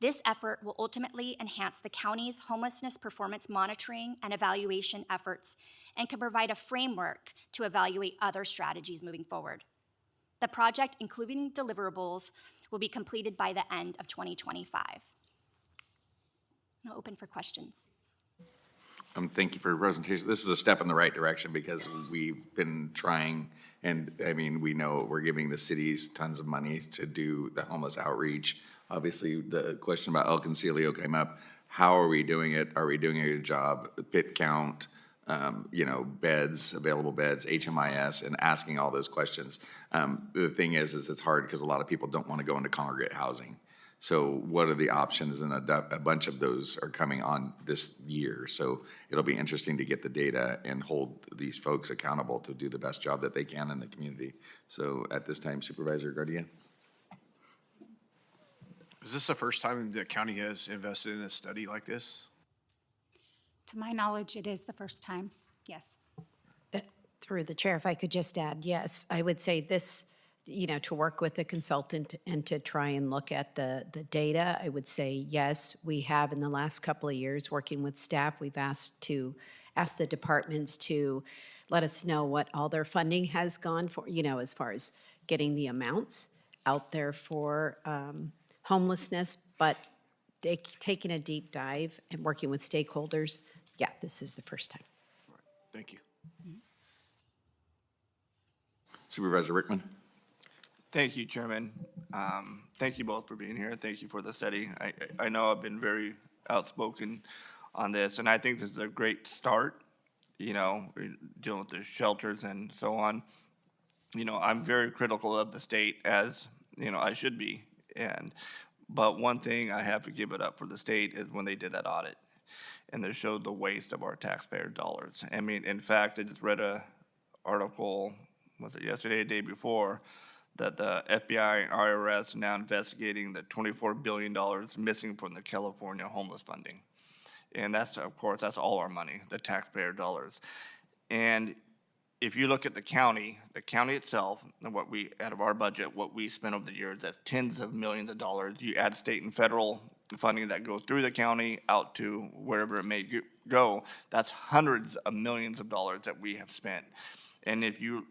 This effort will ultimately enhance the county's homelessness performance monitoring and evaluation efforts and can provide a framework to evaluate other strategies moving forward. The project, including deliverables, will be completed by the end of 2025. Now open for questions. Thank you for your presentation. This is a step in the right direction because we've been trying, and I mean, we know we're giving the cities tons of money to do the homeless outreach. Obviously, the question about El Concilio came up. How are we doing it? Are we doing a good job? Pit count, beds, available beds, HMIS, and asking all those questions. The thing is it's hard because a lot of people don't want to go into congregate housing. So what are the options? And a bunch of those are coming on this year. So it'll be interesting to get the data and hold these folks accountable to do the best job that they can in the community. So at this time, Supervisor Gardia. Is this the first time the county has invested in a study like this? To my knowledge, it is the first time, yes. Through the chair, if I could just add, yes, I would say this, to work with the consultant and to try and look at the data, I would say, yes, we have in the last couple of years working with staff, we've asked the departments to let us know what all their funding has gone for, as far as getting the amounts out there for homelessness, but taking a deep dive and working with stakeholders, yeah, this is the first time. Thank you. Supervisor Rickman. Thank you, Chairman. Thank you both for being here. Thank you for the study. I know I've been very outspoken on this, and I think this is a great start, dealing with the shelters and so on. I'm very critical of the state, as, I should be. But one thing I have to give it up for the state is when they did that audit, and they showed the waste of our taxpayer dollars. I mean, in fact, I just read a article, was it yesterday or the day before, that the FBI and IRS are now investigating the $24 billion missing from the California homeless funding. And that's, of course, that's all our money, the taxpayer dollars. And if you look at the county itself, and out of our budget, what we spent over the years, that's tens of millions of dollars. You add state and federal funding that goes through the county out to wherever it may go, that's hundreds of millions of dollars that we have spent. And you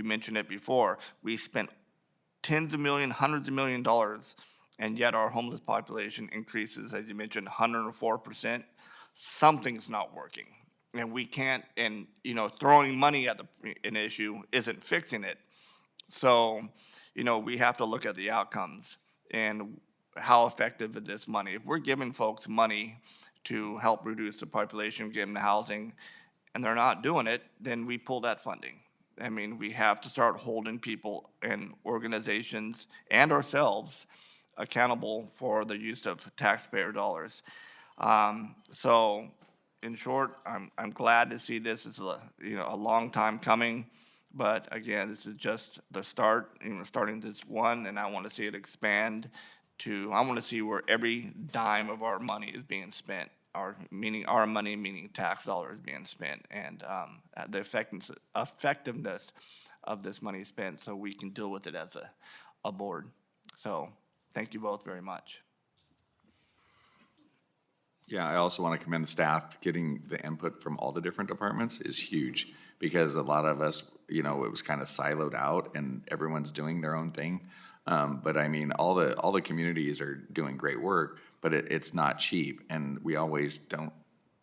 mentioned it before, we spent tens of millions, hundreds of millions of dollars, and yet our homeless population increases, as you mentioned, 104%. Something's not working. And we can't, throwing money at an issue isn't fixing it. So, we have to look at the outcomes and how effective is this money. If we're giving folks money to help reduce the population, give them housing, and they're not doing it, then we pull that funding. I mean, we have to start holding people and organizations and ourselves accountable for the use of taxpayer dollars. So, in short, I'm glad to see this. It's a long time coming, but again, this is just the start. Starting this one, and I want to see it expand I want to see where every dime of our money is being spent, our money, meaning tax dollars being spent, and the effectiveness of this money spent, so we can deal with it as a board. So thank you both very much. Yeah, I also want to commend the staff. Getting the input from all the different departments is huge, because a lot of us, it was kind of siloed out and everyone's doing their own thing. But I mean, all the communities are doing great work, but it's not cheap, and we always don't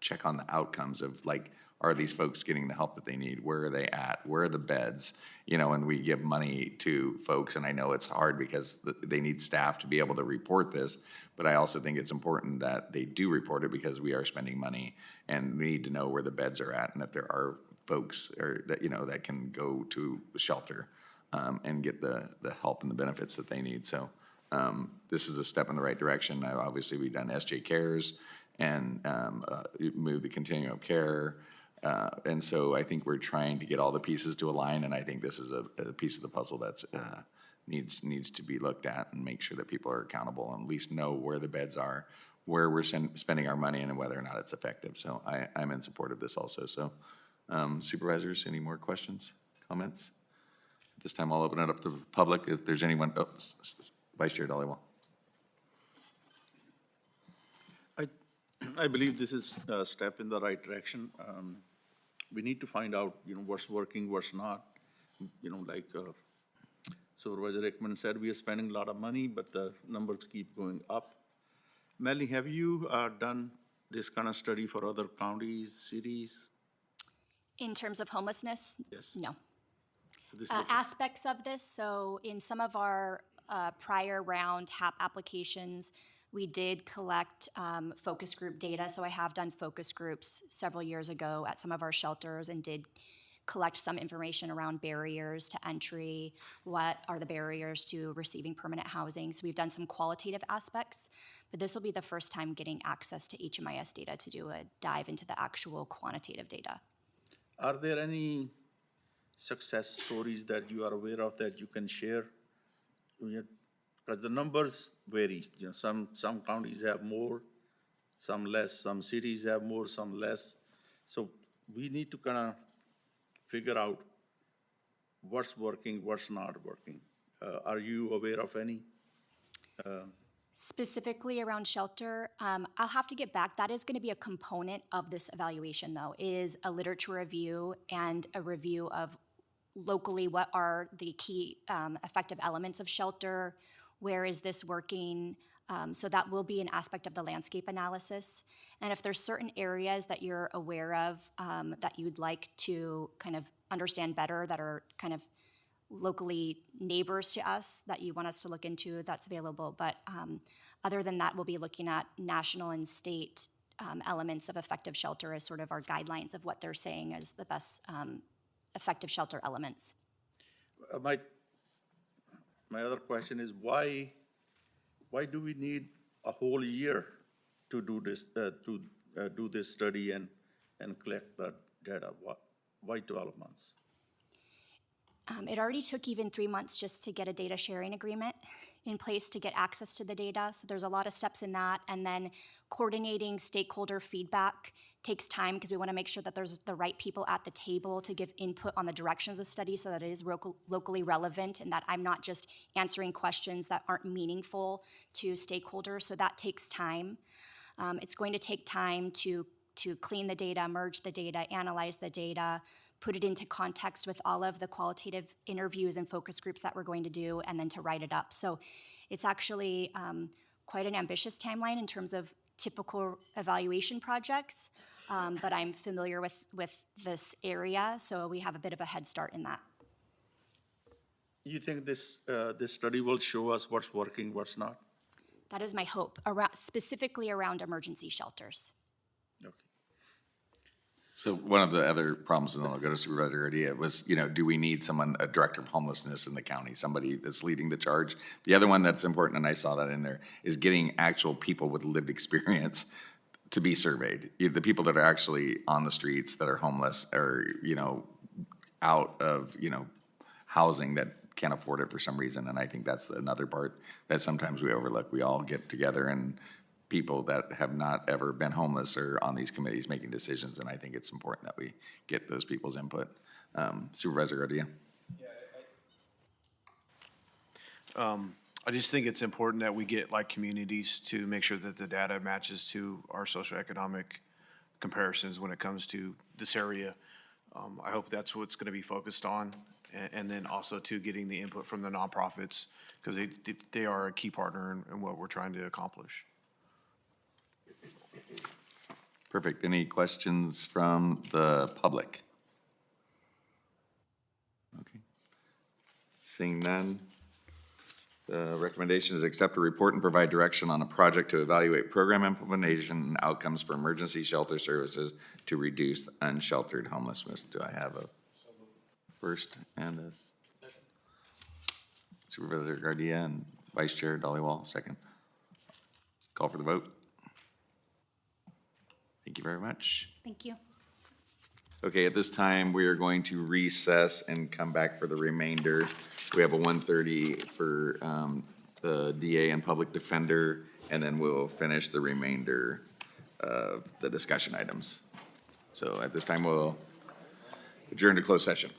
check on the outcomes of, like, are these folks getting the help that they need? Where are they at? Where are the beds? And we give money to folks, and I know it's hard because they need staff to be able to report this, but I also think it's important that they do report it, because we are spending money, and we need to know where the beds are at, and if there are folks that can go to a shelter and get the help and the benefits that they need. So this is a step in the right direction. Obviously, we've done SJ Cares and moved the continuum of care. And so I think we're trying to get all the pieces to align, and I think this is a piece of the puzzle that's needs to be looked at, and make sure that people are accountable and at least know where the beds are, where we're spending our money, and whether or not it's effective. So I'm in support of this also. So supervisors, any more questions, comments? At this time, I'll open it up to the public. If there's anyone, Vice Chair Dhaliwal. I believe this is a step in the right direction. We need to find out, what's working, what's not. Like Supervisor Rickman said, we are spending a lot of money, but the numbers keep going up. Melanie, have you done this kind of study for other counties, cities? In terms of homelessness? Yes. No. So this Aspects of this, so in some of our prior round HAP applications, we did collect focus group data. So I have done focus groups several years ago at some of our shelters and did collect some information around barriers to entry, what are the barriers to receiving permanent housing. So we've done some qualitative aspects, but this will be the first time getting access to HMIS data to do a dive into the actual quantitative data. Are there any success stories that you are aware of that you can share? Because the numbers vary. Some counties have more, some less. Some cities have more, some less. So we need to kind of figure out what's working, what's not working. Are you aware of any? Specifically around shelter, I'll have to get back. That is going to be a component of this evaluation, though, is a literature review and a review of locally what are the key effective elements of shelter, where is this working. So that will be an aspect of the landscape analysis. And if there's certain areas that you're aware of that you'd like to kind of understand better, that are kind of locally neighbors to us that you want us to look into, that's available. But other than that, we'll be looking at national and state elements of effective shelter as sort of our guidelines of what they're saying as the best effective shelter elements. My other question is why do we need a whole year to do this do this study and collect the data? Why 12 months? It already took even 3 months just to get a data sharing agreement in place to get access to the data. So there's a lot of steps in that. And then coordinating stakeholder feedback takes time because we want to make sure that there's the right people at the table to give input on the direction of the study so that it is locally relevant and that I'm not just answering questions that aren't meaningful to stakeholders. So that takes time. It's going to take time to clean the data, merge the data, analyze the data, put it into context with all of the qualitative interviews and focus groups that we're going to do, and then to write it up. So it's actually quite an ambitious timeline in terms of typical evaluation projects, but I'm familiar with this area, so we have a bit of a head start in that. You think this study will show us what's working, what's not? That is my hope, specifically around emergency shelters. So one of the other problems, and then I'll go to Supervisor Garcia, was, do we need someone, a director of homelessness in the county, somebody that's leading the charge? The other one that's important, and I saw that in there, is getting actual people with lived experience to be surveyed. The people that are actually on the streets that are homeless or, out of, housing that can't afford it for some reason, and I think that's another part that sometimes we overlook. We all get together, and people that have not ever been homeless are on these committees making decisions, and I think it's important that we get those people's input. Supervisor Garcia? I just think it's important that we get like communities to make sure that the data matches to our socioeconomic comparisons when it comes to this area. I hope that's what's going to be focused on. And then also to getting the input from the nonprofits, because they are a key partner in what we're trying to accomplish. Perfect. Any questions from the public? Okay. Seeing none, the recommendation is accept a report and provide direction on a project to evaluate program implementation and outcomes for emergency shelter services to reduce unsheltered homelessness. Do I have a first and a Supervisor Garcia and Vice Chair Dollywall, second? Call for the vote. Thank you very much. Thank you. Okay, at this time, we are going to recess and come back for the remainder. We have a 1:30 for the DA and Public Defender, and then we'll finish the remainder of the discussion items. So at this time, we'll adjourn to closed session.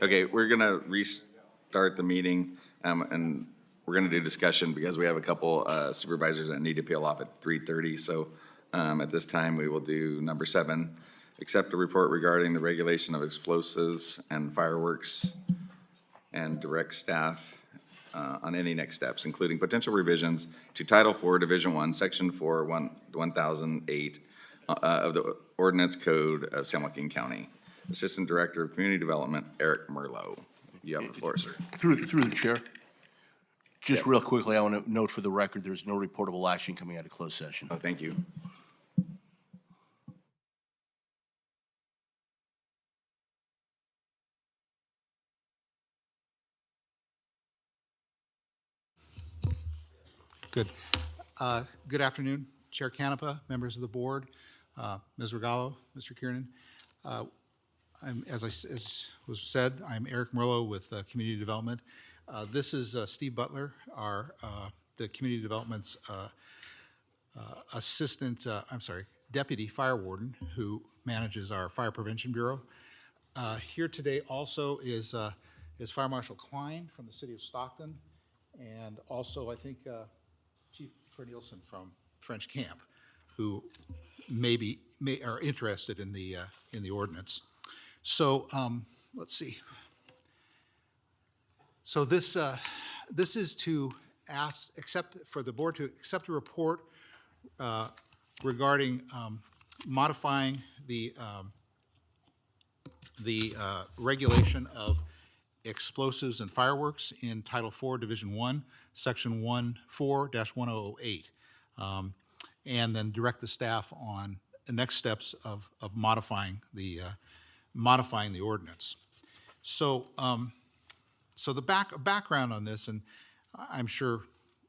Okay, we're gonna restart the meeting, and we're gonna do discussion because we have a couple supervisors that need to peel off at 3:30. So at this time, we will do number 7, accept a report regarding the regulation of explosives and fireworks and direct staff on any next steps, including potential revisions to Title 4, Division 1, Section 4, 1008 of the Ordinance Code of San Joaquin County. Assistant Director of Community Development, Eric Merlot. You have the floor, sir. Through the chair, just real quickly, I want to note for the record, there's no reportable action coming out of closed session. Oh, thank you. Good. Good afternoon, Chair Canepa, members of the board, Ms. Regalo, Mr. Kiernan. As was said, I'm Eric Merlot with Community Development. This is Steve Butler, the Community Development's Deputy Fire Warden who manages our Fire Prevention Bureau. Here today also is Fire Marshal Klein from the City of Stockton, and also I think Chief Cornelison from French Camp, who are interested in the ordinance. So let's see. So this is to accept the board to accept a report regarding modifying the regulation of explosives and fireworks in Title 4, Division 1, Section 14-1008, and then direct the staff on the next steps of modifying the ordinance. So, so the background on this, and I'm sure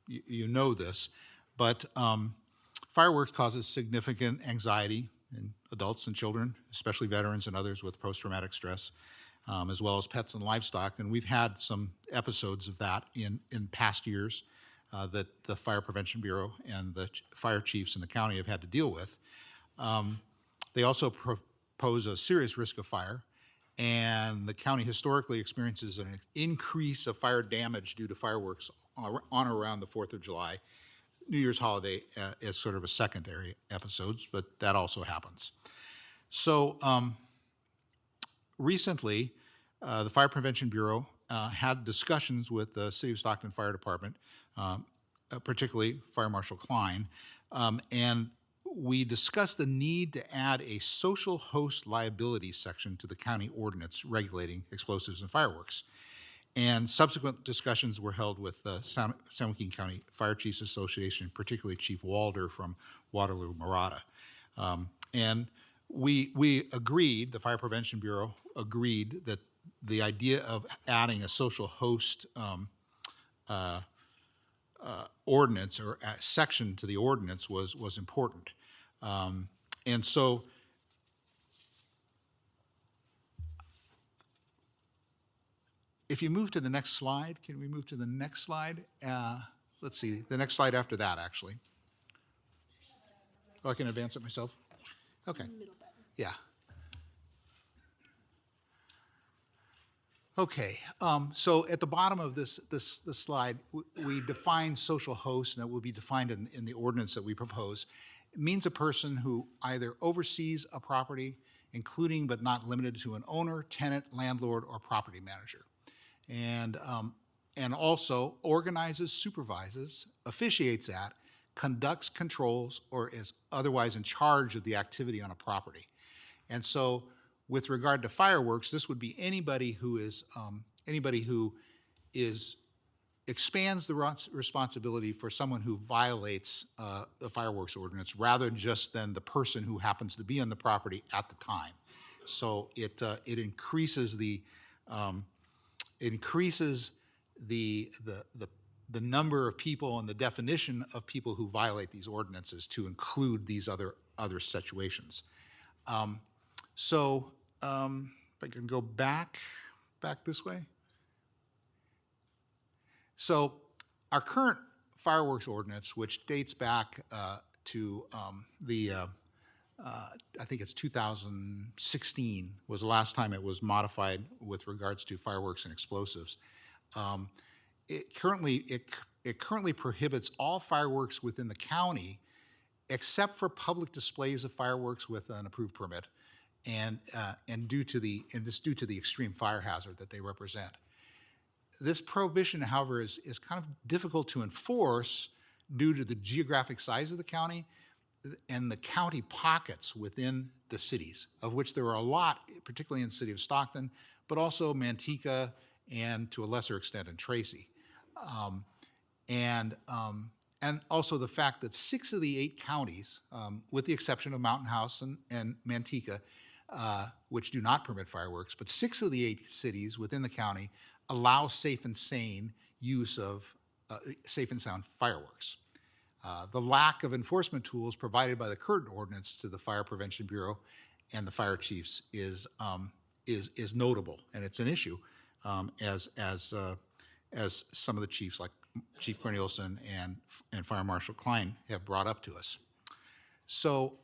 you know this, but fireworks causes significant anxiety in adults and children, especially veterans and others with post-traumatic stress, as well as pets and livestock. And we've had some episodes of that in past years that the Fire Prevention Bureau and the fire chiefs in the county have had to deal with. They also pose a serious risk of fire, and the county historically experiences an increase of fire damage due to fireworks on or around the 4th of July. New Year's holiday is sort of a secondary episodes, but that also happens. So recently, the Fire Prevention Bureau had discussions with the City of Stockton Fire Department, particularly Fire Marshal Klein, and we discussed the need to add a social host liability section to the county ordinance regulating explosives and fireworks. And subsequent discussions were held with the San Joaquin County Fire Chiefs Association, particularly Chief Walder from Waterloo, Murata. And we agreed, the Fire Prevention Bureau agreed, that the idea of adding a social host ordinance or a section to the ordinance was important. And so if you move to the next slide, can we move to the next slide? Let's see, the next slide after that, actually. Oh, I can advance it myself? Yeah. Okay. Yeah. Okay, so at the bottom of this slide, we define social host, and it will be defined in the ordinance that we propose. It means a person who either oversees a property, including but not limited to an owner, tenant, landlord, or property manager. And also organizes, supervises, officiates at, conducts, controls, or is otherwise in charge of the activity on a property. And so with regard to fireworks, this would be anybody who expands the responsibility for someone who violates the fireworks ordinance rather just than the person who happens to be on the property at the time. So it increases the number of people and the definition of people who violate these ordinances to include these other situations. If I can go back this way. So our current fireworks ordinance, which dates back to the I think it's 2016 was the last time it was modified with regards to fireworks and explosives. It currently prohibits all fireworks within the county except for public displays of fireworks with an approved permit, and due to the extreme fire hazard that they represent. This prohibition, however, is kind of difficult to enforce due to the geographic size of the county and the county pockets within the cities, of which there are a lot, particularly in the city of Stockton, but also Manteca and to a lesser extent in Tracy. And also the fact that 6 of the 8 counties, with the exception of Mountain House and Manteca, which do not permit fireworks, but 6 of the 8 cities within the county allow safe and sane use of safe and sound fireworks. The lack of enforcement tools provided by the current ordinance to the Fire Prevention Bureau and the fire chiefs is notable, and it's an issue, as some of the chiefs, like Chief Cornelison and Fire Marshal Klein, have brought up to us. So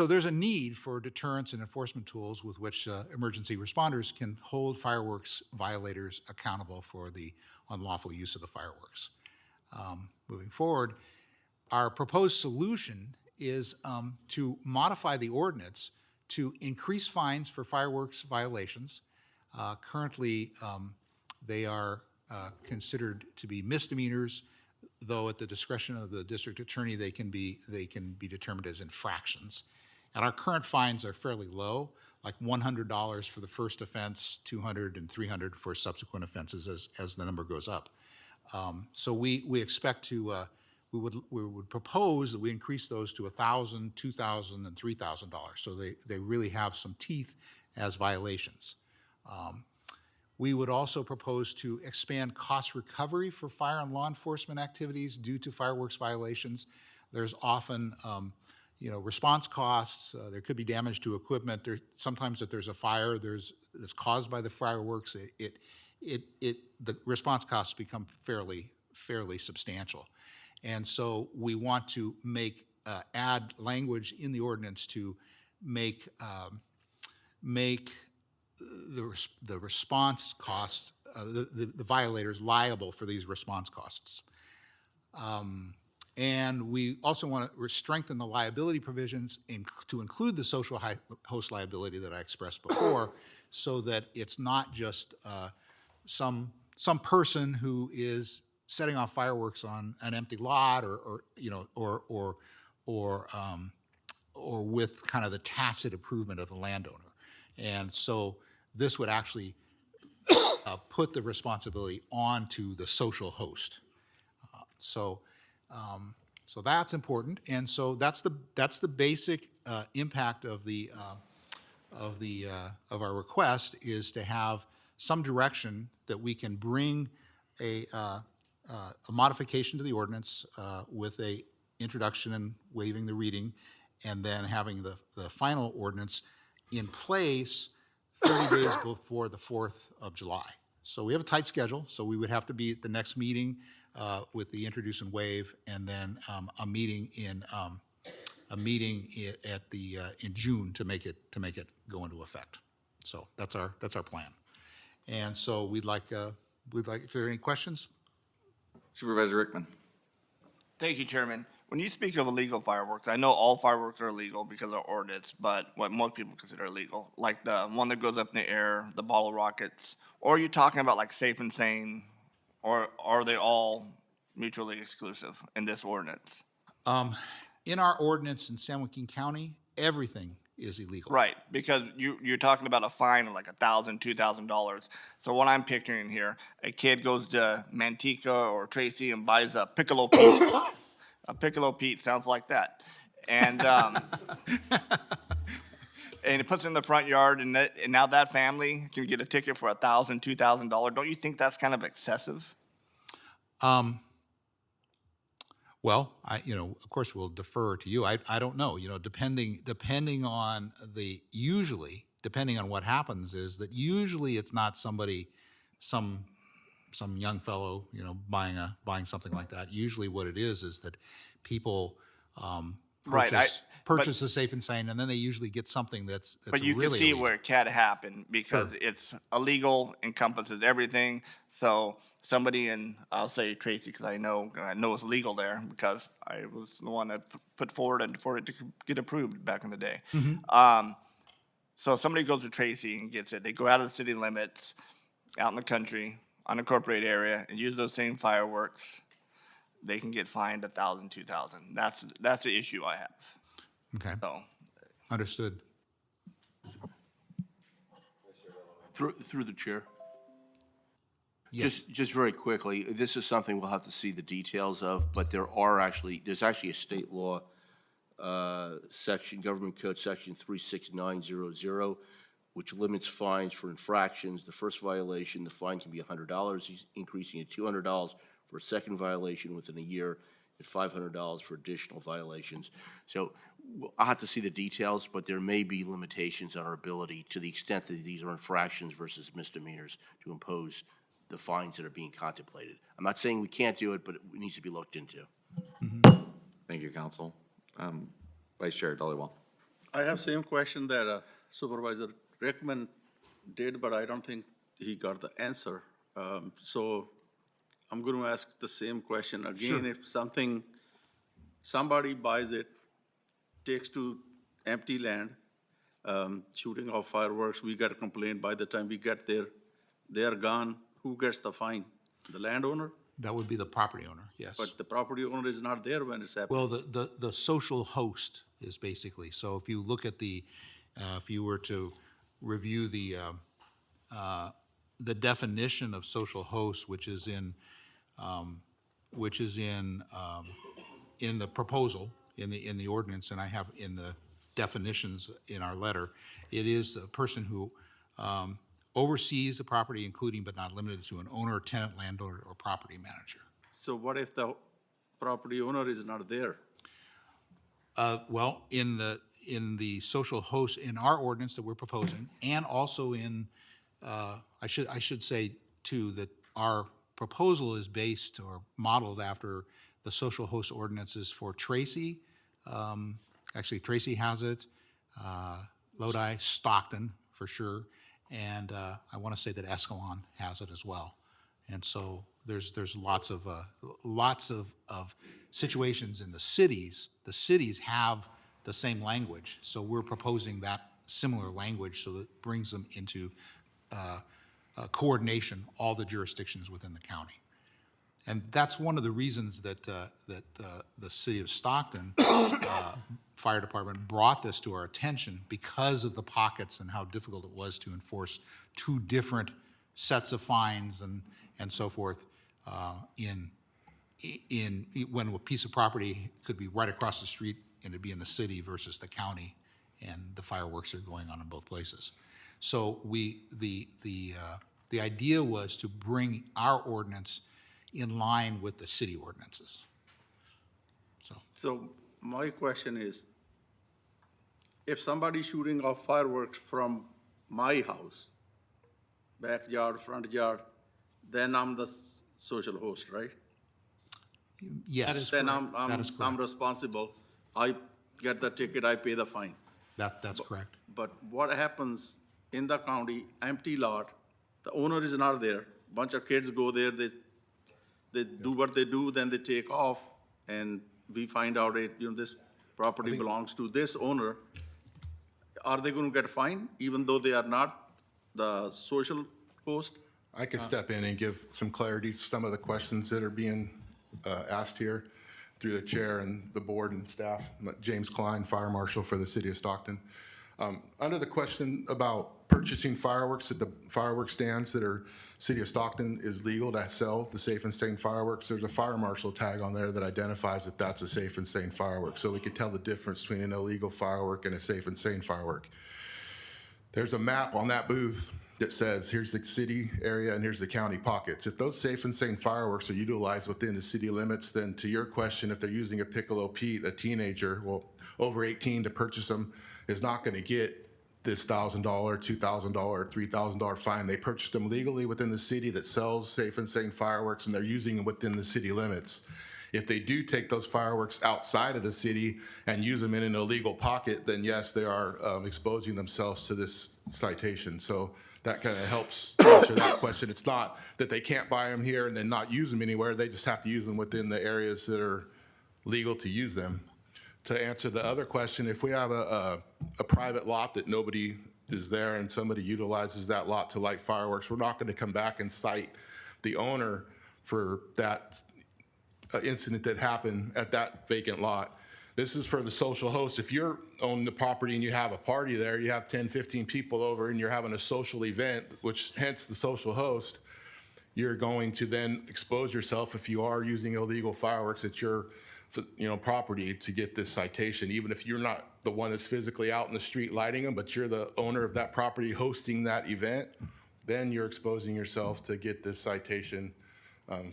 there's a need for deterrence and enforcement tools with which emergency responders can hold fireworks violators accountable for the unlawful use of the fireworks. Moving forward, our proposed solution is to modify the ordinance to increase fines for fireworks violations. Currently, they are considered to be misdemeanors, though at the discretion of the district attorney, they can be determined as infractions. And our current fines are fairly low, like $100 for the first offense, $200 and $300 for subsequent offenses as the number goes up. So we expect to, we would propose that we increase those to $1,000, $2,000, and $3,000. So they really have some teeth as violations. We would also propose to expand cost recovery for fire and law enforcement activities due to fireworks violations. There's often, response costs. There could be damage to equipment. Sometimes if there's a fire that's caused by the fireworks, the response costs become fairly substantial. And so we want to add language in the ordinance to make the response costs, the violators liable for these response costs. And we also want to strengthen the liability provisions to include the social host liability that I expressed before, so that it's not just some person who is setting off fireworks on an empty lot or with kind of the tacit approval of the landowner. And so this would actually put the responsibility onto the social host. So that's important, and so that's the basic impact of our request, is to have some direction that we can bring a modification to the ordinance with a introduction and waiving the reading, and then having the final ordinance in place 30 days before the 4th of July. So we have a tight schedule, so we would have to be at the next meeting with the introduce and waive, and then a meeting in June to make it go into effect. So that's our plan. And so we'd like if there are any questions. Supervisor Rickman. Thank you, Chairman. When you speak of illegal fireworks, I know all fireworks are illegal because of ordinance, but what most people consider illegal, like the one that goes up in the air, the bottle rockets, or are you talking about like safe and sane, or are they all mutually exclusive in this ordinance? In our ordinance in San Joaquin County, everything is illegal. Right, because you're talking about a fine of like $1,000, $2,000. So what I'm picturing here, a kid goes to Manteca or Tracy and buys a Piccolo Pete. A Piccolo Pete sounds like that. And and he puts it in the front yard, and now that family can get a ticket for $1,000, $2,000. Don't you think that's kind of excessive? Well, of course, we'll defer to you. I don't know. Depending on what happens is that usually it's not somebody, some young fellow, buying something like that. Usually, what it is that people Right. purchase a safe and sane, and then they usually get something that's But you really can see illegal. where it can happen because it's illegal, encompasses everything. So somebody in, I'll say Tracy, because I know it's legal there because I was the one that put forward and for it to get approved back in the day. So somebody goes to Tracy and gets it. They go out of the city limits, out in the country, unincorporated area, and use those same fireworks. They can get fined $1,000, $2,000. That's the issue I have. Okay, So. understood. Through the chair. Yes. Just very quickly, this is something we'll have to see the details of, but there's actually a state law section, Government Code Section 36900, which limits fines for infractions. The first violation, the fine can be $100, increasing it to $200 for a second violation within a year, and $500 for additional violations. So I'll have to see the details, but there may be limitations on our ability, to the extent that these are infractions versus misdemeanors, to impose the fines that are being contemplated. I'm not saying we can't do it, but it needs to be looked into. Thank you, Council. Vice Chair Dhaliwal. I have same question that Supervisor Rickman did, but I don't think he got the answer. So I'm going to ask the same question again. If somebody buys it, takes to empty land, shooting off fireworks, we get a complaint. By the time we get there, they are gone. Who gets the fine? The landowner? That would be the property owner, yes. But the property owner is not there when it's happening. Well, the social host is basically, so if you look at if you were to review the definition of social host, which is in the proposal, in the ordinance, and I have in the definitions in our letter, it is a person who oversees the property, including but not limited to an owner, tenant, landlord, or property manager. So what if the property owner is not there? Well, in the social host, in our ordinance that we're proposing, and also in, I should say too, that our proposal is based or modeled after the social host ordinances for Tracy. Actually, Tracy has it, Lodi, Stockton, for sure, and I want to say that Escalon has it as well. And so there's lots of situations in the cities. The cities have the same language, so we're proposing that similar language so that it brings them into coordination, all the jurisdictions within the county. And that's one of the reasons that the city of Stockton Fire Department brought this to our attention, because of the pockets and how difficult it was to enforce two different sets of fines and so forth when a piece of property could be right across the street and it'd be in the city versus the county, and the fireworks are going on in both places. So the idea was to bring our ordinance in line with the city ordinances. So my question is, if somebody's shooting off fireworks from my house, backyard, front yard, then I'm the social host, right? Yes. Then That is correct. I'm responsible. I get the ticket, I pay the fine. That's correct. But what happens in the county, empty lot, the owner is not there, bunch of kids go there, they do what they do, then they take off, and we find out this property belongs to this owner. Are they going to get fined even though they are not the social host? I could step in and give some clarity to some of the questions that are being asked here through the chair and the board and staff. James Klein, Fire Marshal for the City of Stockton. Under the question about purchasing fireworks at the fireworks stands that are City of Stockton is legal to sell the safe and sane fireworks, there's a fire marshal tag on there that identifies that that's a safe and sane firework. So we could tell the difference between an illegal firework and a safe and sane firework. There's a map on that booth that says, here's the city area and here's the county pockets. If those safe and sane fireworks are utilized within the city limits, then to your question, if they're using a Piccolo Pete, a teenager, well, over 18 to purchase them, is not going to get this $1,000, $2,000, $3,000 fine. They purchased them legally within the city that sells safe and sane fireworks, and they're using them within the city limits. If they do take those fireworks outside of the city and use them in an illegal pocket, then yes, they are exposing themselves to this citation. So that kind of helps answer that question. It's not that they can't buy them here and then not use them anywhere. They just have to use them within the areas that are legal to use them. To answer the other question, if we have a private lot that nobody is there and somebody utilizes that lot to light fireworks, we're not going to come back and cite the owner for that incident that happened at that vacant lot. This is for the social host. If you're on the property and you have a party there, you have 10, 15 people over and you're having a social event, which hence the social host, you're going to then expose yourself if you are using illegal fireworks at your property to get this citation, even if you're not the one that's physically out in the street lighting them, but you're the owner of that property hosting that event, then you're exposing yourself to get this citation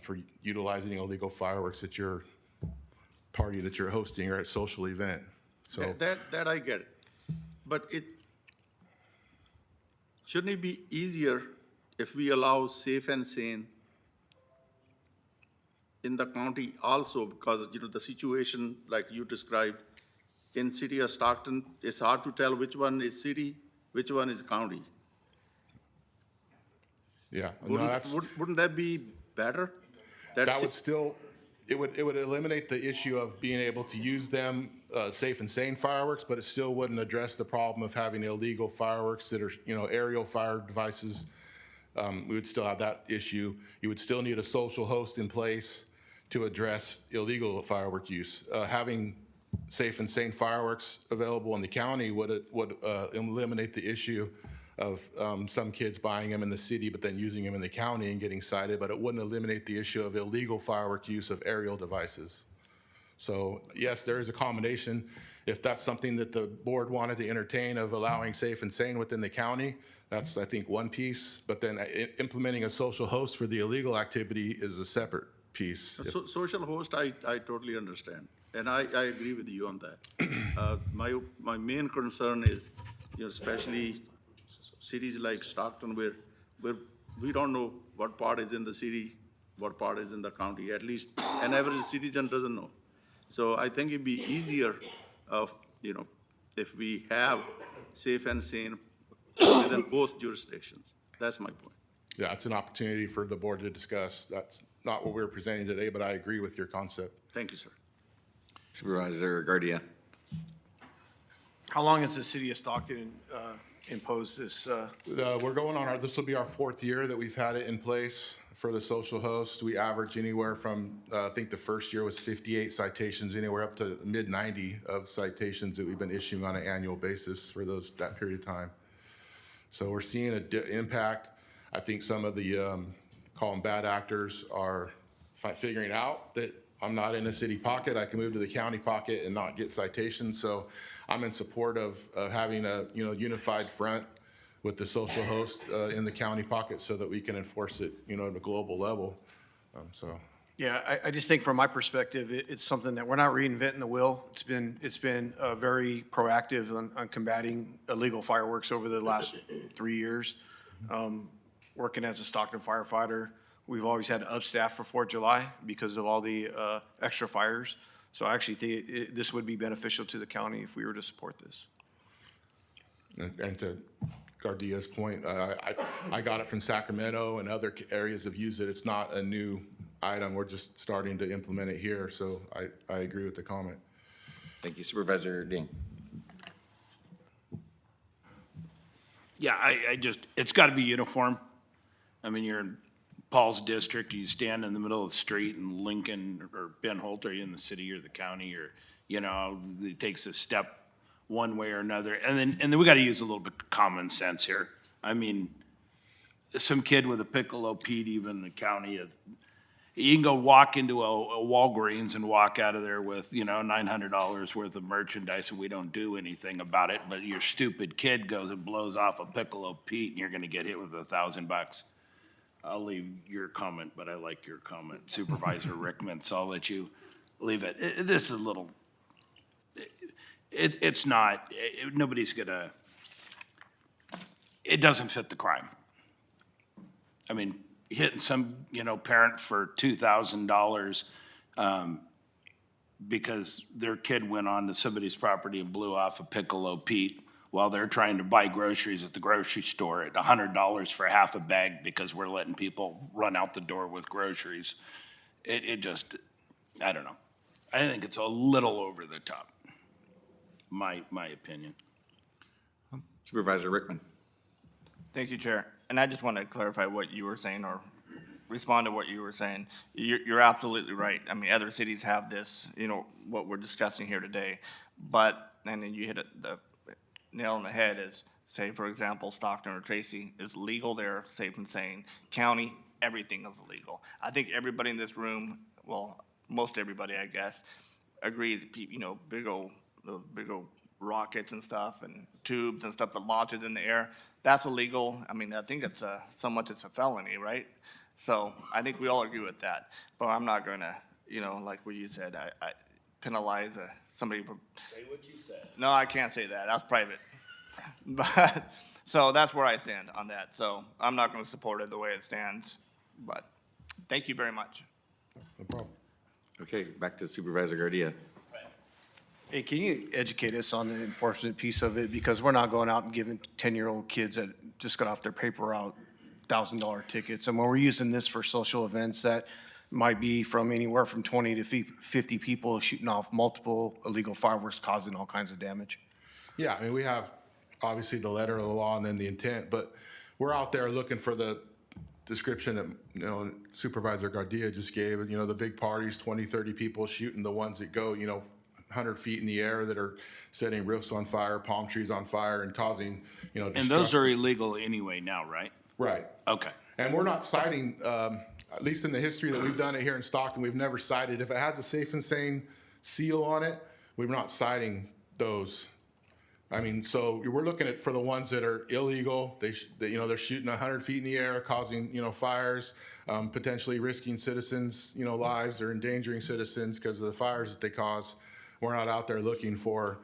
for utilizing illegal fireworks at your party that you're hosting or at social event. So That I get it. But shouldn't it be easier if we allow safe and sane in the county also? Because, the situation like you described in city of Stockton, it's hard to tell which one is city, which one is county. yeah, Wouldn't that be better? that would still, it would eliminate the issue of being able to use them, safe and sane fireworks, but it still wouldn't address the problem of having illegal fireworks that are, aerial fire devices. We would still have that issue. You would still need a social host in place to address illegal firework use. Having safe and sane fireworks available in the county would eliminate the issue of some kids buying them in the city but then using them in the county and getting cited, but it wouldn't eliminate the issue of illegal firework use of aerial devices. So yes, there is a combination. If that's something that the board wanted to entertain of allowing safe and sane within the county, that's, I think, one piece. But then implementing a social host for the illegal activity is a separate piece. Social host, I totally understand. And I agree with you on that. My main concern is, especially cities like Stockton where we don't know what part is in the city, what part is in the county. At least an average citizen doesn't know. So I think it'd be easier if we have safe and sane within both jurisdictions. That's my point. Yeah, it's an opportunity for the board to discuss. That's not what we're presenting today, but I agree with your concept. Thank you, sir. Supervisor Gardia. How long has the city of Stockton imposed this? We're going on this will be our 4th year that we've had it in place for the social host. We average anywhere from, I think the first year was 58 citations, anywhere up to mid 90 of citations that we've been issuing on an annual basis for that period of time. So we're seeing an impact. I think some of the, call them bad actors, are figuring out that I'm not in a city pocket. I can move to the county pocket and not get citations. So I'm in support of having a unified front with the social host in the county pocket so that we can enforce it at a global level. Yeah, I just think from my perspective, it's something that we're not reinventing the wheel. It's been very proactive on combating illegal fireworks over the last 3 years. Working as a Stockton firefighter, we've always had to upstaff for 4th of July because of all the extra fires. So I actually think this would be beneficial to the county if we were to support this. And to Gardia's point, I got it from Sacramento and other areas have used it. It's not a new item. We're just starting to implement it here. So I agree with the comment. Thank you, Supervisor Ding. Yeah, it's got to be uniform. I mean, you're in Paul's district, you stand in the middle of the street in Lincoln or Ben Holt, are you in the city or the county, or, it takes a step one way or another. And then we got to use a little bit of common sense here. I mean, some kid with a piccolo Pete, even in the county, you can go walk into a Walgreens and walk out of there with, $900 worth of merchandise and we don't do anything about it. But your stupid kid goes and blows off a piccolo Pete and you're going to get hit with $1,000. I'll leave your comment, but I like your comment. Supervisor Rickman, so I'll let you leave it. This is a little, it's not, nobody's gonna, it doesn't fit the crime. I mean, hitting some, parent for $2,000, because their kid went onto somebody's property and blew off a Piccolo Pete while they're trying to buy groceries at the grocery store at $100 for half a bag because we're letting people run out the door with groceries. It just, I don't know. I think it's a little over the top, my opinion. Supervisor Rickman. Thank you, Chair. And I just want to clarify what you were saying or respond to what you were saying. You're absolutely right. I mean, other cities have this, you know, what we're discussing here today. But, and then you hit the nail on the head is, say, for example, Stockton or Tracy is legal there, safe and sane. County, everything is illegal. I think everybody in this room, well, most everybody, I guess, agrees, you know, big old rockets and stuff and tubes and stuff that launches in the air, that's illegal. I mean, I think it's so much it's a felony, right? So I think we all agree with that. But I'm not going to, you know, like what you said, I penalize somebody for. Say what you said. No, I can't say that. That's private. But so that's where I stand on that. So I'm not going to support it the way it stands. But thank you very much. No problem. Okay, back to Supervisor Garcia. Hey, can you educate us on the enforcement piece of it? Because we're not going out and giving 10-year-old kids that just got off their paper route $1,000 tickets. And when we're using this for social events that might be from anywhere from 20 to 50 people shooting off multiple illegal fireworks causing all kinds of damage. Yeah, I mean, we have obviously the letter of the law and then the intent, but we're out there looking for the description that, you know, Supervisor Garcia just gave, you know, the big parties, 20, 30 people shooting the ones that go, you know, 100 feet in the air that are setting roofs on fire, palm trees on fire and causing, you know. And those are illegal anyway now, right? Right. Okay. And we're not citing, at least in the history that we've done it here in Stockton, we've never cited, if it has a safe and sane seal on it, we're not citing those. I mean, so we're looking at for the ones that are illegal. You know, they're shooting 100 feet in the air, causing, you know, fires, potentially risking citizens, you know, lives or endangering citizens because of the fires that they cause. We're not out there looking for,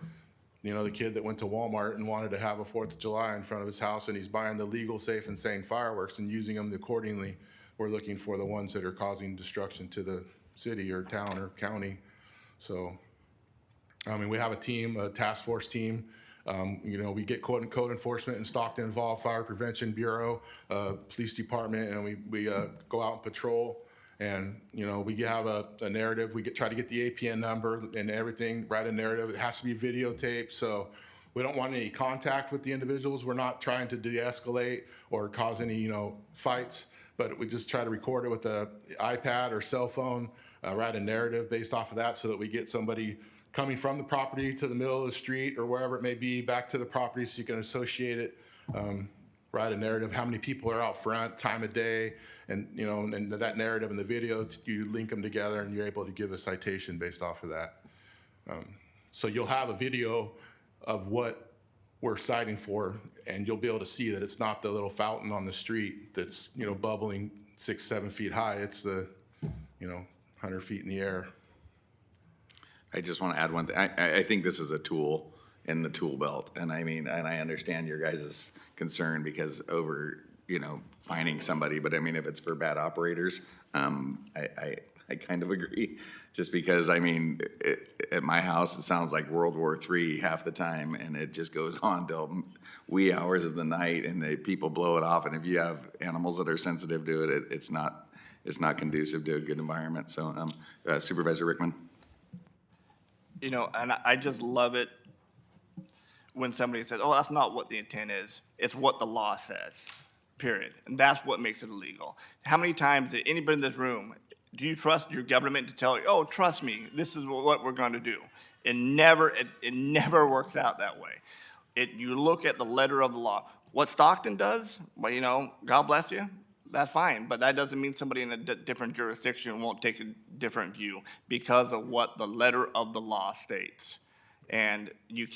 you know, the kid that went to Walmart and wanted to have a 4th of July in front of his house and he's buying the legal, safe and sane fireworks and using them accordingly. We're looking for the ones that are causing destruction to the city or town or county. So, I mean, we have a team, a task force team. You know, we get code enforcement in Stockton involved, Fire Prevention Bureau, Police Department, and we go out and patrol. And, you know, we have a narrative. We try to get the APN number and everything, write a narrative. It has to be videotaped. So we don't want any contact with the individuals. We're not trying to de-escalate or cause any, you know, fights, but we just try to record it with an iPad or cell phone, write a narrative based off of that so that we get somebody coming from the property to the middle of the street or wherever it may be back to the property so you can associate it, write a narrative, how many people are out front, time of day, and, you know, and that narrative and the video, you link them together and you're able to give a citation based off of that. So you'll have a video of what we're citing for and you'll be able to see that it's not the little fountain on the street that's, you know, bubbling 6, 7 feet high. It's the, you know, 100 feet in the air. I just want to add one thing. I think this is a tool in the tool belt. And I mean, and I understand your guys' concern because over, you know, finding somebody, but I mean, if it's for bad operators, I kind of agree. Just because, I mean, at my house, it sounds like World War III half the time, and it just goes on till wee hours of the night, and people blow it off. And if you have animals that are sensitive to it, it's not conducive to a good environment. So, Supervisor Rickman. You know, and I just love it when somebody says, oh, that's not what the intent is. It's what the law says, period. And that's what makes it illegal. How many times did anybody in this room, do you trust your government to tell you, oh, trust me, this is what we're going to do? It never works out that way. You look at the letter of the law. What Stockton does, well, you know, God bless you, that's fine, but that doesn't mean somebody in a different jurisdiction won't take a different view because of what the letter of the law states. And you're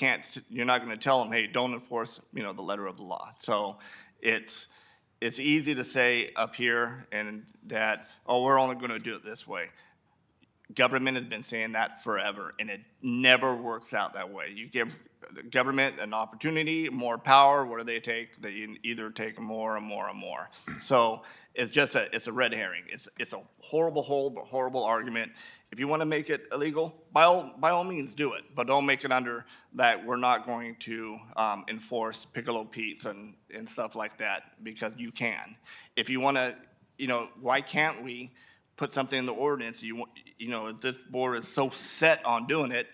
not going to tell them, hey, don't enforce, you know, the letter of the law. So it's easy to say up here and that, oh, we're only going to do it this way. Government has been saying that forever, and it never works out that way. You give the government an opportunity, more power. What do they take? They either take more and more and more. So it's just it's a red herring. It's a horrible argument. If you want to make it illegal, by all means do it, but don't make it under that we're not going to enforce Piccolo Pete's and stuff like that, because you can. If you want to, why can't we put something in the ordinance? If this board is so set on doing it,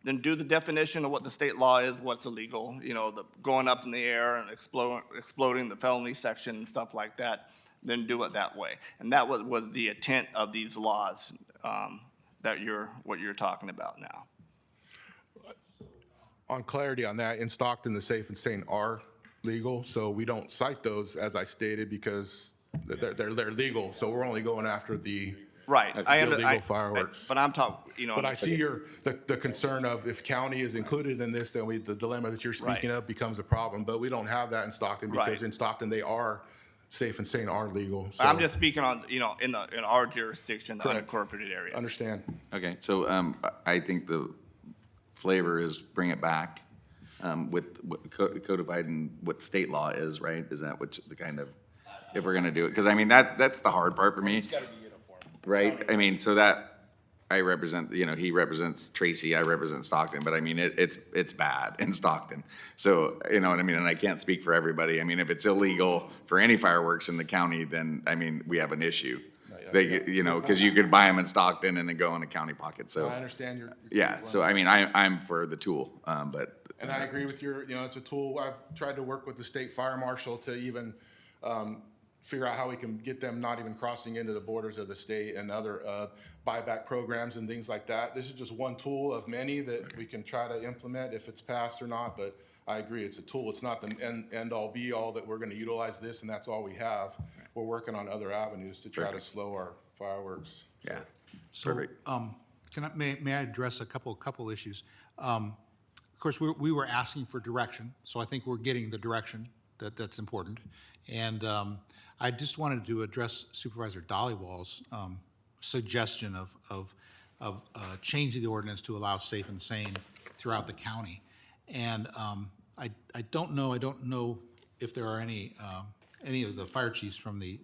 then do the definition of what the state law is, what's illegal, the going up in the air and exploding the felony section and stuff like that, then do it that way. And that was the intent of these laws what you're talking about now. On clarity on that, in Stockton, the safe and sane are legal, so we don't cite those, as I stated, because they're legal, so we're only going after the Right, illegal fireworks. But I'm talking, But I see the concern of if county is included in this, then the dilemma that you're speaking of becomes a problem, but we don't have that in Stockton, because Right. in Stockton, they are safe and sane are legal. So I'm just speaking on, in our jurisdiction, the Correct. unincorporated areas. understand. Okay, so I think the flavor is bring it back with codifying what state law is, right? Is that what the kind of, if we're gonna do it? Because I mean, that's the hard part for me. It's gotta be uniform. Right? I mean, so that I represent, he represents Tracy, I represent Stockton, but I mean, it's bad in Stockton. So, you know what I mean? And I can't speak for everybody. I mean, if it's illegal for any fireworks in the county, then, I mean, we have an issue. They, because you could buy them in Stockton and then go in a county pocket, so. I understand your. Yeah, so I mean, I'm for the tool, but. And I agree with it's a tool. I've tried to work with the state fire marshal to even figure out how we can get them not even crossing into the borders of the state and other buyback programs and things like that. This is just one tool of many that we can try to implement if it's passed or not, but I agree, it's a tool. It's not the end all be all that we're gonna utilize this and that's all we have. We're working on other avenues to try to slow our fireworks. Yeah, So, perfect. may I address a couple issues? Of course, we were asking for direction, so I think we're getting the direction that's important. And I just wanted to address Supervisor Dollywall's suggestion of changing the ordinance to allow safe and sane throughout the county. And I don't know if there are any of the fire chiefs from the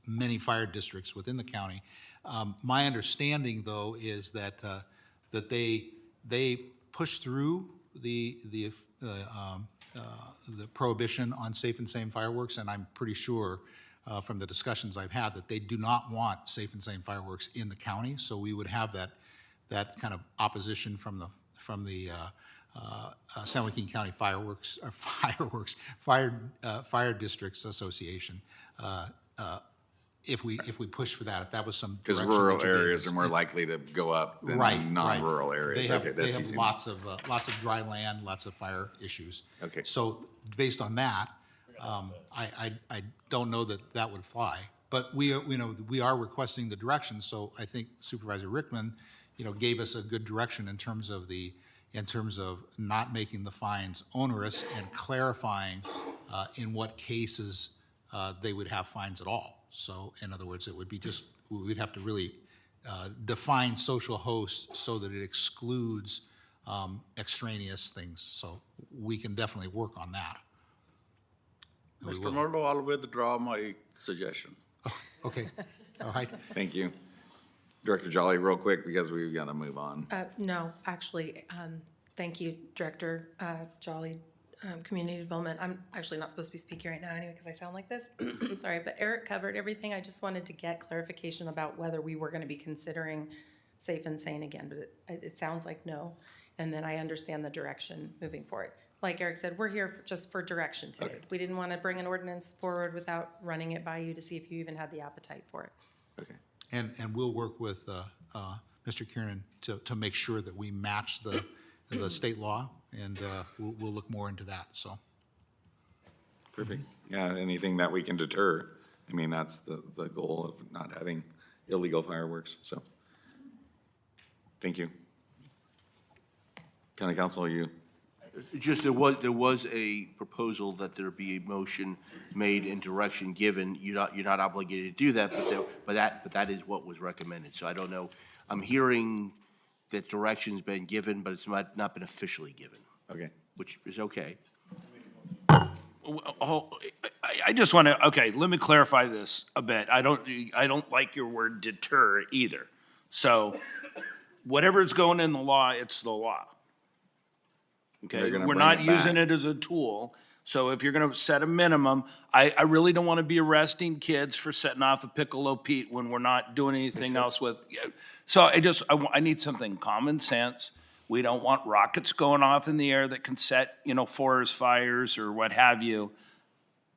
many fire districts within the county. My understanding, though, is that they push through the prohibition on safe and sane fireworks, and I'm pretty sure from the discussions I've had that they do not want safe and sane fireworks in the county. So we would have that kind of opposition from the San Joaquin County Fire Districts Association. If we push for that, if that was some Because direction that rural you gave areas us. are more likely to go up than Right, non-rural right. areas. They have, Okay, they that's have easy. lots of dry land, lots of fire issues. Okay. So based on that, I don't know that would fly. But we are requesting the direction, so I think Supervisor Rickman, gave us a good direction in terms of not making the fines onerous and clarifying in what cases they would have fines at all. So in other words, it would be we'd have to really define social host so that it excludes extraneous things. So we can definitely work on that. We Mr. will. Murdo, I'll withdraw my suggestion. Okay, all right. Thank you. Director Jolly, real quick, because we've got to move on. No, actually, thank you, Director Jolly, Community Development. I'm actually not supposed to be speaking right now anyway because I sound like this. I'm sorry, but Eric covered everything. I just wanted to get clarification about whether we were going to be considering safe and sane again, but it sounds like no. And then I understand the direction moving forward. Like Eric said, we're here just for direction today. Okay. We didn't want to bring an ordinance forward without running it by you to see if you even had the appetite for it. Okay. And we'll work with Mr. Kiernan to make sure that we match the state law, and we'll look more into that, so. Perfect. Yeah, anything that we can deter. I mean, that's the goal of not having illegal fireworks, so. Thank you. County Council, you? Just, there was a proposal that there be a motion made and direction given. You're not obligated to do that, but that is what was recommended. So I don't know. I'm hearing that direction's been given, but it's not been officially given, Okay. which is okay. I just want to, okay, let me clarify this a bit. I don't like your word deter either. So whatever's going in the law, it's the law. Okay, They're gonna we're bring not it using back. it as a tool. So if you're gonna set a minimum, I really don't want to be arresting kids for setting off a Piccolo Pete when we're not doing anything else with. So I need something common sense. We don't want rockets going off in the air that can set, forest fires or what have you,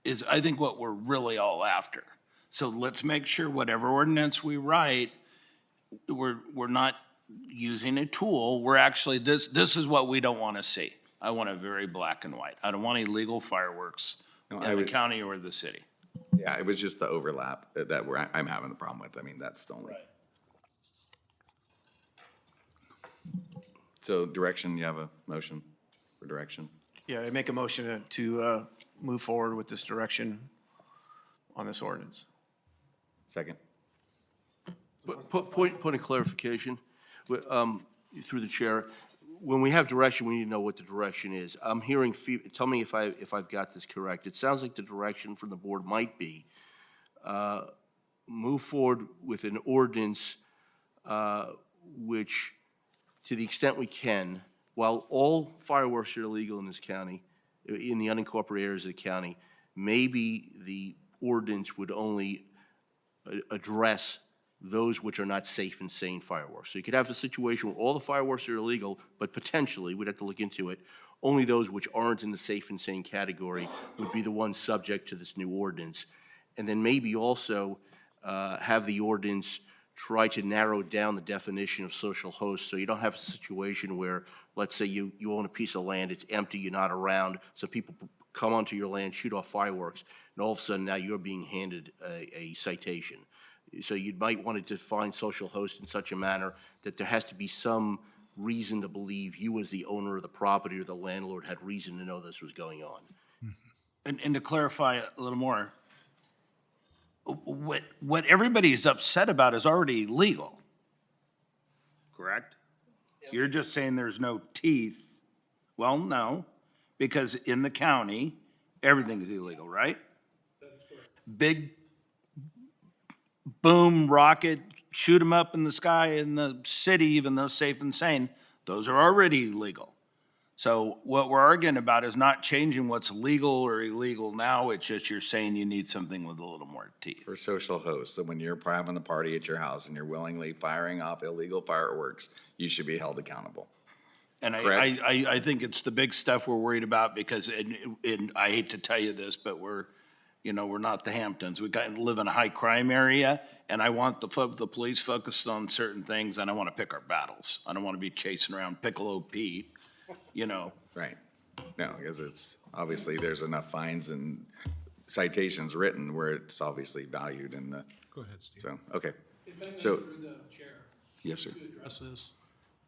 is I think what we're really all after. So let's make sure whatever ordinance we write, we're not using a tool. We're actually, this is what we don't want to see. I want it very black and white. I don't want illegal fireworks No, in the county or the city. Yeah, it was just the overlap that I'm having the problem with. I mean, that's the only. So direction, you have a motion for direction? Yeah, I make a motion to move forward with this direction on this ordinance. Second. Point of clarification, through the chair. When we have direction, we need to know what the direction is. I'm hearing, tell me if I've got this correct. It sounds like the direction from the board might be move forward with an ordinance which, to the extent we can, while all fireworks are illegal in this county, in the unincorporated areas of the county, maybe the ordinance would only address those which are not safe and sane fireworks. So you could have a situation where all the fireworks are illegal, but potentially, we'd have to look into it, only those which aren't in the safe and sane category would be the ones subject to this new ordinance. And then maybe also have the ordinance try to narrow down the definition of social host, so you don't have a situation where, let's say you own a piece of land, it's empty, you're not around, so people come onto your land, shoot off fireworks, and all of a sudden now you're being handed a citation. So you might want to define social host in such a manner that there has to be some reason to believe you as the owner of the property or the landlord had reason to know this was going on. And to clarify a little more, what everybody's upset about is already legal, correct? You're just saying there's no teeth. Well, no, because in the county, everything is illegal, right? Big boom, rocket, shoot them up in the sky in the city, even though safe and sane, those are already legal. So what we're arguing about is not changing what's legal or illegal now, it's just you're saying you need something with a little more teeth. For social hosts, so when you're having a party at your house and you're willingly firing off illegal fireworks, you should be held accountable. And Correct. I think it's the big stuff we're worried about because, and I hate to tell you this, but we're not the Hamptons. We live in a high crime area, and I want the police focused on certain things, and I want to pick our battles. I don't want to be chasing around Piccolo Pete, Right. No, because it's, obviously, there's enough fines and citations written where it's obviously valued in the. Go ahead, Steve. So, okay. If I may, So, through the chair, yes, sir. to address this.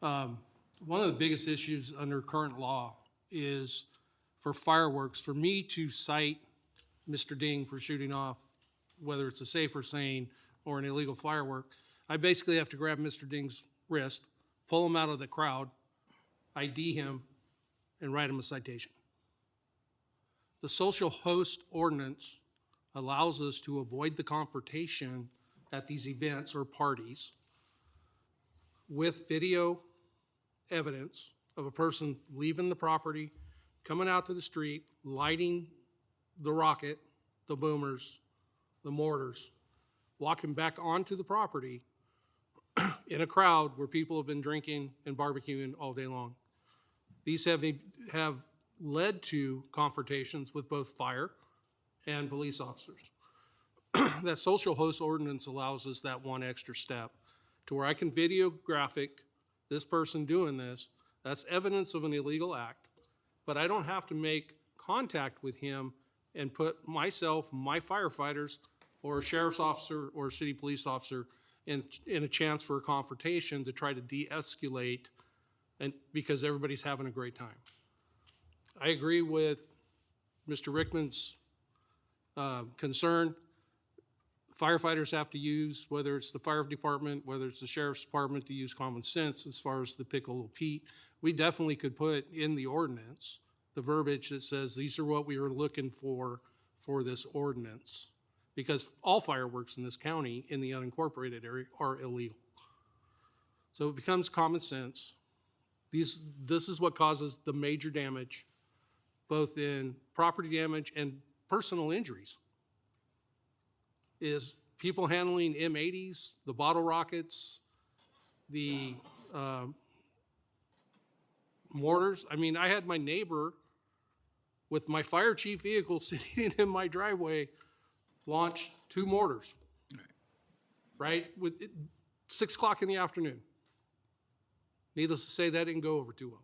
One of the biggest issues under current law is for fireworks, for me to cite Mr. Ding for shooting off, whether it's a safe or sane or an illegal firework, I basically have to grab Mr. Ding's wrist, pull him out of the crowd, ID him, and write him a citation. The social host ordinance allows us to avoid the confrontation at these events or parties with video evidence of a person leaving the property, coming out to the street, lighting the rocket, the boomers, the mortars, walking back onto the property in a crowd where people have been drinking and barbecuing all day long. These have led to confrontations with both fire and police officers. That social host ordinance allows us that one extra step to where I can videographic this person doing this. That's evidence of an illegal act, but I don't have to make contact with him and put myself, my firefighters, or a sheriff's officer or a city police officer in a chance for a confrontation to try to de-escalate, and because everybody's having a great time. I agree with Mr. Rickman's concern. firefighters have to use, whether it's the fire department, whether it's the sheriff's department, to use common sense as far as the pickle Pete. We definitely could put in the ordinance the verbiage that says these are what we are looking for this ordinance. Because all fireworks in this county in the unincorporated area are illegal. So it becomes common sense. This is what causes the major damage, both in property damage and personal injuries, is people handling M80s, the bottle rockets, the mortars. I mean, I had my neighbor with my fire chief vehicle sitting in my driveway launch 2 mortars, right? With 6 o'clock in the afternoon. Needless to say, that didn't go over too well.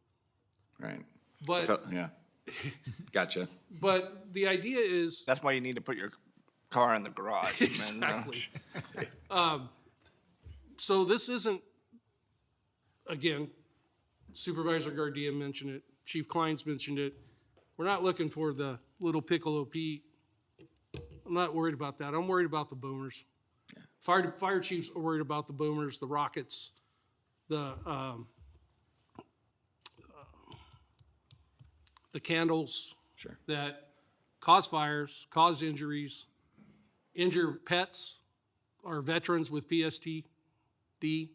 Right. But Yeah. Gotcha. But the idea is That's why you need to put your car in the garage. exactly. So this isn't, again, Supervisor Gardia mentioned it, Chief Klein's mentioned it. We're not looking for the little Piccolo Pete. I'm not worried about that. I'm worried about the boomers. Yeah. Fire chiefs are worried about the boomers, the rockets, the candles that cause fires, cause injuries, injure pets or veterans with PSTD,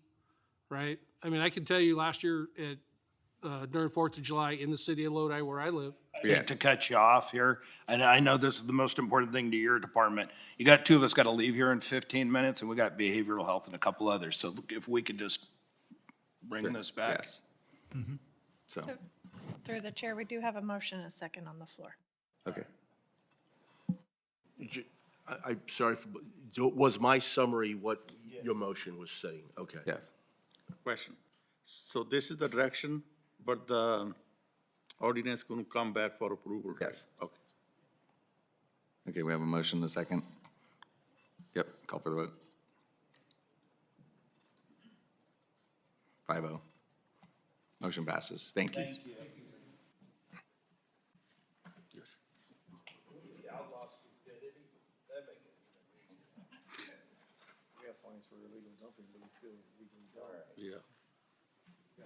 right? I mean, I can tell you last year during 4th of July in the city of Lodi where I live. I hate to cut you off here, and I know this is the most important thing to your department. You got 2 of us got to leave here in 15 minutes, and we got behavioral health and a couple others. So if we could just bring this back. Yes. So, through the chair, we do have a motion and a second on the floor. Okay. I'm sorry, was my summary what your motion was saying? Okay. Yes. Question. So this is the direction, but the ordinance going to come back for approval? Right? Yes. Okay. Okay, we have a motion, a second. Yep, call for the vote. 5-0. Motion passes. Thank you. Yeah.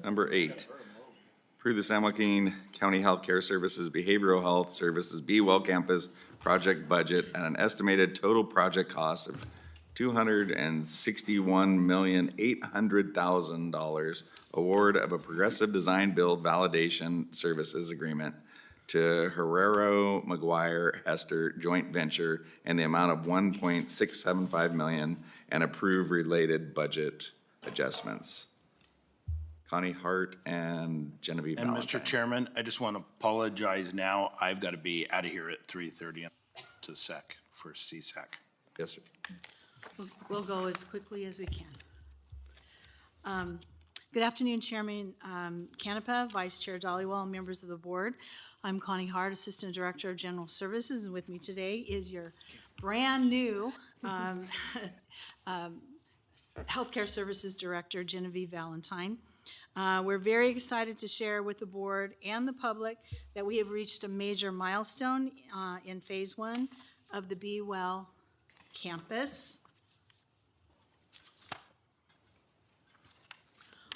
Number 8, approve the San Joaquin County Healthcare Services Behavioral Health Services Bwell Campus project budget at an estimated total project cost of $261,800,000, award of a progressive design build validation services agreement to Herrero McGuire Hester joint venture in the amount of $1.675 million and approve related budget adjustments. Connie Hart and Genevieve And Valentine. Mr. Chairman, I just want to apologize now. I've got to be out of here at 3:30 to SEC for CSAC. Yes, sir. We'll go as quickly as we can. Good afternoon, Chairman Canepa, Vice Chair Dollywell, and members of the board. I'm Connie Hart, Assistant Director of General Services, and with me today is your brand-new Healthcare Services Director, Genevieve Valentine. We're very excited to share with the board and the public that we have reached a major milestone in Phase 1 of the Bwell campus.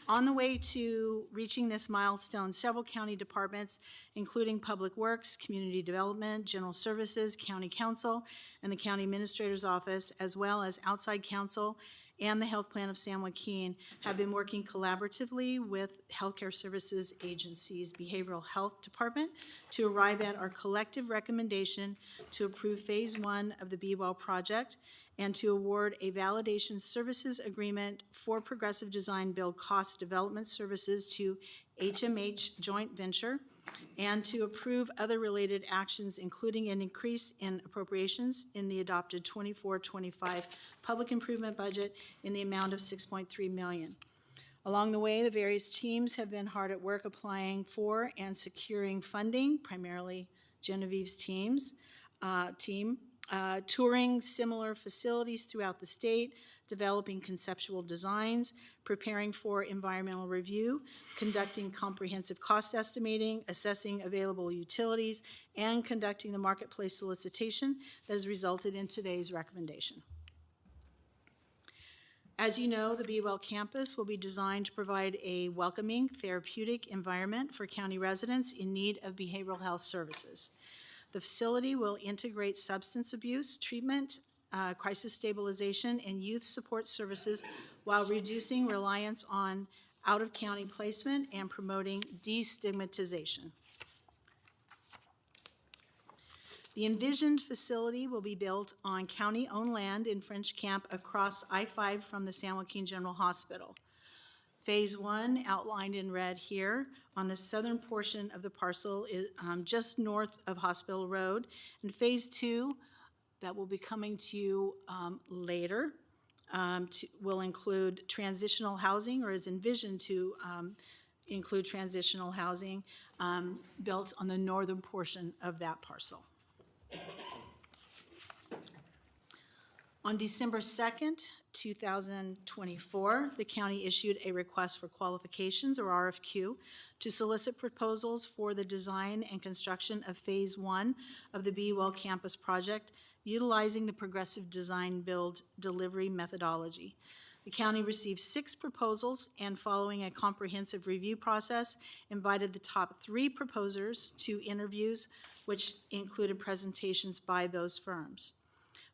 On the way to reaching this milestone, several county departments, including Public Works, Community Development, General Services, County Council, and the County Administrator's Office, as well as outside counsel and the Health Plan of San Joaquin, have been working collaboratively with Healthcare Services Agency's Behavioral Health Department to arrive at our collective recommendation to approve Phase 1 of the Bwell project and to award a validation services agreement for progressive design build cost development services to HMH joint venture, and to approve other related actions, including an increase in appropriations in the adopted 24-25 public improvement budget in the amount of $6.3 million. Along the way, the various teams have been hard at work applying for and securing funding, primarily Genevieve's team, touring similar facilities throughout the state, developing conceptual designs, preparing for environmental review, conducting comprehensive cost estimating, assessing available utilities, and conducting the marketplace solicitation that has resulted in today's recommendation. As you know, the Bwell campus will be designed to provide a welcoming, therapeutic environment for county residents in need of behavioral health services. The facility will integrate substance abuse treatment, crisis stabilization, and youth support services while reducing reliance on out-of-county placement and promoting destigmatization. The envisioned facility will be built on county-owned land in French Camp across I-5 from the San Joaquin General Hospital. Phase 1, outlined in red here, on the southern portion of the parcel is just north of Hospital Road. And Phase 2, that will be coming to you later, will include transitional housing, or is envisioned to include transitional housing built on the northern portion of that parcel. On December 2nd, 2024, the county issued a request for qualifications, or RFQ, to solicit proposals for the design and construction of Phase 1 of the Bwell campus project, utilizing the progressive design build delivery methodology. The county received 6 proposals and, following a comprehensive review process, invited the top 3 proposers to interviews, which included presentations by those firms.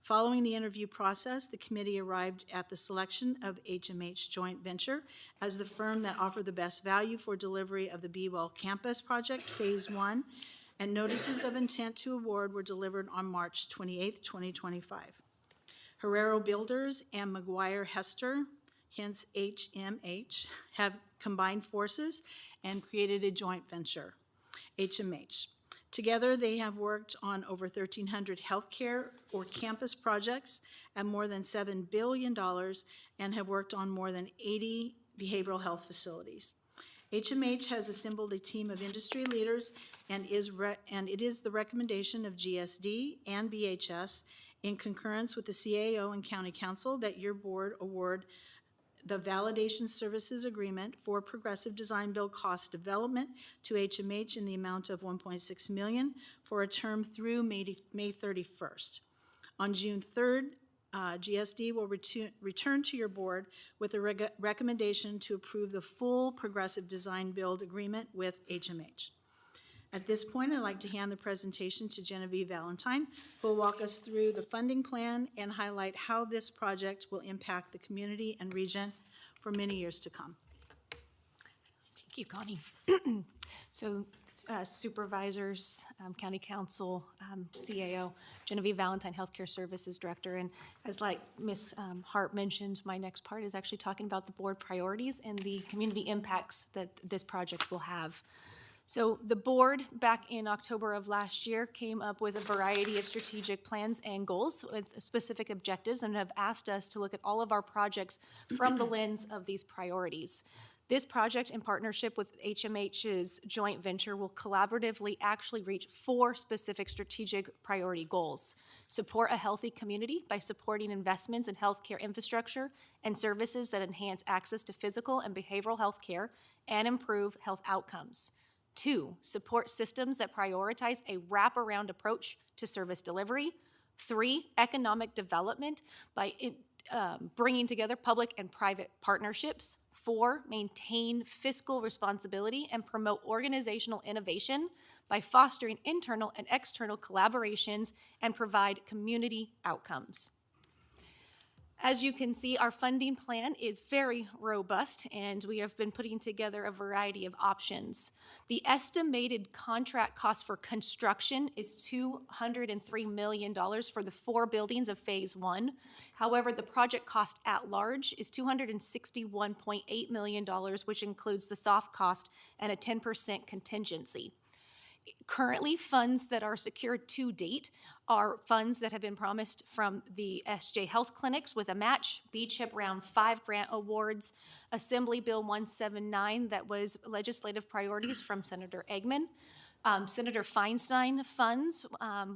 Following the interview process, the committee arrived at the selection of HMH Joint Venture as the firm that offered the best value for delivery of the Bwell campus project, Phase 1, and notices of intent to award were delivered on March 28, 2025. Herrero Builders and McGuire Hester, hence HMH, have combined forces and created a joint venture, HMH. Together, they have worked on over 1,300 healthcare or campus projects at more than $7 billion and have worked on more than 80 behavioral health facilities. HMH has assembled a team of industry leaders, and it is the recommendation of GSD and BHS in concurrence with the CAO and County Council that your board award the validation services agreement for progressive design build cost development to HMH in the amount of $1.6 million for a term through May 31st. On June 3rd, GSD will return to your board with a recommendation to approve the full progressive design build agreement with HMH. At this point, I'd like to hand the presentation to Genevieve Valentine, who will walk us through the funding plan and highlight how this project will impact the community and region for many years to come. Thank you, Connie. So Supervisors, County Council, CAO, Genevieve Valentine, Healthcare Services Director, and as like Ms. Hart mentioned, my next part is actually talking about the board priorities and the community impacts that this project will have. So the board, back in October of last year, came up with a variety of strategic plans and goals with specific objectives and have asked us to look at all of our projects from the lens of these priorities. This project, in partnership with HMH's joint venture, will collaboratively actually reach 4 specific strategic priority goals. Support a healthy community by supporting investments in healthcare infrastructure and services that enhance access to physical and behavioral health care and improve health outcomes. 2, support systems that prioritize a wraparound approach to service delivery. 3, economic development by bringing together public and private partnerships. 4, maintain fiscal responsibility and promote organizational innovation by fostering internal and external collaborations and provide community outcomes. As you can see, our funding plan is very robust, and we have been putting together a variety of options. The estimated contract cost for construction is $203 million for the 4 buildings of Phase 1. However, the project cost at large is $261.8 million, which includes the soft cost and a 10% contingency. Currently, funds that are secured to date are funds that have been promised from the SJ Health Clinics with a match, BCHIP Round 5 grant awards, Assembly Bill 179 that was legislative priorities from Senator Eggman, Senator Feinstein funds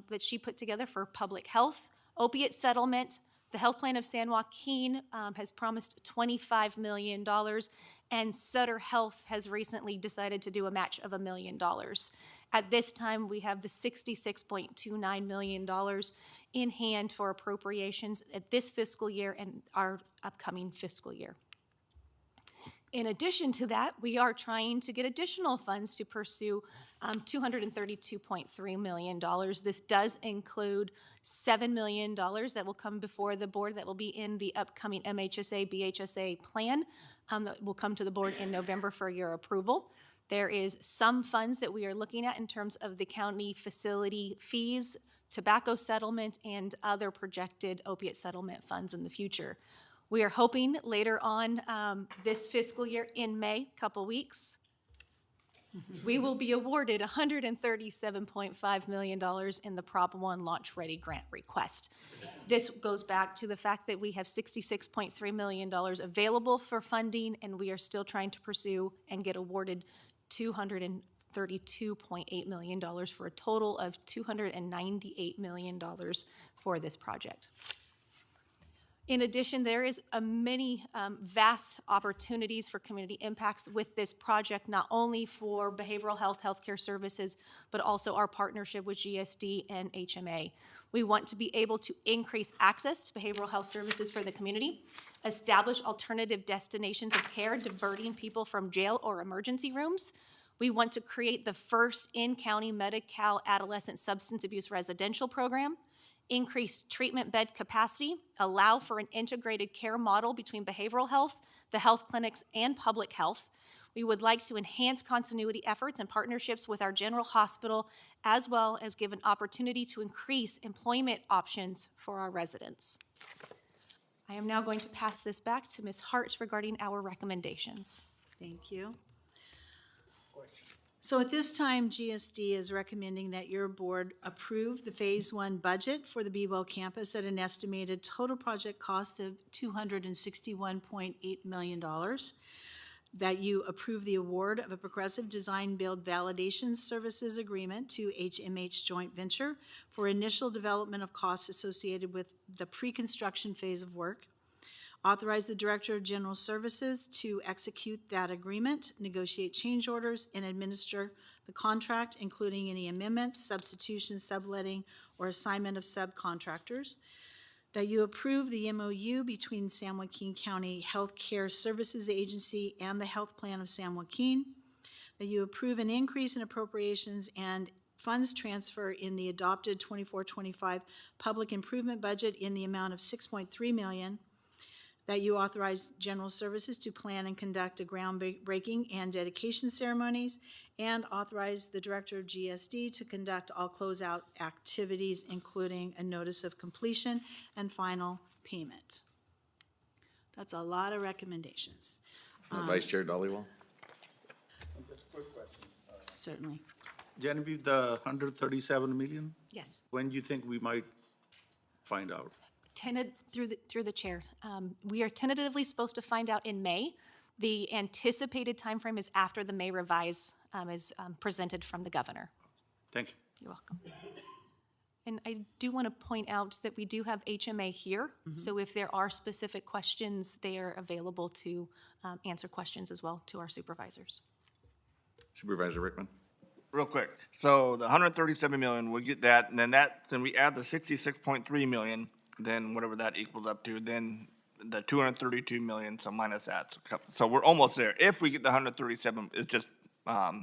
that she put together for public health, opiate settlement. The Health Plan of San Joaquin has promised $25 million, and Sutter Health has recently decided to do a match of $1 million. At this time, we have the $66.29 million in hand for appropriations at this fiscal year and our upcoming fiscal year. In addition to that, we are trying to get additional funds to pursue $232.3 million. This does include $7 million that will come before the board that will be in the upcoming MHSA, BHSA plan that will come to the board in November for your approval. There is some funds that we are looking at in terms of the county facility fees, tobacco settlement, and other projected opiate settlement funds in the future. We are hoping later on this fiscal year in May, couple weeks, we will be awarded $137.5 million in the Prop 1 Launch Ready grant request. This goes back to the fact that we have $66.3 million available for funding, and we are still trying to pursue and get awarded $232.8 million for a total of $298 million for this project. In addition, there is many vast opportunities for community impacts with this project, not only for behavioral health, healthcare services, but also our partnership with GSD and HMA. We want to be able to increase access to behavioral health services for the community, establish alternative destinations of care, diverting people from jail or emergency rooms. We want to create the first in-county Medi-Cal adolescent substance abuse residential program, increase treatment bed capacity, allow for an integrated care model between behavioral health, the health clinics, and public health. We would like to enhance continuity efforts and partnerships with our general hospital, as well as give an opportunity to increase employment options for our residents. I am now going to pass this back to Ms. Hart regarding our recommendations. Thank you. So at this time, GSD is recommending that your board approve the Phase 1 budget for the Bwell campus at an estimated total project cost of $261.8 million, that you approve the award of a progressive design build validation services agreement to HMH Joint Venture for initial development of costs associated with the pre-construction phase of work, authorize the Director of General Services to execute that agreement, negotiate change orders, and administer the contract, including any amendments, substitutions, subletting, or assignment of subcontractors. That you approve the MOU between San Joaquin County Health Care Services Agency and the Health Plan of San Joaquin. That you approve an increase in appropriations and funds transfer in the adopted 24-25 public improvement budget in the amount of $6.3 million. That you authorize General Services to plan and conduct a groundbreaking and dedication ceremonies, and authorize the Director of GSD to conduct all closeout activities, including a notice of completion and final payment. That's a lot of recommendations. Vice Chair Dollywall? Certainly. Genevieve, the 137 million, Yes. when do you think we might find out? Through the chair. We are tentatively supposed to find out in May. The anticipated timeframe is after the May revise is presented from the governor. Thank you. You're welcome. And I do want to point out that we do have HMA here, so if there are specific questions, they are available to answer questions as well to our supervisors. Supervisor Rickman? Real quick, so the 137 million, we'll get that, and then we add the 66.3 million, then whatever that equals up to, then the 232 million, so minus that. So we're almost there. If we get the 137, it's just a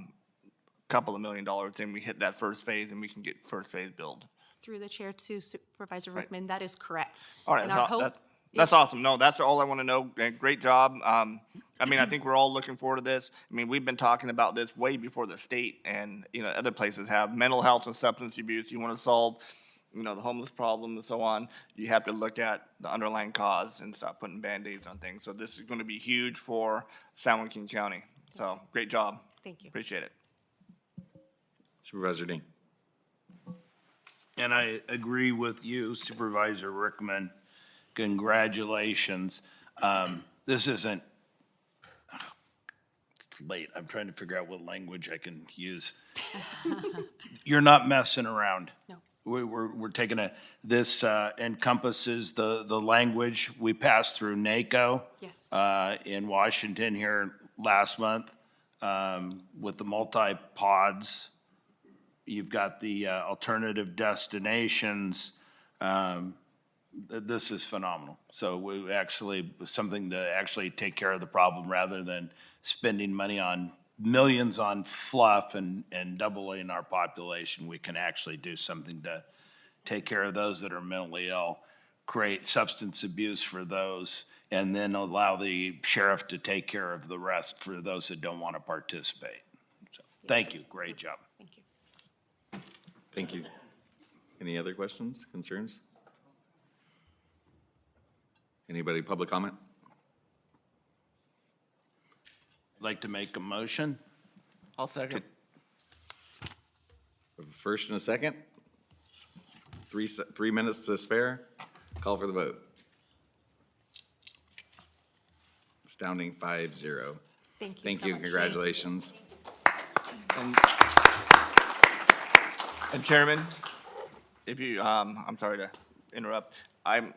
couple of $1 million, then we hit that first phase and we can get first phase build. Through the chair to Supervisor Rickman, that is correct. All right, And our hope that's is- awesome. No, that's all I want to know. Great job. I mean, I think we're all looking forward to this. I mean, we've been talking about this way before the state and, other places have. Mental health and substance abuse, you want to solve, the homeless problem and so on. You have to look at the underlying cause and stop putting Band-Aids on things. So this is going to be huge for San Joaquin County. So great job. Thank you. Appreciate it. Supervisor Dean? And I agree with you, Supervisor Rickman. Congratulations. This isn't, it's late. I'm trying to figure out what language I can use. You're not messing around. No. We're taking this encompasses the language we passed through NACO. Yes. In Washington here last month with the multi-pods You've got the alternative destinations. This is phenomenal. So we actually, something to actually take care of the problem rather than spending money on millions on fluff and doubling our population. We can actually do something to take care of those that are mentally ill, create substance abuse for those, and then allow the sheriff to take care of the rest for those that don't want to participate. So, thank you. Great job. Thank you. Thank you. Any other questions, concerns? Anybody, public comment? I'd like to make a motion. I'll second. A first and a second. 3 minutes to spare. Call for the vote. Astounding 5-0. Thank you Thank so you, much. congratulations. And Chairman, if you, I'm sorry to interrupt. I'm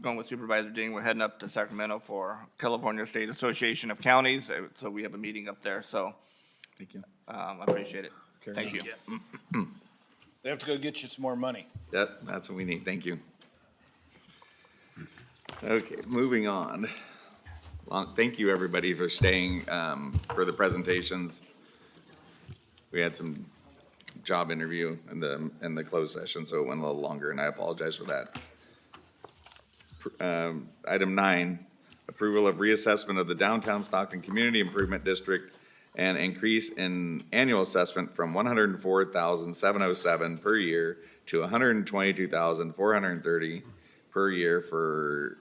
going with Supervisor Ding. We're heading up to Sacramento for California State Association of Counties, so we have a meeting up there, so. Thank you. I appreciate it. Thank you. They have to go get you some more money. Yep, that's what we need. Thank you. Okay, moving on. Thank you, everybody, for staying for the presentations. We had some job interview in the closed session, so it went a little longer, and I apologize for that. Item 9, approval of reassessment of the Downtown Stockton Community Improvement District and increase in annual assessment from $104,707 per year to $122,430 per year for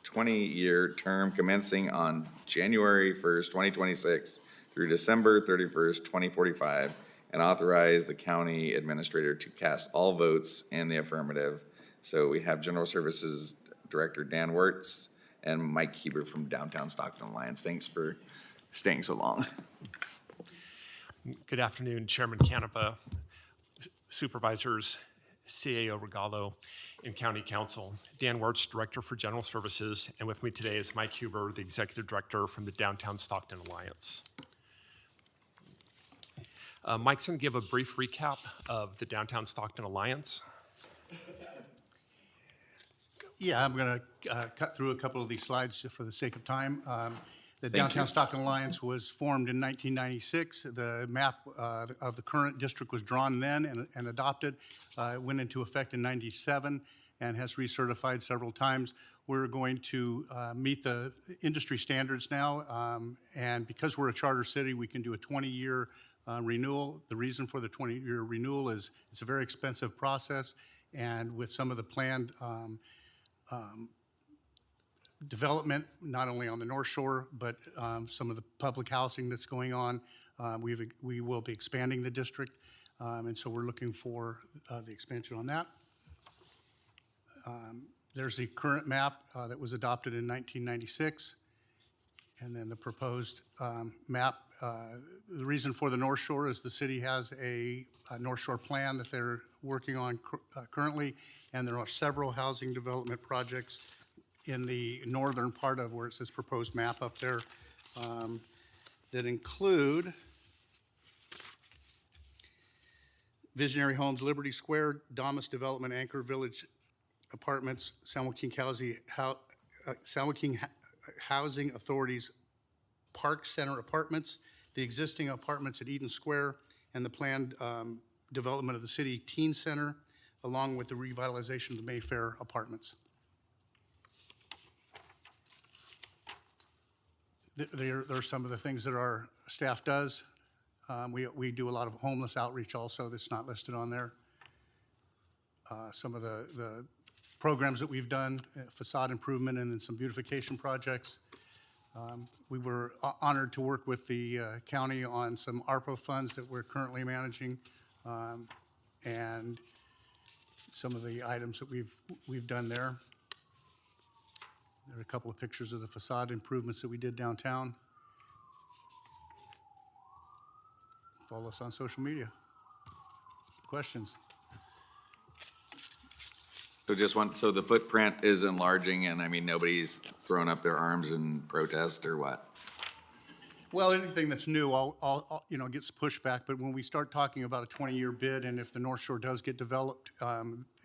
20-year term commencing on January 1st, 2026 through December 31st, 2045, and authorize the county administrator to cast all votes in the affirmative. So we have General Services Director Dan Wirtz and Mike Huber from Downtown Stockton Alliance. Thanks for staying so long. Good afternoon, Chairman Canepa, Supervisors, CAO Regalo, and County Council. Dan Wirtz, Director for General Services, and with me today is Mike Huber, the Executive Director from the Downtown Stockton Alliance. Mike's going to give a brief recap of the Downtown Stockton Alliance. Yeah, I'm going to cut through a couple of these slides just for the sake of time. The Downtown Stockton Alliance was formed in 1996. The map of the current district was drawn then and adopted. It went into effect in 97 and has recertified several times. We're going to meet the industry standards now, and because we're a charter city, we can do a 20-year renewal. The reason for the 20-year renewal is it's a very expensive process, and with some of the planned development, not only on the North Shore, but some of the public housing that's going on. We will be expanding the district, and so we're looking for the expansion on that. There's the current map that was adopted in 1996, and then the proposed map. The reason for the North Shore is the city has a North Shore plan that they're working on currently, and there are several housing development projects in the northern part of where it says proposed map up there that include Visionary Homes, Liberty Square, Damas Development, Anchor Village Apartments, San Joaquin Housing Authority's Park Center Apartments, the existing apartments at Eden Square, and the planned development of the city teen center, along with the revitalization of the Mayfair Apartments. There are some of the things that our staff does. We do a lot of homeless outreach also that's not listed on there. Some of the programs that we've done, facade improvement and then some beautification projects. We were honored to work with the county on some ARPA funds that we're currently managing, and some of the items that we've done there. There are a couple of pictures of the facade improvements that we did downtown. Follow us on social media. Questions? So the footprint is enlarging, and I mean, nobody's throwing up their arms in protest or what? Well, anything that's new, gets pushed back, but when we start talking about a 20-year bid, and if the North Shore does get developed,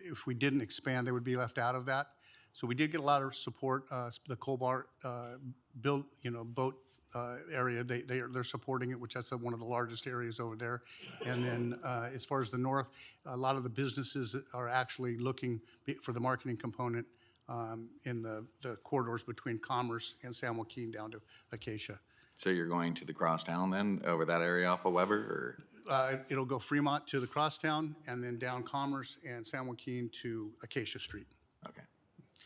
if we didn't expand, they would be left out of that. So we did get a lot of support, the Colbart boat area, they're supporting it, which that's one of the largest areas over there. And then as far as the north, a lot of the businesses are actually looking for the marketing component in the corridors between Commerce and San Joaquin down to Acacia. So you're going to the crosstown then, over that area off of Weber, or? It'll go Fremont to the crosstown, and then down Commerce and San Joaquin to Acacia Street. Okay.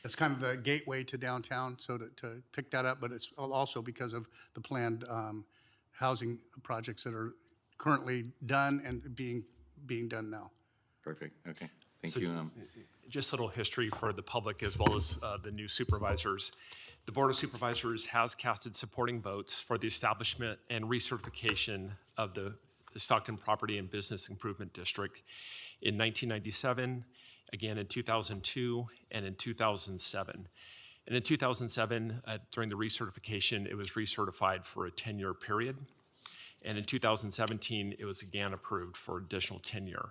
It's kind of the gateway to downtown, so to pick that up, but it's also because of the planned housing projects that are currently done and being done now. Perfect, okay, thank you. Just a little history for the public as well as the new supervisors. The Board of Supervisors has casted supporting votes for the establishment and recertification of the Stockton Property and Business Improvement District in 1997, again in 2002, and in 2007. And in 2007, during the recertification, it was recertified for a 10-year period. And in 2017, it was again approved for additional 10-year.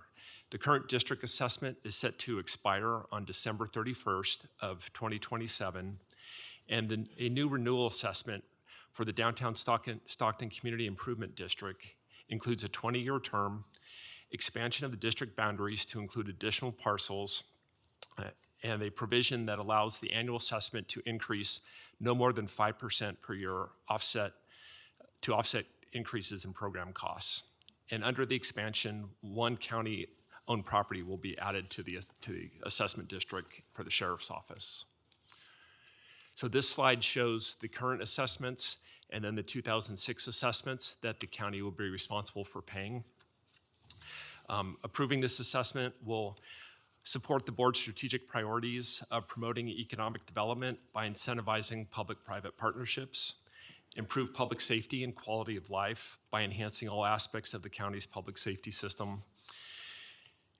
The current district assessment is set to expire on December 31st of 2027. And a new renewal assessment for the Downtown Stockton Community Improvement District includes a 20-year term, expansion of the district boundaries to include additional parcels, and a provision that allows the annual assessment to increase no more than 5% per year to offset increases in program costs. And under the expansion, one county-owned property will be added to the assessment district for the sheriff's office. So this slide shows the current assessments and then the 2006 assessments that the county will be responsible for paying. Approving this assessment will support the board's strategic priorities of promoting economic development by incentivizing public-private partnerships, improve public safety and quality of life by enhancing all aspects of the county's public safety system.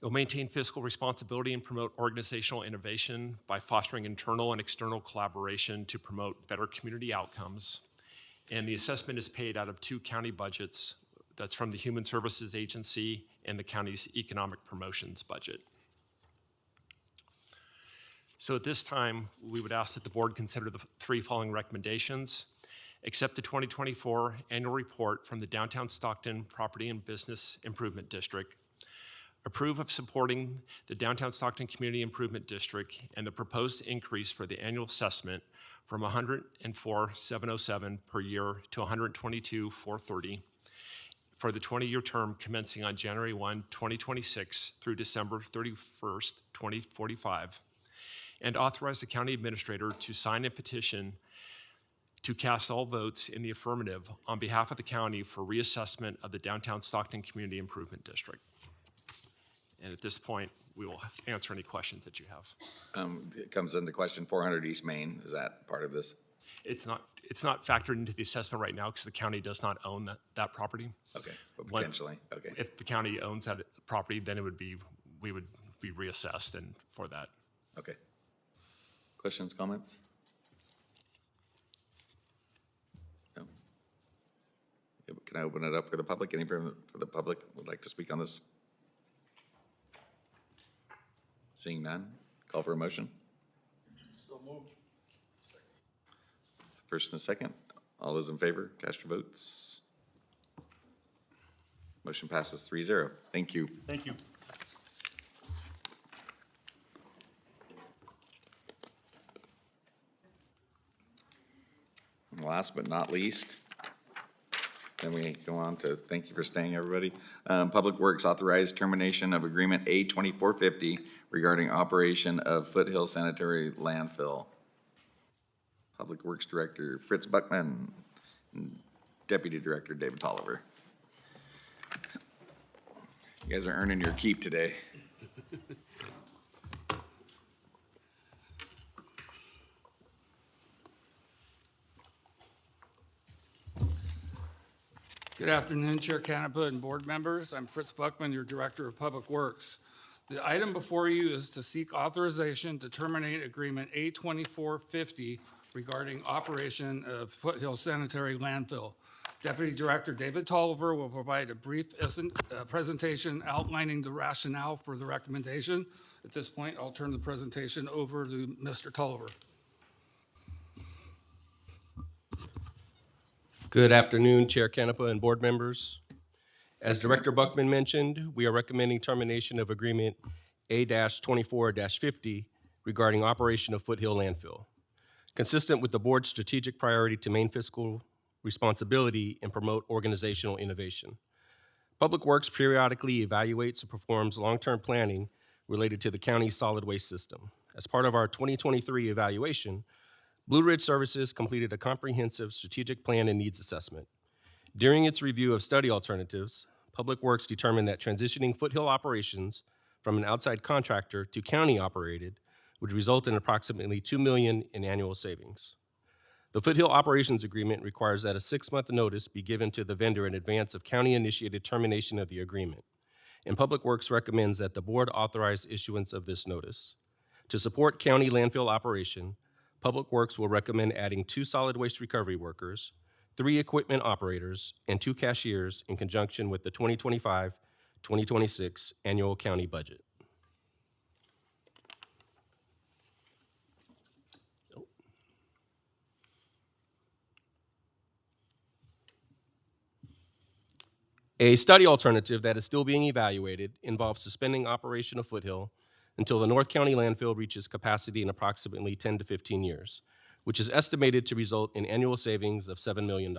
It will maintain fiscal responsibility and promote organizational innovation by fostering internal and external collaboration to promote better community outcomes. And the assessment is paid out of two county budgets. That's from the Human Services Agency and the county's economic promotions budget. So at this time, we would ask that the board consider the three following recommendations. Accept the 2024 annual report from the Downtown Stockton Property and Business Improvement District. Approve of supporting the Downtown Stockton Community Improvement District and the proposed increase for the annual assessment from $104,707 per year to $122,430 for the 20-year term commencing on January 1, 2026 through December 31st, 2045. And authorize the county administrator to sign a petition to cast all votes in the affirmative on behalf of the county for reassessment of the Downtown Stockton Community Improvement District. And at this point, we will answer any questions that you have. It comes into question 400 East Main. Is that part of this? It's not factored into the assessment right now because the county does not own that property. Okay, but potentially, okay. If the county owns that property, then we would be reassessed and for that. Okay. Questions, comments? No? Can I open it up for the public? Any for the public would like to speak on this? Seeing none, call for a motion. So moved. First and a second. All those in favor, cast your votes. Motion passes 3-0. Thank you. Thank you. And last but not least, then we go on to thank you for staying, everybody. Public Works authorized termination of agreement A2450 regarding operation of Foothill Sanitary Landfill. Public Works Director Fritz Buckman, and Deputy Director David Tolliver. You guys are earning your keep today. Good afternoon, Chair Canepa and board members. I'm Fritz Buckman, your Director of Public Works. The item before you is to seek authorization to terminate agreement A2450 regarding operation of Foothill Sanitary Landfill. Deputy Director David Tolliver will provide a brief presentation outlining the rationale for the recommendation. At this point, I'll turn the presentation over to Mr. Tolliver. Good afternoon, Chair Canepa and board members. As Director Buckman mentioned, we are recommending termination of Agreement A-24-50 regarding operation of Foothill landfill. Consistent with the board's strategic priority to maintain fiscal responsibility and promote organizational innovation. Public Works periodically evaluates and performs long-term planning related to the county's solid waste system. As part of our 2023 evaluation, Blue Ridge Services completed a comprehensive strategic plan and needs assessment. During its review of study alternatives, Public Works determined that transitioning Foothill operations from an outside contractor to county-operated would result in approximately $2 million in annual savings. The Foothill Operations Agreement requires that a 6-month notice be given to the vendor in advance of county-initiated termination of the agreement, and Public Works recommends that the board authorize issuance of this notice. To support county landfill operation, Public Works will recommend adding 2 solid waste recovery workers, 3 equipment operators, and 2 cashiers in conjunction with the 2025-2026 annual county budget. A study alternative that is still being evaluated involves suspending operation of Foothill until the North County landfill reaches capacity in approximately 10 to 15 years, which is estimated to result in annual savings of $7 million.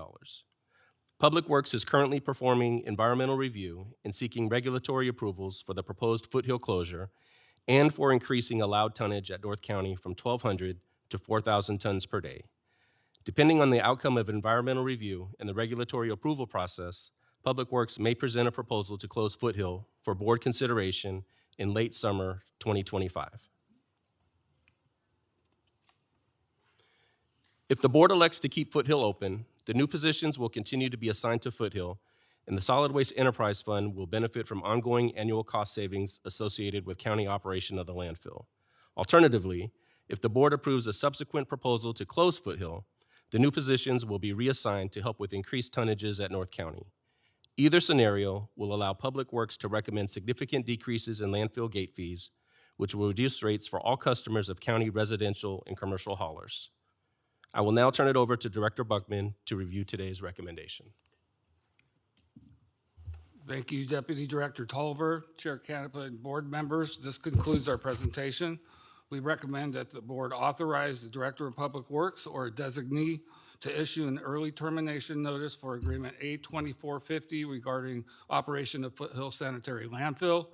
Public Works is currently performing environmental review and seeking regulatory approvals for the proposed Foothill closure and for increasing allowed tonnage at North County from 1,200 to 4,000 tons per day. Depending on the outcome of environmental review and the regulatory approval process, Public Works may present a proposal to close Foothill for board consideration in late summer 2025. If the board elects to keep Foothill open, the new positions will continue to be assigned to Foothill, and the Solid Waste Enterprise Fund will benefit from ongoing annual cost savings associated with county operation of the landfill. Alternatively, if the board approves a subsequent proposal to close Foothill, the new positions will be reassigned to help with increased tonnages at North County. Either scenario will allow Public Works to recommend significant decreases in landfill gate fees, which will reduce rates for all customers of county residential and commercial haulers. I will now turn it over to Director Buckman to review today's recommendation. Thank you, Deputy Director Tolliver, Chair Canepa, and board members. This concludes our presentation. We recommend that the board authorize the Director of Public Works or a designee to issue an early termination notice for Agreement A-24-50 regarding operation of Foothill Sanitary Landfill.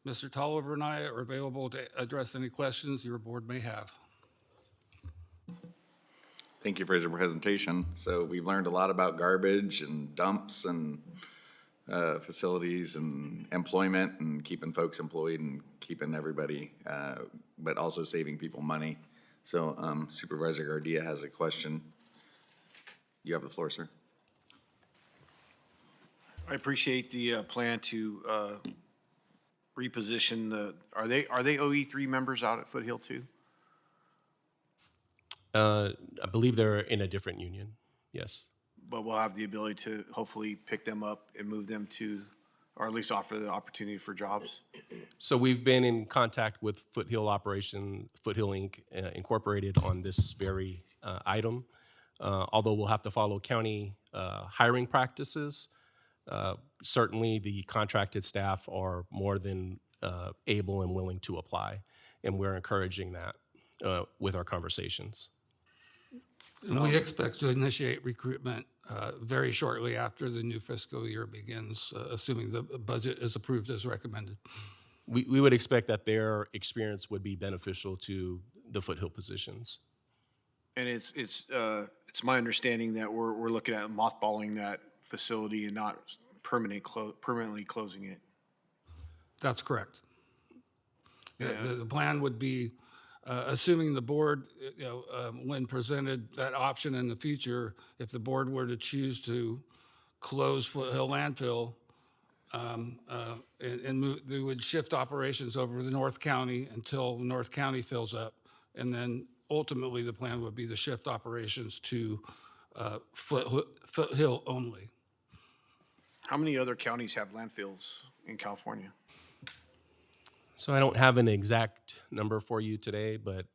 Mr. Tolliver and I are available to address any questions your board may have. Thank you for your presentation. So we've learned a lot about garbage and dumps and facilities and employment and keeping folks employed and keeping everybody, but also saving people money. So Supervisor Gardia has a question. You have the floor, sir. I appreciate the plan to reposition the, are they OE3 members out at Foothill too? I believe they're in a different union, yes. But we'll have the ability to hopefully pick them up and move them to, or at least offer the opportunity for jobs? So we've been in contact with Foothill Operation, Foothill Inc. Incorporated on this very item. Although we'll have to follow county hiring practices, certainly the contracted staff are more than able and willing to apply, and we're encouraging that with our conversations. And we expect to initiate recruitment very shortly after the new fiscal year begins, assuming the budget is approved as recommended. We would expect that their experience would be beneficial to the Foothill positions. And it's my understanding that we're looking at mothballing that facility and not permanently closing it. That's correct. Yeah. The plan would be, assuming the board, when presented that option in the future, if the board were to choose to close Foothill landfill, and move, they would shift operations over to North County until North County fills up, and then ultimately the plan would be to shift operations to Foothill only. How many other counties have landfills in California? So I don't have an exact number for you today, but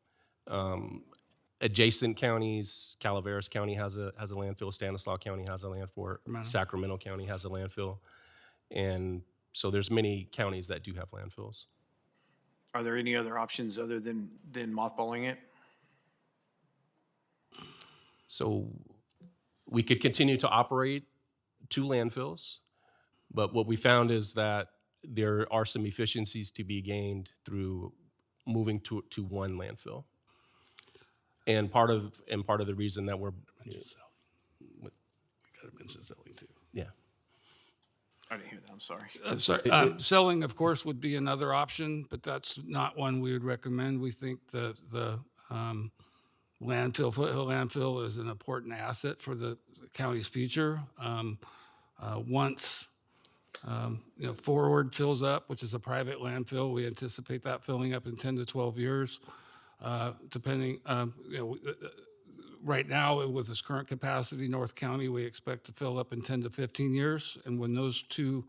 adjacent counties, Calaveras County has a landfill, Stanislaus County has a landfill, Sacramento County has a landfill, and so there's many counties that do have landfills. Are there any other options other than mothballing it? So we could continue to operate 2 landfills, but what we found is that there are some efficiencies to be gained through moving to 1 landfill. And part of the reason that we're We gotta mention selling too. yeah. I didn't hear that, I'm sorry. I'm sorry. Selling, of course, would be another option, but that's not one we would recommend. We think the landfill, Foothill landfill, is an important asset for the county's future. Once Forward fills up, which is a private landfill, we anticipate that filling up in 10 to 12 years, depending. Right now, with this current capacity, North County, we expect to fill up in 10 to 15 years. And when those 2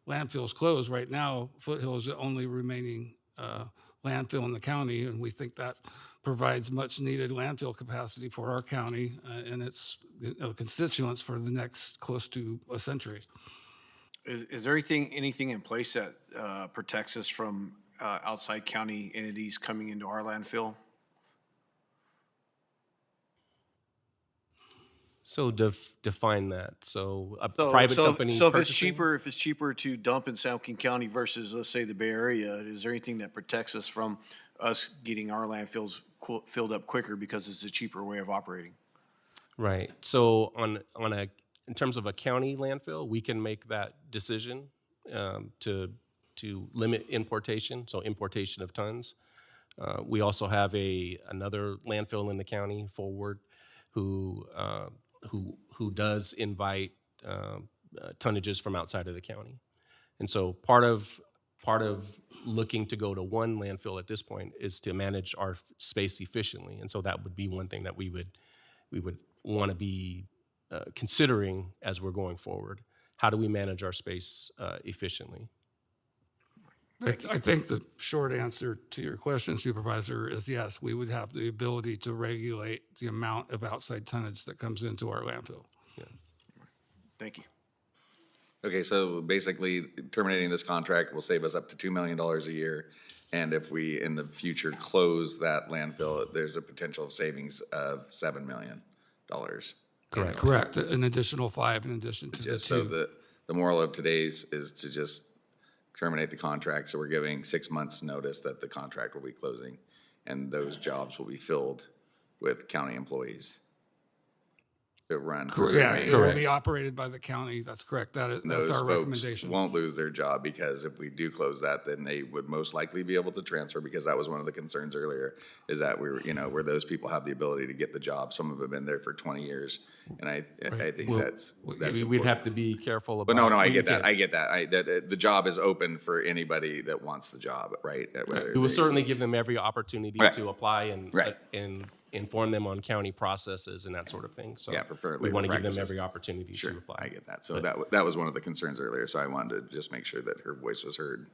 landfills close, right now, Foothill is the only remaining landfill in the county, and we think that provides much needed landfill capacity for our county and its constituents for the next close to a century. Is there anything in place that protects us from outside county entities coming into our landfill? So define that. So a private company. So if it's purchasing? cheaper to dump in San Joaquin County versus, let's say, the Bay Area, is there anything that protects us from us getting our landfills filled up quicker because it's a cheaper way of operating? Right. So in terms of a county landfill, we can make that decision to limit importation, so importation of tons. We also have another landfill in the county, Forward, who does invite tonnages from outside of the county. And so part of looking to go to 1 landfill at this point is to manage our space efficiently. And so that would be one thing that we would want to be considering as we're going forward. How do we manage our space efficiently? I think the short answer to your question, Supervisor, is yes, we would have the ability to regulate the amount of outside tonnage that comes into our landfill. Yeah. Thank you. Okay, so basically terminating this contract will save us up to $2 million a year. And if we, in the future, close that landfill, there's a potential of savings of $7 million. Correct. Correct. An additional 5 in addition to the 2. So the moral of today's is to just terminate the contract. So we're giving 6 months' notice that the contract will be closing, and those jobs will be filled with county employees that run. Yeah, it will be operated by the county. That's correct. That's our recommendation. Those folks won't lose their job, because if we do close that, then they would most likely be able to transfer, because that was one of the concerns earlier, is that where those people have the ability to get the job. Some of them have been there for 20 years, and I think that's We'd important. have to be careful about. But no, I get that. I get that. The job is open for anybody that wants the job, right? We will certainly give them every opportunity to apply and inform them on county processes and that sort of thing. So Yeah, prefer we labor want to give them practices. every opportunity to apply. I get that. So that was one of the concerns earlier, so I wanted to just make sure that her voice was heard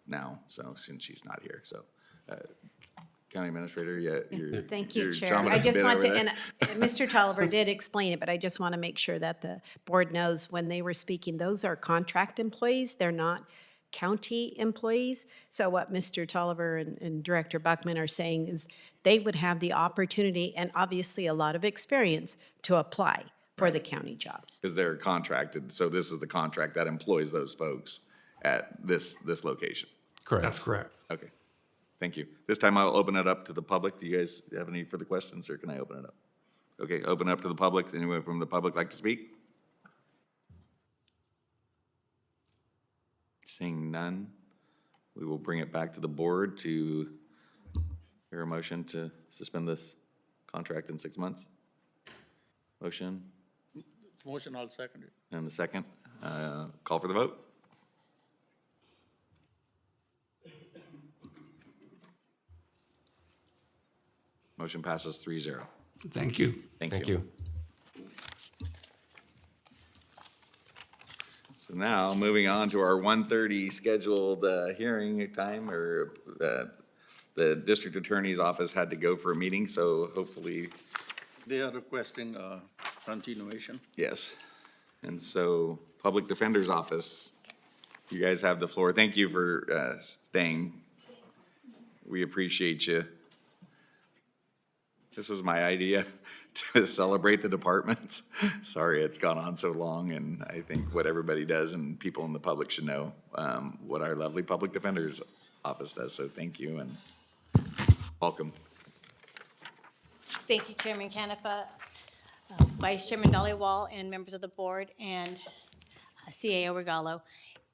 now, so since she's not here. So, County Administrator, you're Thank you, you're Chair. chomping I at the just bit want over to, there. and Mr. Tolliver did explain it, but I just want to make sure that the board knows when they were speaking, those are contract employees. They're not county employees. So what Mr. Tolliver and Director Buckman are saying is they would have the opportunity and obviously a lot of experience to apply for the county jobs. Because they're contracted, so this is the contract that employs those folks at this location. Correct. That's correct. Okay, thank you. This time I'll open it up to the public. Do you guys have any further questions, or can I open it up? Okay, open it up to the public. Anyone from the public like to speak? Seeing none, we will bring it back to the board to hear a motion to suspend this contract in 6 months. Motion, Motion, I'll second it. and the second. Call for the vote. Motion passes 3-0. Thank you. Thank Thank you. you. So now, moving on to our 1:30 scheduled hearing time, or the district attorney's office had to go for a meeting, so hopefully, They are requesting continuation. yes. And so, Public Defender's Office, you guys have the floor. Thank you for staying. We appreciate you. This was my idea, to celebrate the departments. Sorry it's gone on so long, and I think what everybody does and people in the public should know what our lovely Public Defender's Office does. So thank you and welcome. Thank you, Chairman Canepa, Vice Chairman Dhaliwal, and members of the board, and CAO Regalo.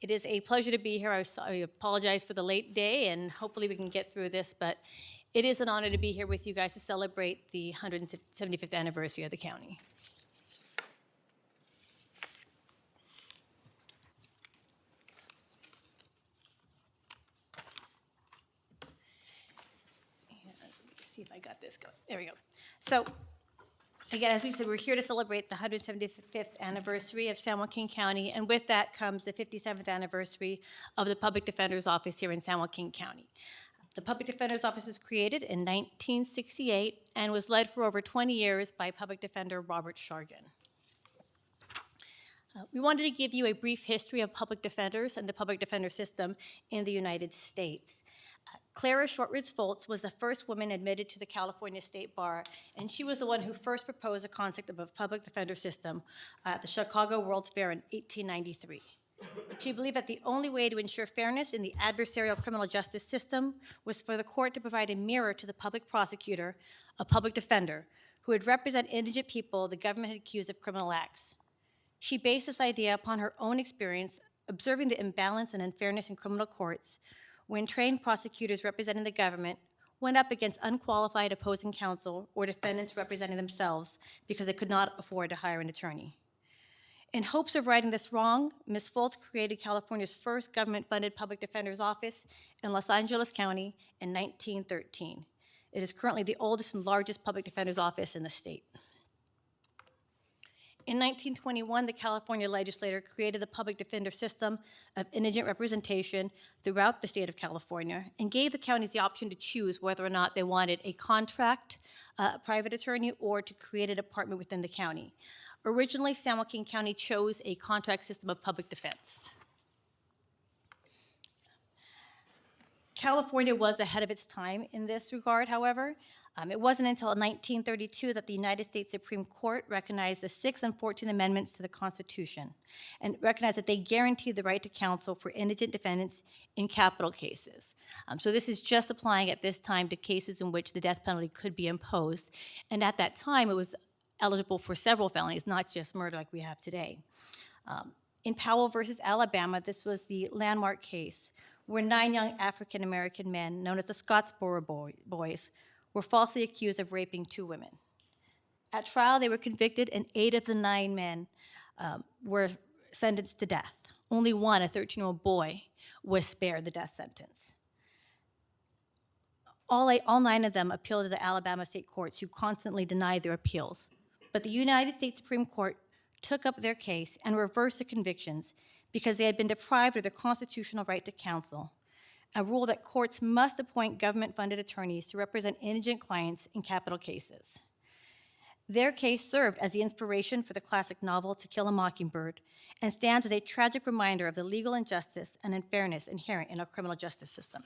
It is a pleasure to be here. I apologize for the late day, and hopefully we can get through this, but it is an honor to be here with you guys to celebrate the 175th anniversary of the county. And let me see if I got this going. There we go. So, again, as we said, we're here to celebrate the 175th anniversary of San Joaquin County, and with that comes the 57th anniversary of the Public Defender's Office here in San Joaquin County. The Public Defender's Office was created in 1968 and was led for over 20 years by Public Defender Robert Shargan. We wanted to give you a brief history of public defenders and the public defender system in the United States. Clara Shortridge Foltz was the first woman admitted to the California State Bar, and she was the one who first proposed the concept of a public defender system at the Chicago World's Fair in 1893. She believed that the only way to ensure fairness in the adversarial criminal justice system was for the court to provide a mirror to the public prosecutor, a public defender, who would represent indigent people the government had accused of criminal acts. She based this idea upon her own experience observing the imbalance and unfairness in criminal courts when trained prosecutors representing the government went up against unqualified opposing counsel or defendants representing themselves because they could not afford to hire an attorney. In hopes of righting this wrong, Ms. Foltz created California's first government-funded public defender's office in Los Angeles County in 1913. It is currently the oldest and largest public defender's office in the state. In 1921, the California legislature created the public defender system of indigent representation throughout the state of California and gave the counties the option to choose whether or not they wanted a contract private attorney or to create a department within the county. Originally, San Joaquin County chose a contract system of public defense. California was ahead of its time in this regard, however. It wasn't until 1932 that the United States Supreme Court recognized the 6th and 14th Amendments to the Constitution and recognized that they guaranteed the right to counsel for indigent defendants in capital cases. So this is just applying at this time to cases in which the death penalty could be imposed. And at that time, it was eligible for several felonies, not just murder like we have today. In Powell versus Alabama, this was the landmark case where 9 young African-American men, known as the Scottsboro Boys, were falsely accused of raping 2 women. At trial, they were convicted, and 8 of the 9 men were sentenced to death. Only one, a 13-year-old boy, was spared the death sentence. All 9 of them appealed to the Alabama state courts, who constantly denied their appeals. But the United States Supreme Court took up their case and reversed the convictions because they had been deprived of their constitutional right to counsel, a rule that courts must appoint government-funded attorneys to represent indigent clients in capital cases. Their case served as the inspiration for the classic novel To Kill a Mockingbird and stands as a tragic reminder of the legal injustice and unfairness inherent in our criminal justice system.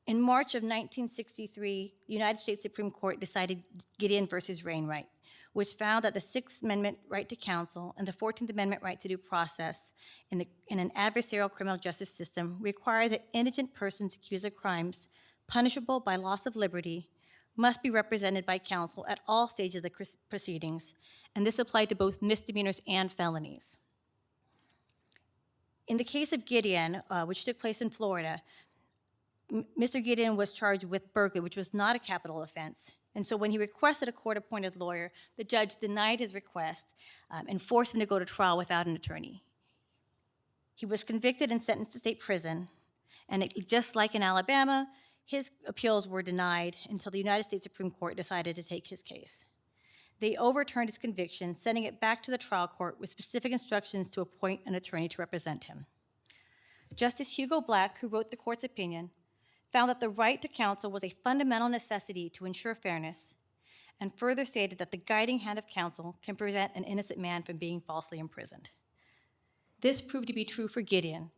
In March of 1963, the United States Supreme Court decided Gideon versus Wainwright, which found that the 6th Amendment right to counsel and the 14th Amendment right to due process in an adversarial criminal justice system require that indigent persons accused of crimes punishable by loss of liberty must be represented by counsel at all stages of the proceedings, and this applied to both misdemeanors and felonies. In the case of Gideon, which took place in Florida, Mr. Gideon was charged with burglary, which was not a capital offense. And so when he requested a court-appointed lawyer, the judge denied his request and forced him to go to trial without an attorney. He was convicted and sentenced to state prison. And just like in Alabama, his appeals were denied until the United States Supreme Court decided to take his case. They overturned his conviction, sending it back to the trial court with specific instructions to appoint an attorney to represent him. Justice Hugo Black, who wrote the court's opinion, found that the right to counsel was a fundamental necessity to ensure fairness, and further stated that the guiding hand of counsel can prevent an innocent man from being falsely imprisoned. This proved to be true for Gideon,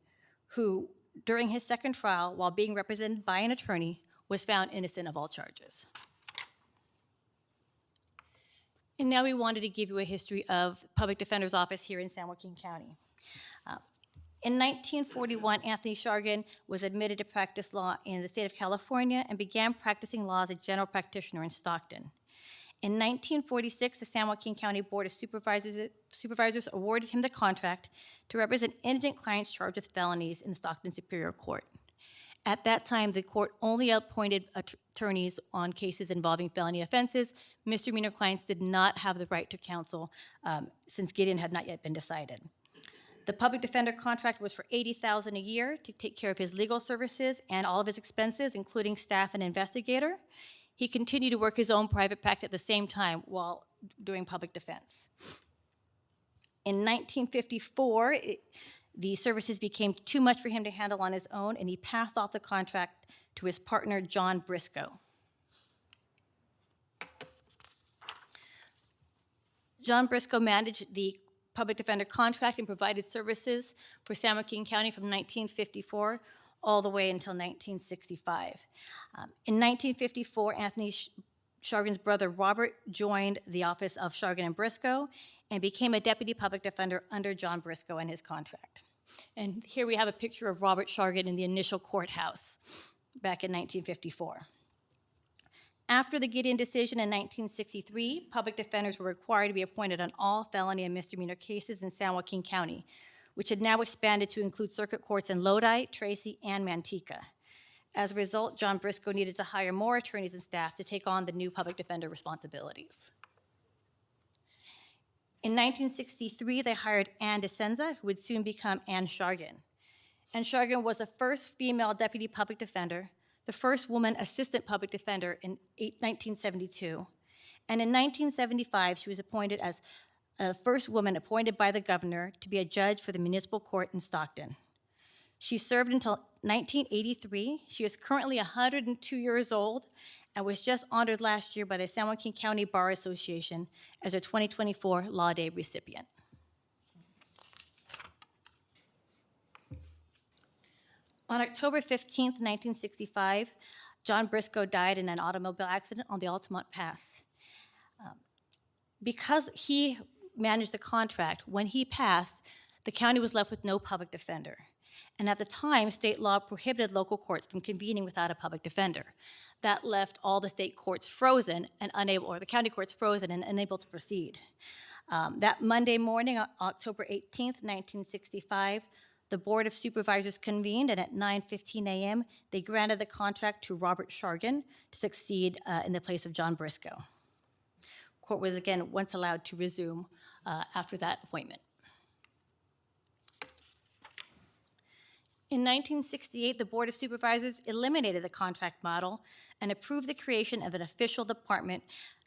who, during his second trial, while being represented by an attorney, was found innocent of all charges. And now we wanted to give you a history of Public Defender's Office here in San Joaquin County. In 1941, Anthony Shargan was admitted to practice law in the state of California and began practicing law as a general practitioner in Stockton. In 1946, the San Joaquin County Board of Supervisors awarded him the contract to represent indigent clients charged with felonies in the Stockton Superior Court. At that time, the court only appointed attorneys on cases involving felony offenses. Misdemeanor clients did not have the right to counsel since Gideon had not yet been decided. The public defender contract was for $80,000 a year to take care of his legal services and all of his expenses, including staff and investigator. He continued to work his own private practice at the same time while doing public defense. In 1954, the services became too much for him to handle on his own, and he passed off the contract to his partner, John Briscoe. John Briscoe managed the public defender contract and provided services for San Joaquin County from 1954 all the way until 1965. In 1954, Anthony Shargan's brother Robert joined the office of Shargan and Briscoe and became a deputy public defender under John Briscoe and his contract. And here we have a picture of Robert Shargan in the initial courthouse back in 1954. After the Gideon decision in 1963, public defenders were required to be appointed on all felony and misdemeanor cases in San Joaquin County, which had now expanded to include circuit courts in Lodi, Tracy, and Manteca. As a result, John Briscoe needed to hire more attorneys and staff to take on the new public defender responsibilities. In 1963, they hired Ann DeSenza, who would soon become Ann Shargan. Ann Shargan was the first female deputy public defender, the first woman assistant public defender in 1972. And in 1975, she was appointed as the first woman appointed by the governor to be a judge for the municipal court in Stockton. She served until 1983. She is currently 102 years old and was just honored last year by the San Joaquin County Bar Association as a 2024 Law Day recipient. On October 15th, 1965, John Briscoe died in an automobile accident on the Altamont Pass. Because he managed the contract, when he passed, the county was left with no public defender. And at the time, state law prohibited local courts from convening without a public defender. That left all the state courts frozen and unable, or the county courts frozen and unable to proceed. That Monday morning, October 18th, 1965, the Board of Supervisors convened, and at 9:15 a.m., they granted the contract to Robert Shargan to succeed in the place of John Briscoe. Court was again once allowed to resume after that appointment. In 1968, the Board of Supervisors eliminated the contract model and approved the creation of an official department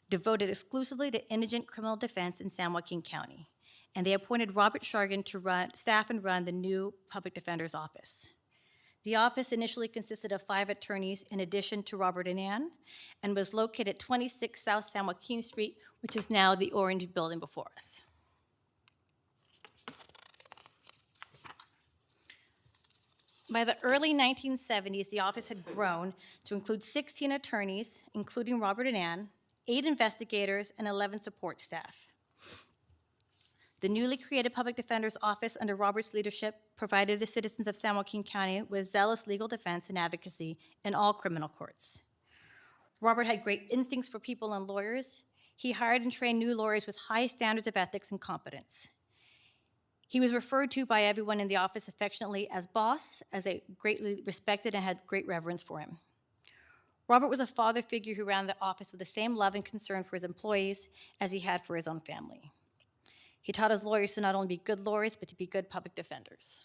devoted exclusively to indigent criminal defense in San Joaquin County. And they appointed Robert Shargan to staff and run the new public defender's office. The office initially consisted of 5 attorneys in addition to Robert and Ann, and was located at 26 South San Joaquin Street, which is now the orange building before us. By the early 1970s, the office had grown to include 16 attorneys, including Robert and Ann, 8 investigators, and 11 support staff. The newly created Public Defender's Office under Robert's leadership provided the citizens of San Joaquin County with zealous legal defense and advocacy in all criminal courts. Robert had great instincts for people and lawyers. He hired and trained new lawyers with high standards of ethics and competence. He was referred to by everyone in the office affectionately as boss, as they greatly respected and had great reverence for him. Robert was a father figure who ran the office with the same love and concern for his employees as he had for his own family. He taught his lawyers to not only be good lawyers, but to be good public defenders.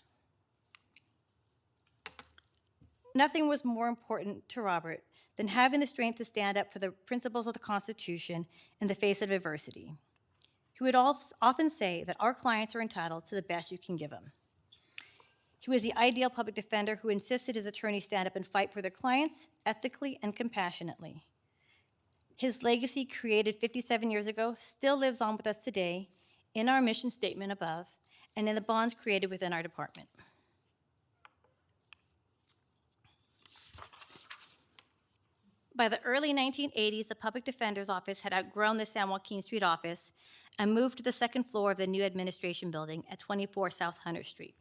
Nothing was more important to Robert than having the strength to stand up for the principles of the Constitution in the face of adversity. He would often say that our clients are entitled to the best you can give them. He was the ideal public defender who insisted his attorneys stand up and fight for their clients ethically and compassionately. His legacy, created 57 years ago, still lives on with us today in our mission statement above and in the bonds created within our department. By the early 1980s, the Public Defender's Office had outgrown the San Joaquin Street office and moved to the second floor of the new administration building at 24 South Hunter Street.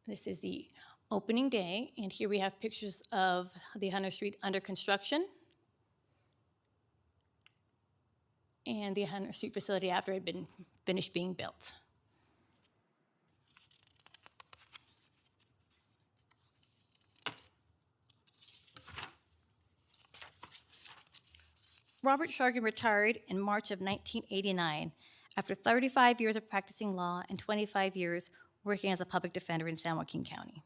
This is the opening day, and here we have pictures of the Hunter Street under construction and the Hunter Street facility after it had been finished being built. Robert Shargan retired in March of 1989 after 35 years of practicing law and 25 years working as a public defender in San Joaquin County.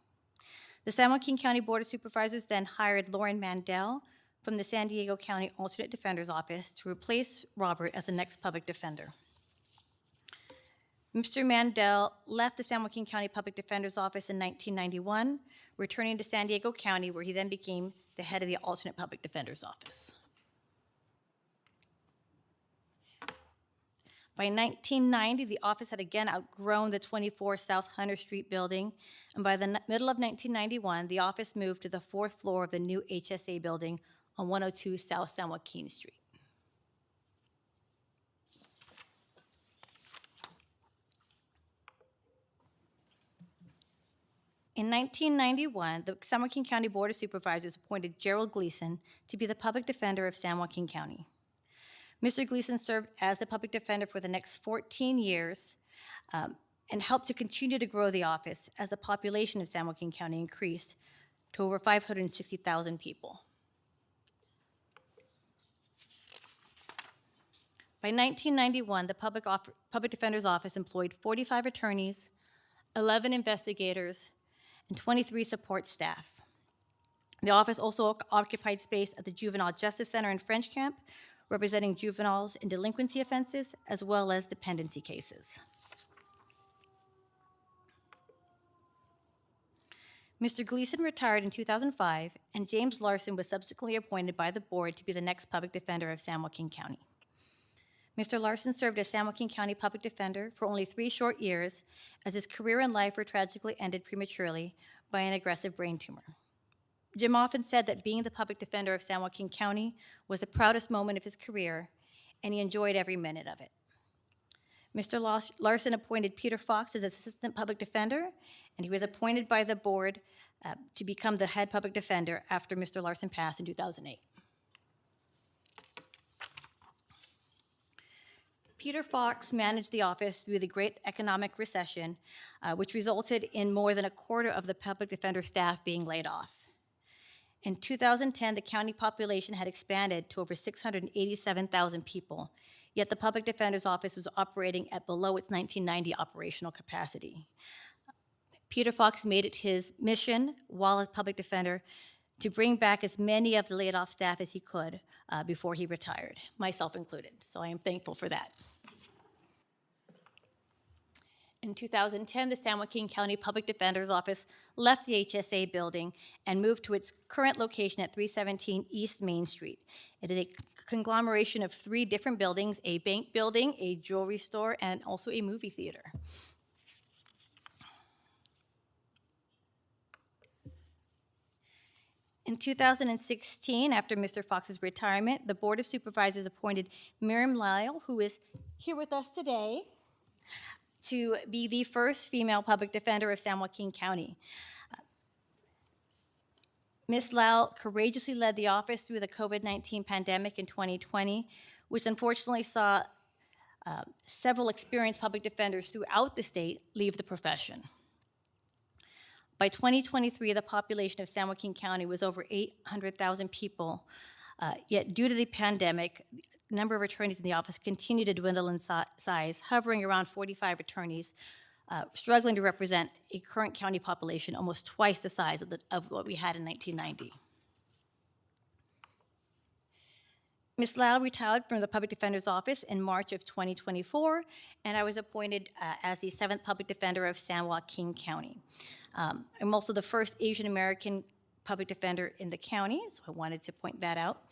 The San Joaquin County Board of Supervisors then hired Lauren Mandel from the San Diego County Alternate Defender's Office to replace Robert as the next public defender. Mr. Mandel left the San Joaquin County Public Defender's Office in 1991, returning to San Diego County, where he then became the head of the Alternate Public Defender's Office. By 1990, the office had again outgrown the 24 South Hunter Street building, and by the middle of 1991, the office moved to the fourth floor of the new HSA building on 102 South San Joaquin Street. In 1991, the San Joaquin County Board of Supervisors appointed Gerald Gleason to be the public defender of San Joaquin County. Mr. Gleason served as the public defender for the next 14 years and helped to continue to grow the office as the population of San Joaquin County increased to over 560,000 people. By 1991, the Public Defender's Office employed 45 attorneys, 11 investigators, and 23 support staff. The office also occupied space at the Juvenile Justice Center in French Camp, representing juveniles in delinquency offenses as well as dependency cases. Mr. Gleason retired in 2005, and James Larson was subsequently appointed by the board to be the next public defender of San Joaquin County. Mr. Larson served as San Joaquin County Public Defender for only 3 short years, as his career and life were tragically ended prematurely by an aggressive brain tumor. Jim often said that being the public defender of San Joaquin County was the proudest moment of his career, and he enjoyed every minute of it. Mr. Larson appointed Peter Fox as assistant public defender, and he was appointed by the board to become the head public defender after Mr. Larson passed in 2008. Peter Fox managed the office through the Great Economic Recession, which resulted in more than a quarter of the public defender staff being laid off. In 2010, the county population had expanded to over 687,000 people, yet the Public Defender's Office was operating at below its 1990 operational capacity. Peter Fox made it his mission, while as public defender, to bring back as many of the laid-off staff as he could before he retired, myself included, so I am thankful for that. In 2010, the San Joaquin County Public Defender's Office left the HSA building and moved to its current location at 317 East Main Street. It is a conglomeration of 3 different buildings, a bank building, a jewelry store, and also a movie theater. In 2016, after Mr. Fox's retirement, the Board of Supervisors appointed Miriam Lyle, who is here with us today, to be the first female public defender of San Joaquin County. Ms. Lyle courageously led the office through the COVID-19 pandemic in 2020, which unfortunately saw several experienced public defenders throughout the state leave the profession. By 2023, the population of San Joaquin County was over 800,000 people, yet due to the pandemic, number of attorneys in the office continue to dwindle in size, hovering around 45 attorneys struggling to represent a current county population almost twice the size of what we had in 1990. Ms. Lau retired from the Public Defender's Office in March of 2024, and I was appointed as the 7th Public Defender of San Joaquin County. I'm also the first Asian American public defender in the county, so I wanted to point that out.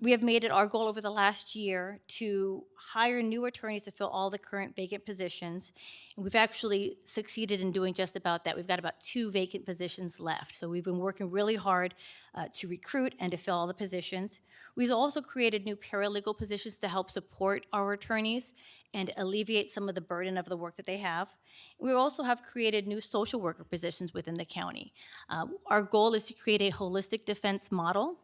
We have made it our goal over the last year to hire new attorneys to fill all the current vacant positions. And we've actually succeeded in doing just about that. We've got about 2 vacant positions left. So we've been working really hard to recruit and to fill all the positions. We've also created new paralegal positions to help support our attorneys and alleviate some of the burden of the work that they have. We also have created new social worker positions within the county. Our goal is to create a holistic defense model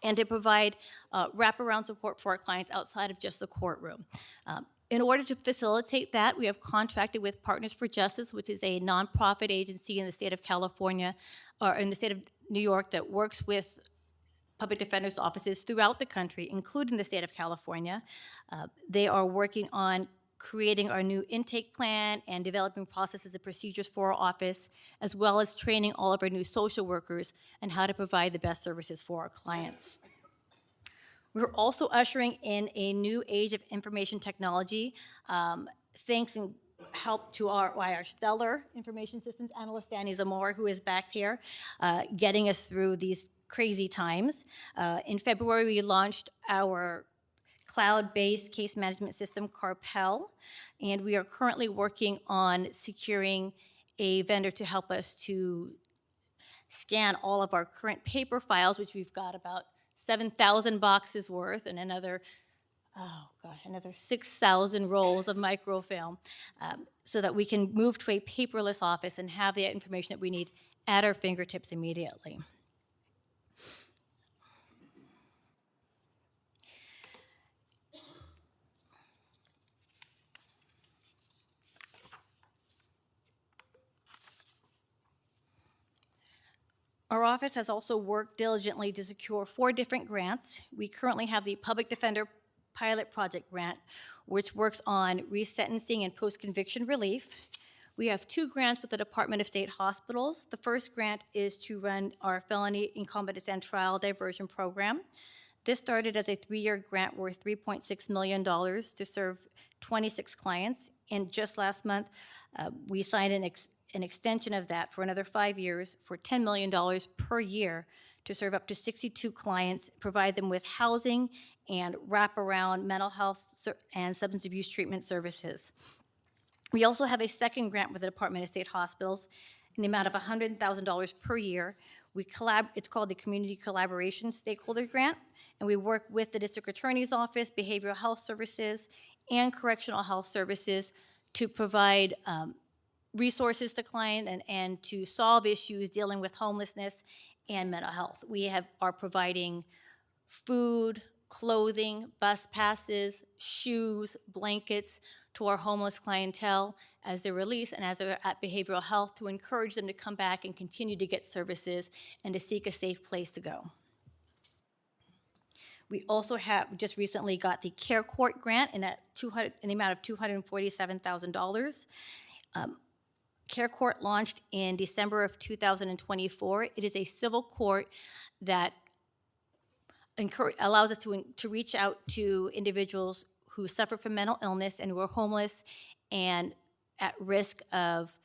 and to provide wraparound support for our clients outside of just the courtroom. In order to facilitate that, we have contracted with Partners for Justice, which is a nonprofit agency in the state of California, or in the state of New York, that works with public defenders' offices throughout the country, including the state of California. They are working on creating our new intake plan and developing processes and procedures for our office, as well as training all of our new social workers on how to provide the best services for our clients. We're also ushering in a new age of information technology, thanks and help to our stellar information systems analyst, Danny Zamora, who is back here, getting us through these crazy times. In February, we launched our cloud-based case management system, Carpel, and we are currently working on securing a vendor to help us to scan all of our current paper files, which we've got about 7,000 boxes worth, and another 6,000 rolls of microfilm, so that we can move to a paperless office and have the information that we need at our fingertips immediately. Our office has also worked diligently to secure 4 different grants. We currently have the Public Defender Pilot Project Grant, which works on resentencing and post-conviction relief. We have 2 grants with the Department of State Hospitals. The first grant is to run our felony incompetence and trial diversion program. This started as a 3-year grant worth $3.6 million to serve 26 clients. And just last month, we signed an extension of that for another 5 years for $10 million per year to serve up to 62 clients, provide them with housing and wraparound mental health and substance abuse treatment services. We also have a second grant with the Department of State Hospitals in the amount of $100,000 per year. It's called the Community Collaboration Stakeholder Grant, and we work with the District Attorney's Office, Behavioral Health Services, and Correctional Health Services to provide resources to clients and to solve issues dealing with homelessness and mental health. We are providing food, clothing, bus passes, shoes, blankets to our homeless clientele as they're released and as they're at behavioral health, to encourage them to come back and continue to get services and to seek a safe place to go. We also just recently got the Care Court grant in the amount of $247,000. Care Court launched in December of 2024. It is a civil court that allows us to reach out to individuals who suffer from mental illness and who are homeless and at risk of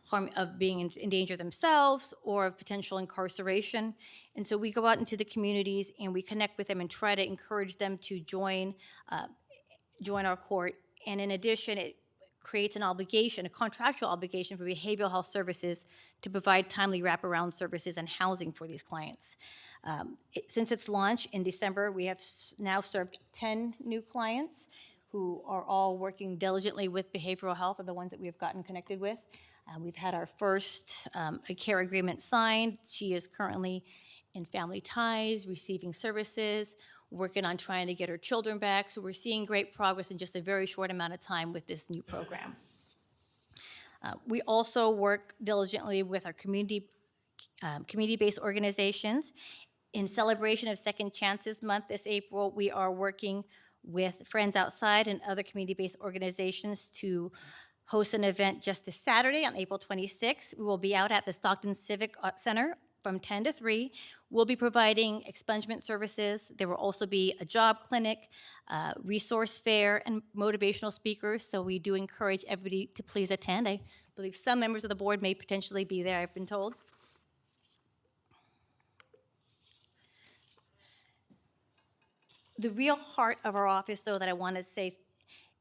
harm, of being in danger themselves or of potential incarceration. And so we go out into the communities and we connect with them and try to encourage them to join our court. And in addition, it creates an obligation, a contractual obligation for behavioral health services to provide timely wraparound services and housing for these clients. Since its launch in December, we have now served 10 new clients who are all working diligently with behavioral health, are the ones that we have gotten connected with. We've had our first a care agreement signed. She is currently in Family Ties, receiving services, working on trying to get her children back. So we're seeing great progress in just a very short amount of time with this new program. We also work diligently with our community-based organizations. In celebration of Second Chances Month this April, we are working with Friends Outside and other community-based organizations to host an event just this Saturday on April 26th. We will be out at the Stockton Civic Center from 10 to 3. We'll be providing expungement services. There will also be a job clinic, resource fair, and motivational speakers. So we do encourage everybody to please attend. I believe some members of the board may potentially be there, I've been told. The real heart of our office, though, that I want to say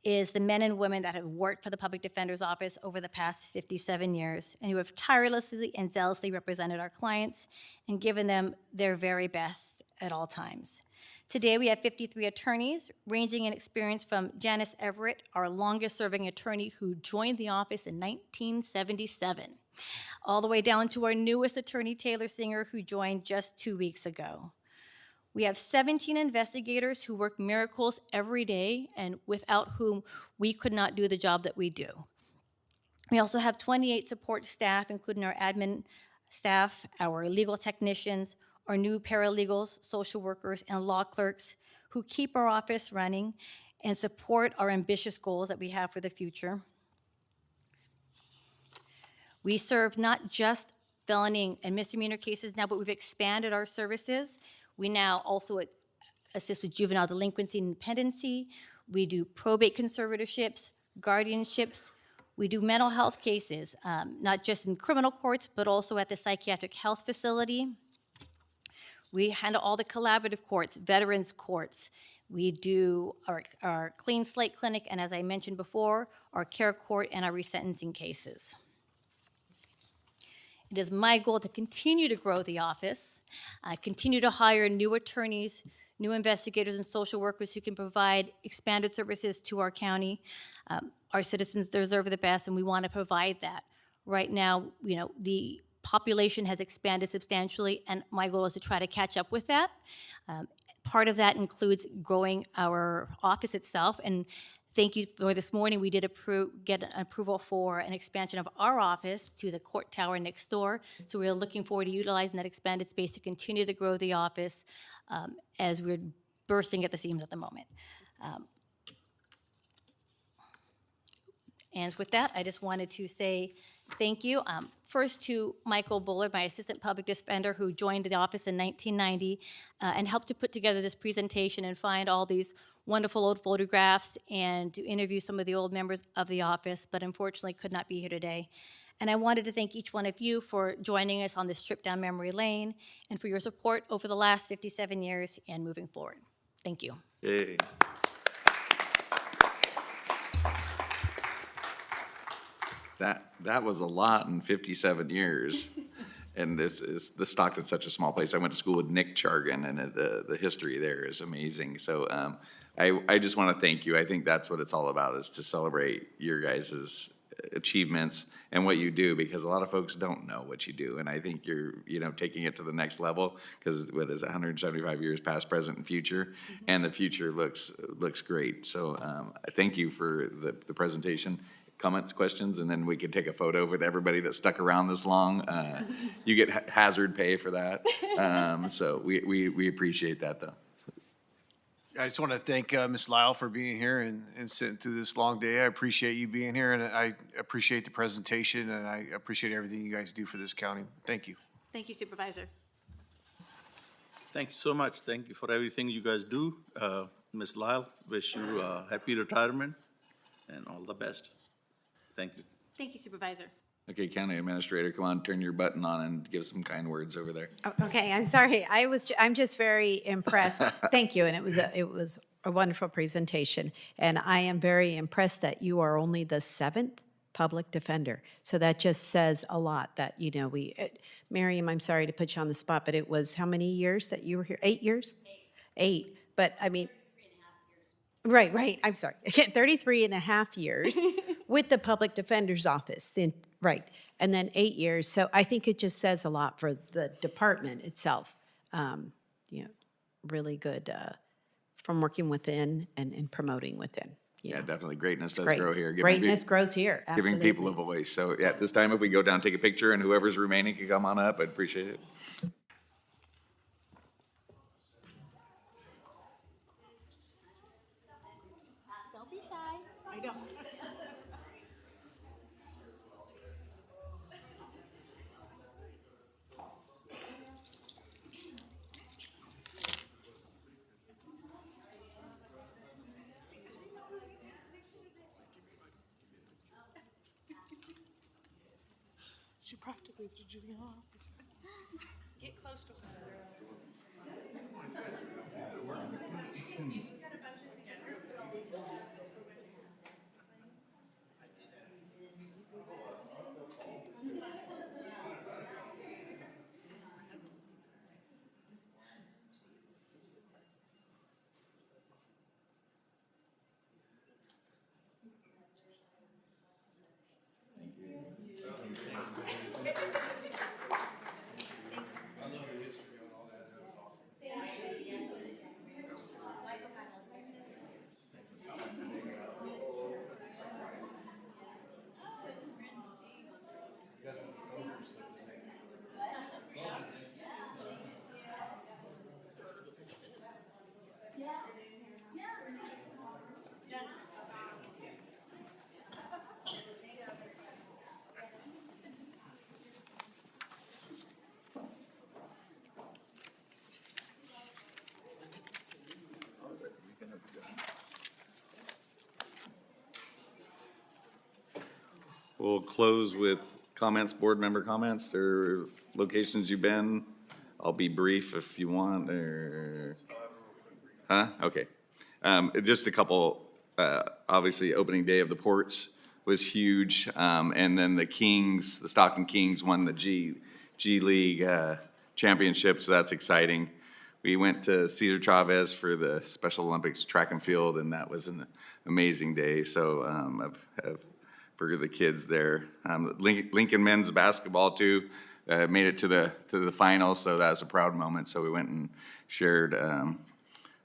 is the men and women that have worked for the Public Defender's Office over the past 57 years and who have tirelessly and zealously represented our clients and given them their very best at all times. Today, we have 53 attorneys, ranging in experience from Janice Everett, our longest-serving attorney who joined the office in 1977, all the way down to our newest attorney, Taylor Singer, who joined just 2 weeks ago. We have 17 investigators who work miracles every day and without whom we could not do the job that we do. We also have 28 support staff, including our admin staff, our legal technicians, our new paralegals, social workers, and law clerks who keep our office running and support our ambitious goals that we have for the future. We serve not just felony and misdemeanor cases now, but we've expanded our services. We now also assist with juvenile delinquency and dependency. We do probate conservatorships, guardianships. We do mental health cases, not just in criminal courts, but also at the psychiatric health facility. We handle all the collaborative courts, veterans courts. We do our clean slate clinic, and as I mentioned before, our care court and our resentencing cases. It is my goal to continue to grow the office, continue to hire new attorneys, new investigators, and social workers who can provide expanded services to our county. Our citizens deserve the best, and we want to provide that. Right now, the population has expanded substantially, and my goal is to try to catch up with that. Part of that includes growing our office itself, and thank you for this morning. We did get an approval for an expansion of our office to the court tower next door. So we're looking forward to utilizing that expanded space to continue to grow the office as we're bursting at the seams at the moment. And with that, I just wanted to say thank you. First to Michael Bullard, my assistant public defender who joined the office in 1990 and helped to put together this presentation and find all these wonderful old photographs and to interview some of the old members of the office, but unfortunately could not be here today. And I wanted to thank each one of you for joining us on this trip down memory lane and for your support over the last 57 years and moving forward. Thank you. Yay. That was a lot in 57 years. And the Stockton's such a small place. I went to school with Nick Chargan, and the history there is amazing. So I just want to thank you. I think that's what it's all about, is to celebrate your guys' achievements and what you do, because a lot of folks don't know what you do. And I think you're, taking it to the next level, because what is it, 175 years past, present, and future, and the future looks great. So thank you for the presentation. Comments, questions, and then we could take a photo with everybody that stuck around this long. You get hazard pay for that. So we appreciate that, though. I just want to thank Ms. Lyle for being here and sitting through this long day. I appreciate you being here, and I appreciate the presentation, and I appreciate everything you guys do for this county. Thank you. Thank you, Supervisor. Thank you so much. Thank you for everything you guys do. Ms. Lyle, wish you a happy retirement and all the best. Thank you. Thank you, Supervisor. Okay, County Administrator, come on, turn your button on and give some kind words over there. Okay, I'm sorry. I'm just very impressed. Thank you, and it was a wonderful presentation. And I am very impressed that you are only the 7th public defender. So that just says a lot that, Miriam, I'm sorry to put you on the spot, but it was how many years that you were here? 8 years? 8. But I mean, right. I'm sorry. 33 and a half years with the Public Defender's Office. Right. And then 8 years. So I think it just says a lot for the department itself. Really good from working within and promoting within. Yeah, definitely. Greatness does great. grow here. Greatness grows here. Absolutely. Giving people a voice. So yeah, this time if we go down, take a picture, and whoever's remaining can come on up, I'd appreciate it. She practically threw Judy off. Get close to We'll close with comments, board member comments, or locations you've been. I'll be brief if you want, or, huh? Okay. Just a couple, obviously, opening day of the ports was huge. And then the Kings, the Stockton Kings won the G League championship, so that's exciting. We went to Cesar Chavez for the Special Olympics track and field, and that was an amazing day. So I've for the kids there. Lincoln men's basketball too made it to the final, so that was a proud moment. So we went and shared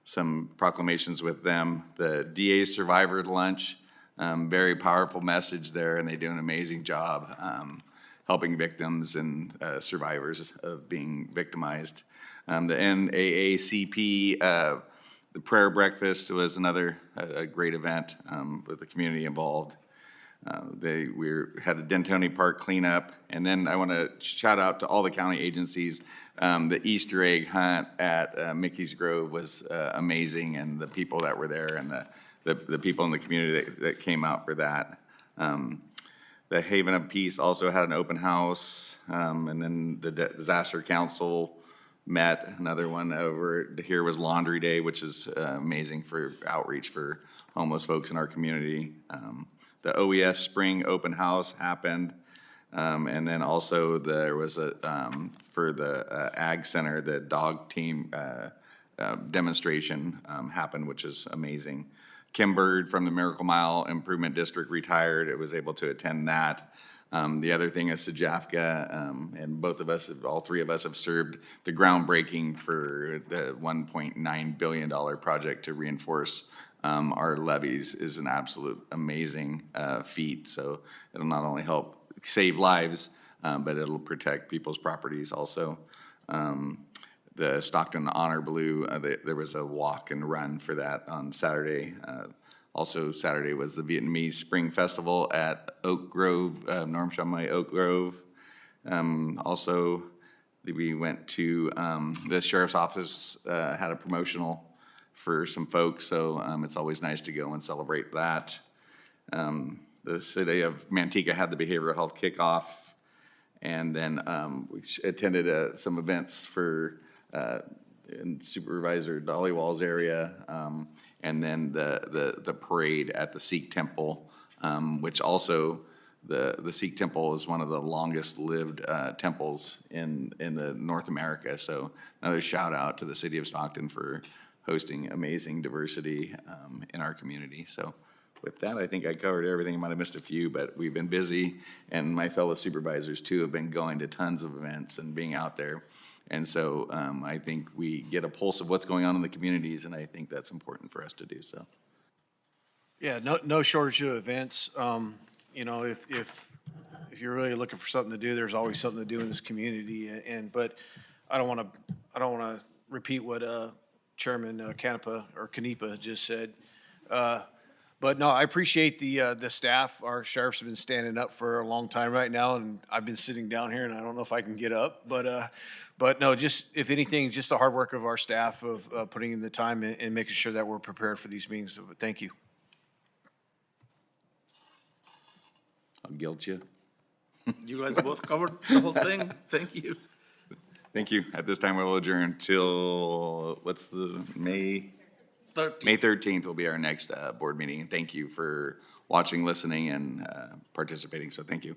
some proclamations with them. The DA survivor lunch, very powerful message there, and they do an amazing job helping victims and survivors of being victimized. The NAACP, the prayer breakfast was another great event with the community involved. We had a Dentoni Park cleanup, and then I want to shout out to all the county agencies. The Easter egg hunt at Mickey's Grove was amazing, and the people that were there, and the people in the community that came out for that. The Haven of Peace also had an open house, and then the Disaster Council met. Another one over here was Laundry Day, which is amazing for outreach for homeless folks in our community. The OES Spring Open House happened, and then also there was a, for the Ag Center, the dog team demonstration happened, which is amazing. Kim Bird from the Miracle Mile Improvement District retired. It was able to attend that. The other thing is Sajafka, and both of us, all three of us have served the groundbreaking for the $1.9 billion project to reinforce our levees is an absolute amazing feat. So it'll not only help save lives, but it'll protect people's properties also. The Stockton Honor Blue, there was a walk and run for that on Saturday. Also Saturday was the Vietnamese Spring Festival at Oak Grove, Norm Shumway Oak Grove. Also, we went to, the sheriff's office had a promotional for some folks, so it's always nice to go and celebrate that. The city of Manteca had the behavioral health kickoff, and then we attended some events for in Supervisor Dollywall's area, and then the parade at the Sikh Temple, which also the Sikh Temple is one of the longest lived temples in the North America. So another shout out to the city of Stockton for hosting amazing diversity in our community. So with that, I think I covered everything. I might have missed a few, but we've been busy, and my fellow supervisors too have been going to tons of events and being out there. And so I think we get a pulse of what's going on in the communities, and I think that's important for us to do so. Yeah, no shortage of events. You know, if you're really looking for something to do, there's always something to do in this community. But I don't want to repeat what Chairman Canepa just said. But no, I appreciate the staff. Our sheriffs have been standing up for a long time right now, and I've been sitting down here, and I don't know if I can get up. But no, just if anything, just the hard work of our staff of putting in the time and making sure that we're prepared for these meetings. But thank you. I'll guilt you. You guys both covered the whole thing. Thank you. Thank you. At this time, we will adjourn till, what's the, May 13th will be our next board meeting. And thank you for watching, listening, and participating. So thank you.